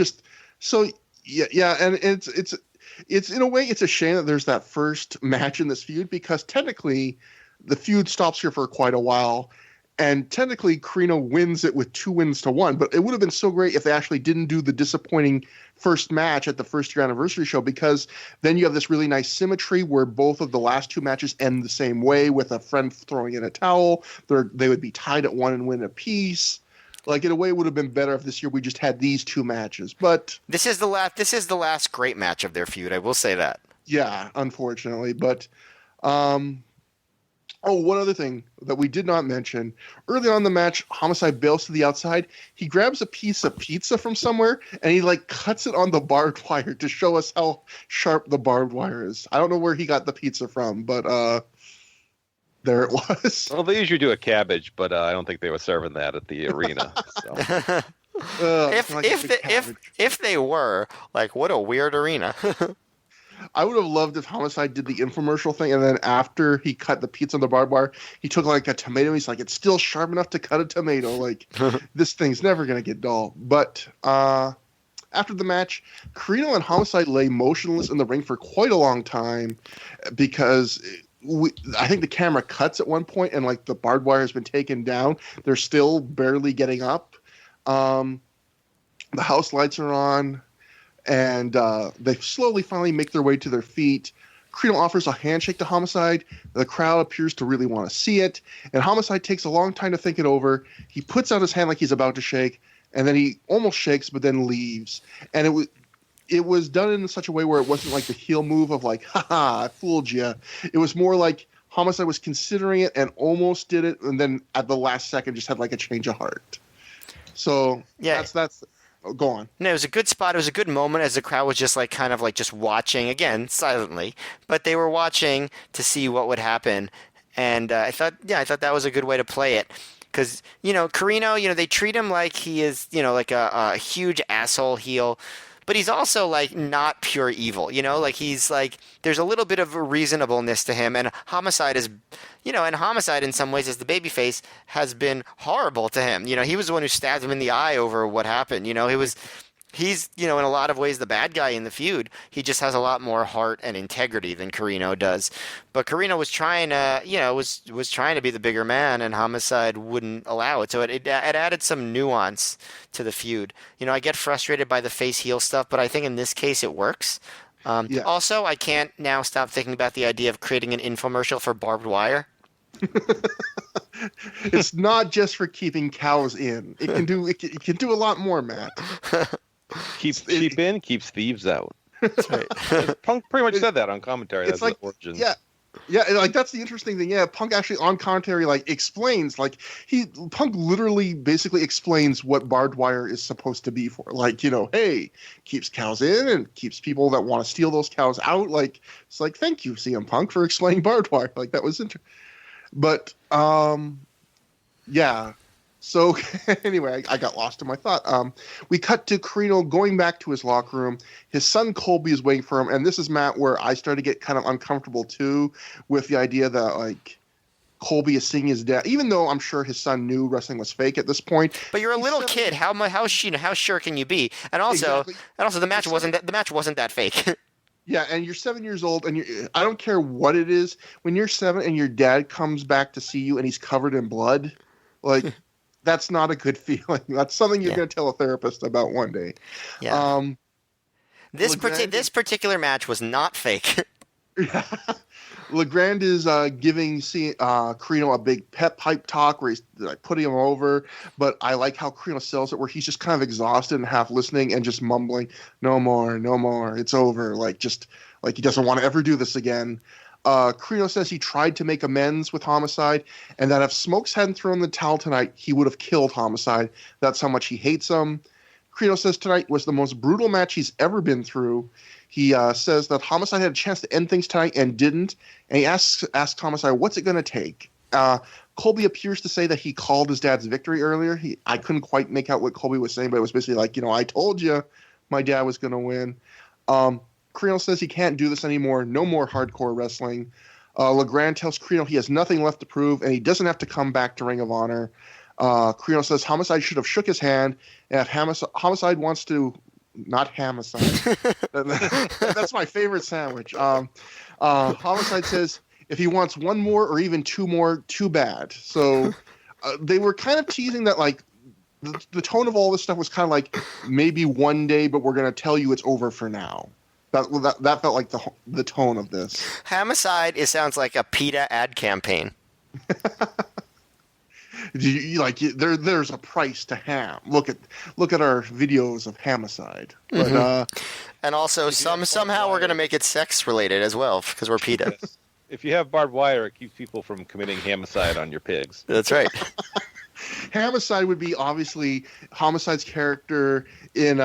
it's in a way it's a shame that there's that first match in this feud because technically the feud stops here for quite a while. And technically, Corino wins it with 2-1, but it would have been so great if they actually didn't do the disappointing first match at the first-year anniversary show, because then you have this really nice symmetry where both of the last 2 matches end the same way with a friend throwing in a towel. They would be tied at 1 and win apiece. Like, in a way, it would have been better if this year we just had these 2 matches. But this is the last great match of their feud. I will say that. Yeah, unfortunately, but. Oh, one other thing that we did not mention. Early on in the match, Homicide bails to the outside. He grabs a piece of pizza from somewhere, and he, like, cuts it on the barbed wire to show us how sharp the barbed wire is. I don't know where he got the pizza from, but there it was. Well, they usually do a cabbage, but I don't think they were serving that at the arena. So. If they were, like, what a weird arena. I would have loved if Homicide did the infomercial thing, and then after he cut the pizza on the barbed wire, he took like a tomato. He's like, it's still sharp enough to cut a tomato. Like, this thing's never going to get dull. But after the match, Corino and Homicide lay motionless in the ring for quite a long time because I think the camera cuts at one point, and like the barbed wire has been taken down. They're still barely getting up. The house lights are on. And they slowly finally make their way to their feet. Corino offers a handshake to Homicide. The crowd appears to really want to see it. And Homicide takes a long time to think it over. He puts out his hand like he's about to shake. And then he almost shakes, but then leaves. And it was done in such a way where it wasn't like the heel move of like, haha, I fooled you. It was more like Homicide was considering it and almost did it. And then at the last second just had like a change of heart. So yeah, that's Oh, go on. No, it was a good spot. It was a good moment as the crowd was just like kind of like just watching, again, silently. But they were watching to see what would happen. And I thought that was a good way to play it. Because, Corino, they treat him like he is, like a huge asshole heel. But he's also, like, not pure evil, Like, he's, like, there's a little bit of a reasonableness to him. And Homicide is, and Homicide in some ways as the babyface has been horrible to him. He was the one who stabbed him in the eye over what happened. He's, in a lot of ways the bad guy in the feud. He just has a lot more heart and integrity than Corino does. But Corino was trying to, was trying to be the bigger man, and Homicide wouldn't allow it. So it added some nuance to the feud. I get frustrated by the face heel stuff, but I think in this case it works. Yeah. Also, I can't now stop thinking about the idea of creating an infomercial for barbed wire. It's not just for keeping cows in. It can do a lot more, Matt. Keeps sheep in, keeps thieves out. That's right. Punk pretty much said that on commentary. That's like origins. Yeah, Yeah, like that's the interesting thing. Yeah, Punk actually on commentary explains Punk literally basically explains what barbed wire is supposed to be for. Hey, keeps cows in and keeps people that want to steal those cows out. It's thank you, CM Punk, for explaining barbed wire. That was interesting. But yeah. So anyway, I got lost in my thought. We cut to Corino going back to his locker room. His son Colby is waiting for him, and this is, Matt, where I started to get kind of uncomfortable too with the idea that Colby is seeing his dad, even though I'm sure his son knew wrestling was fake at this point. But you're a little kid. How sure can you be? And also, the match wasn't that fake. Yeah, and you're 7 years old, and I don't care what it is. When you're 7 and your dad comes back to see you and he's covered in blood, that's not a good feeling. That's something you're going to tell a therapist about one day. Yeah. This particular match was not fake. LeGrand is giving Corino a big pep pipe talk where he's putting him over, but I like how Corino sells it where he's just kind of exhausted and half listening and just mumbling, no more, it's over, he doesn't want to ever do this again. Corino says he tried to make amends with Homicide, and that if Smokes hadn't thrown the towel tonight, he would have killed Homicide. That's how much he hates him. Corino says tonight was the most brutal match he's ever been through. He says that Homicide had a chance to end things tonight and didn't, and he asks Homicide, what's it going to take? Colby appears to say that he called his dad's victory earlier. I couldn't quite make out what Colby was saying, but it was basically I told you my dad was going to win. Corino says he can't do this anymore. No more hardcore wrestling. LeGrand tells Corino he has nothing left to prove, and he doesn't have to come back to Ring of Honor. Homicide should have shook his hand, and if Homicide wants to, not Hamicide. That's my favorite sandwich. Homicide says if he wants one more or even two more, too bad. So they were kind of teasing that the tone of all this stuff was kind of maybe one day, but we're going to tell you it's over for now. That felt like the tone of this. Hamicide, it sounds like a PETA ad campaign. There's a price to ham. Look at our videos of Hamicide. Mm-hmm. But and also somehow we're going to make it sex related as well because we're PETA. Yes. If you have barbed wire, it keeps people from committing Hamicide on your pigs. That's right. Hamicide would be obviously Homicide's character in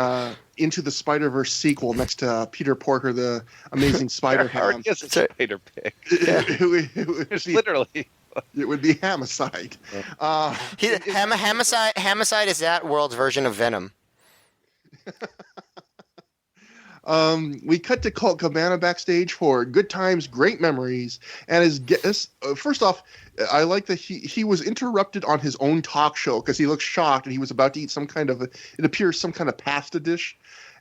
Into the Spider-Verse sequel next to Peter Porker, the amazing Spider-Ham. Yes, it's a Spider Pig. It's literally. It would be Hamicide. Hamicide is that world's version of Venom. We cut to Colt Cabana backstage for good times, great memories, and his guest. First off, I like that he was interrupted on his own talk show because he looked shocked and he was about to eat some kind of pasta dish,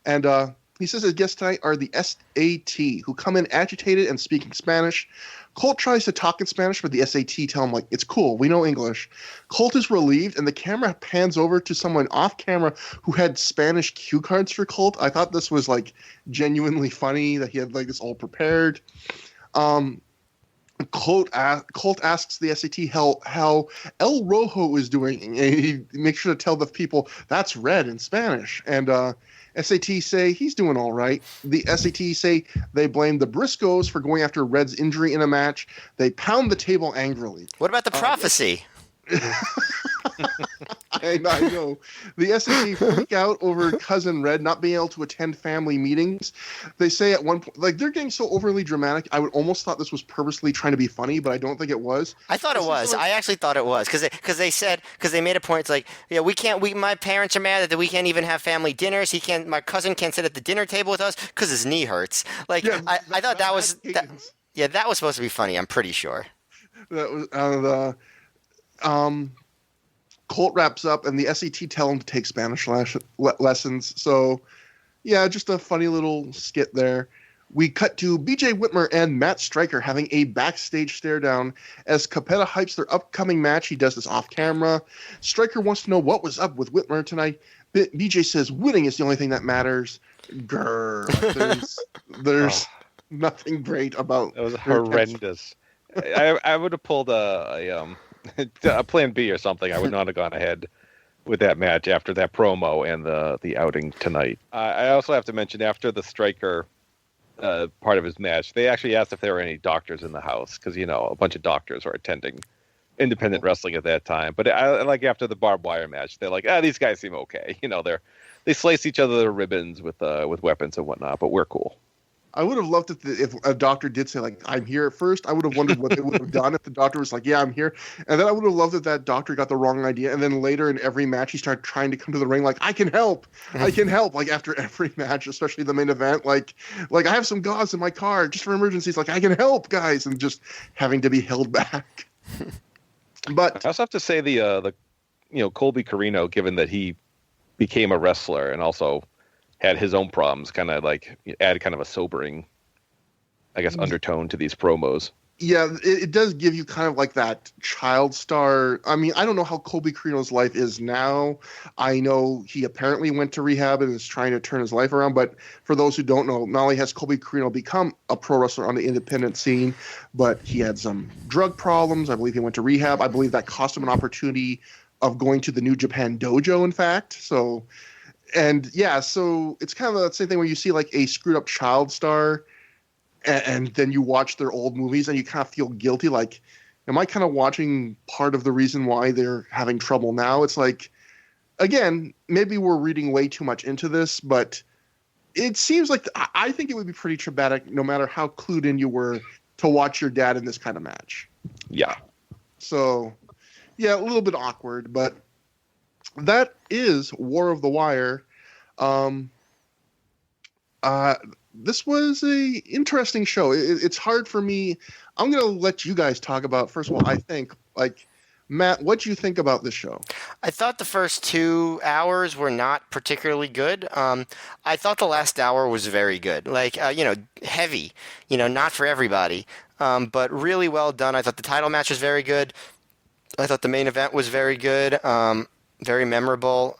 and he says his guests tonight are the SAT, who come in agitated and speaking Spanish. Colt tries to talk in Spanish, but the SAT tell him, it's cool, we know English. Colt is relieved, and the camera pans over to someone off camera who had Spanish cue cards for Colt. I thought this was, genuinely funny that he had, this all prepared. Colt asks the SAT how El Rojo is doing, and he makes sure to tell the people, that's red in Spanish. And SAT say he's doing all right. The SAT say they blame the Briscoes for going after Red's injury in a match. They pound the table angrily. What about the prophecy? I know. The SAT freak out over cousin Red not being able to attend family meetings. They say at one point, they're getting so overly dramatic. I would almost thought this was purposely trying to be funny, but I don't think it was. I thought it was. I actually thought it was because they made a point. It's my parents are mad that we can't even have family dinners. My cousin can't sit at the dinner table with us because his knee hurts. I thought that was that was supposed to be funny. I'm pretty sure. That was Colt wraps up, and the SAT tell him to take Spanish lessons. So, yeah, just a funny little skit there. We cut to BJ Whitmer and Matt Striker having a backstage stare down as Capetta hypes their upcoming match. He does this off camera. Striker wants to know what was up with Whitmer tonight. BJ says winning is the only thing that matters. Grrr. There's nothing great about. It was horrendous. I would have pulled a plan B or something. I would not have gone ahead with that match after that promo and the outing tonight. I also have to mention after the Striker part of his match, they actually asked if there were any doctors in the house because a bunch of doctors were attending independent wrestling at that time. But like after the barbed wire match, they're like, these guys seem okay. They slice each other ribbons with weapons and whatnot, but we're cool. I would have loved it if a doctor did say, like, I'm here at first. I would have wondered what they would have done if the doctor was like, yeah, I'm here. And then I would have loved if that doctor got the wrong idea. And then later in every match, he started trying to come to the ring like, I can help. I can help. Like, after every match, especially the main event. Like I have some gauze in my car just for emergencies. Like, I can help, guys. And just having to be held back. But I also have to say the Colby Corino, given that he became a wrestler and also had his own problems, kind of like add kind of a sobering, I guess, undertone to these promos. Yeah, it does give you kind of like that child star. I mean, I don't know how Colby Corino's life is now. I know he apparently went to rehab and is trying to turn his life around. But for those who don't know, not only has Colby Corino become a pro wrestler on the independent scene, but he had some drug problems. I believe he went to rehab. I believe that cost him an opportunity of going to the New Japan Dojo, in fact. So it's kind of the same thing where you see like a screwed up child star and then you watch their old movies and you kind of feel guilty. Like, am I kind of watching part of the reason why they're having trouble now? It's like, again, maybe we're reading way too much into this, but it seems like I think it would be pretty traumatic no matter how clued in you were to watch your dad in this kind of match. Yeah. So, yeah, a little bit awkward, but that is War of the Wire. This was a interesting show. It's hard for me. I'm going to let you guys talk about, first of all, I think, like, Matt, what do you think about this show? I thought the first 2 hours were not particularly good. I thought the last hour was very good. Like, heavy, not for everybody, but really well done. I thought the title match was very good. I thought the main event was very good. Very memorable,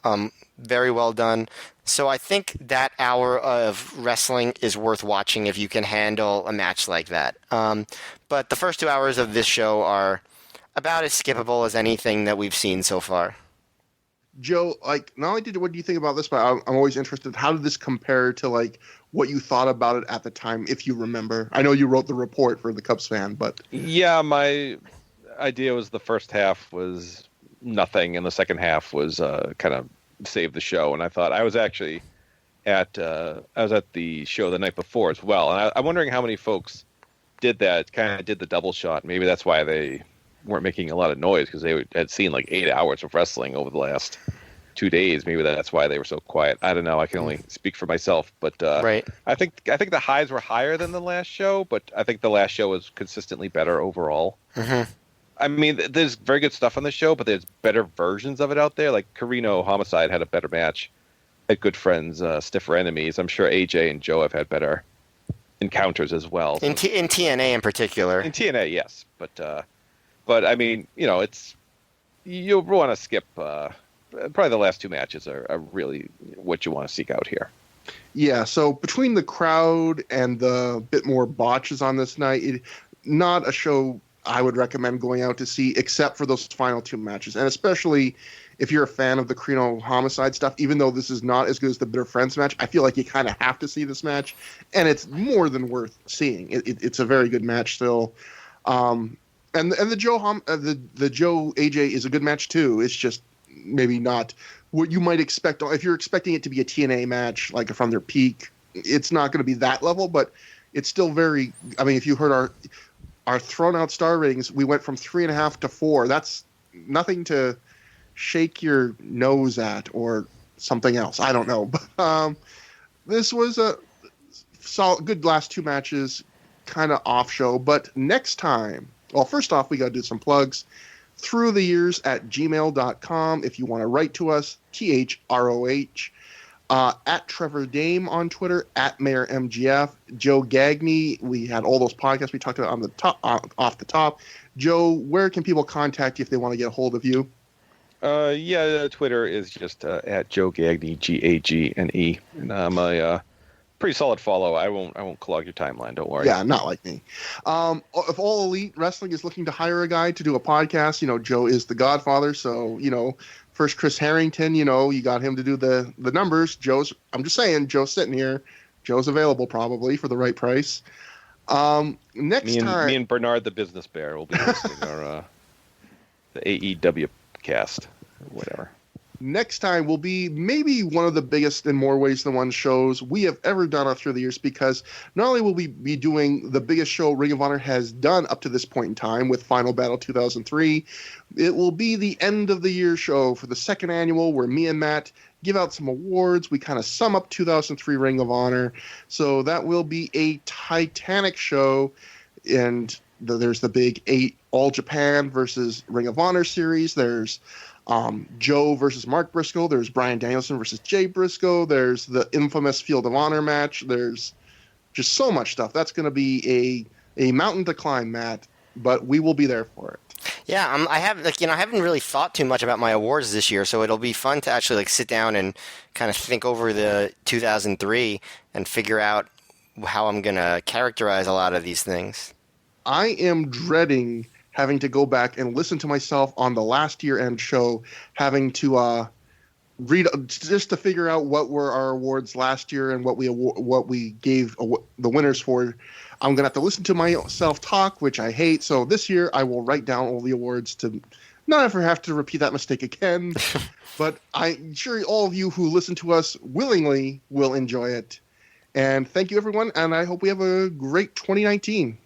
very well done. So I think that hour of wrestling is worth watching if you can handle a match like that. But the first 2 hours of this show are about as skippable as anything that we've seen so far. Joe, like, not only what do you think about this, but I'm always interested. How did this compare to like what you thought about it at the time, if you remember? I know you wrote the report for the Cubs fan, but yeah, my idea was the first half was nothing, and the second half was kind of save the show. And I thought I was actually at the show the night before as well, and I'm wondering how many folks did that, kind of did the double shot. Maybe that's why they weren't making a lot of noise, because they had seen like 8 hours of wrestling over the last 2 days. Maybe that's why they were so quiet. I don't know. I can only speak for myself, but right. I think the highs were higher than the last show, but I think the last show was consistently better overall. Mm-hmm. I mean, there's very good stuff on the show, but there's better versions of it out there. Like Corino Homicide had a better match at Good Friends, Stiffer Enemies. I'm sure AJ and Joe have had better encounters as well. In TNA in particular. In TNA, yes, but I mean, you'll want to skip. Probably the last 2 matches are really what you want to seek out here. Yeah. So between the crowd and the bit more botches on this night, not a show I would recommend going out to see, except for those final 2 matches. And especially if you're a fan of the Corino Homicide stuff, even though this is not as good as the Bitter Friends match, I feel like you kind of have to see this match. And it's more than worth seeing. It's a very good match still. And the Joe AJ is a good match too. It's just maybe not what you might expect. If you're expecting it to be a TNA match, like from their peak, it's not going to be that level, but it's still very, I mean, if you heard our thrown out star ratings, we went from 3.5 to 4. That's nothing to shake your nose at or something else. I don't know. But this was a solid, good last 2 matches, kind of off show. But next time, well, first off, we got to do some plugs. ThROH The Years at gmail.com if you want to write to us, THROH. At Trevor Dame on Twitter, at Mayor MGF, Joe Gagne. We had all those podcasts we talked about on the top, off the top. Joe, where can people contact you if they want to get a hold of you? Twitter is just at Joe Gagne, Gagne, and I'm a pretty solid follow. I won't clog your timeline. Don't worry. Yeah, not like me. If All Elite Wrestling is looking to hire a guy to do a podcast, Joe is the Godfather. So first Chris Harrington, you got him to do the numbers. I'm just saying, Joe's sitting here. Joe's available probably for the right price. Next time, me and Bernard the Business Bear will be hosting our the AEW cast, or whatever. Next time will be maybe one of the biggest in more ways than one shows we have ever done on Through the Years, because not only will we be doing the biggest show Ring of Honor has done up to this point in time with Final Battle 2003, it will be the end of the year show for the second annual where me and Matt give out some awards. We kind of sum up 2003 Ring of Honor. So that will be a titanic show. And there's the big 8 All Japan versus Ring of Honor series. There's Joe versus Mark Briscoe. There's Bryan Danielson versus Jay Briscoe. There's the infamous Field of Honor match. There's just so much stuff. That's going to be a mountain to climb, Matt, but we will be there for it. Yeah, I haven't really thought too much about my awards this year, so it'll be fun to actually sit down and kind of think over the 2003 and figure out how I'm going to characterize a lot of these things. I am dreading having to go back and listen to myself on the last year-end show, having to read just to figure out what were our awards last year and what we gave the winners for. I'm going to have to listen to myself talk, which I hate. So this year I will write down all the awards to not ever have to repeat that mistake again. But I'm sure all of you who listen to us willingly will enjoy it. And thank you, everyone. And I hope we have a great 2019.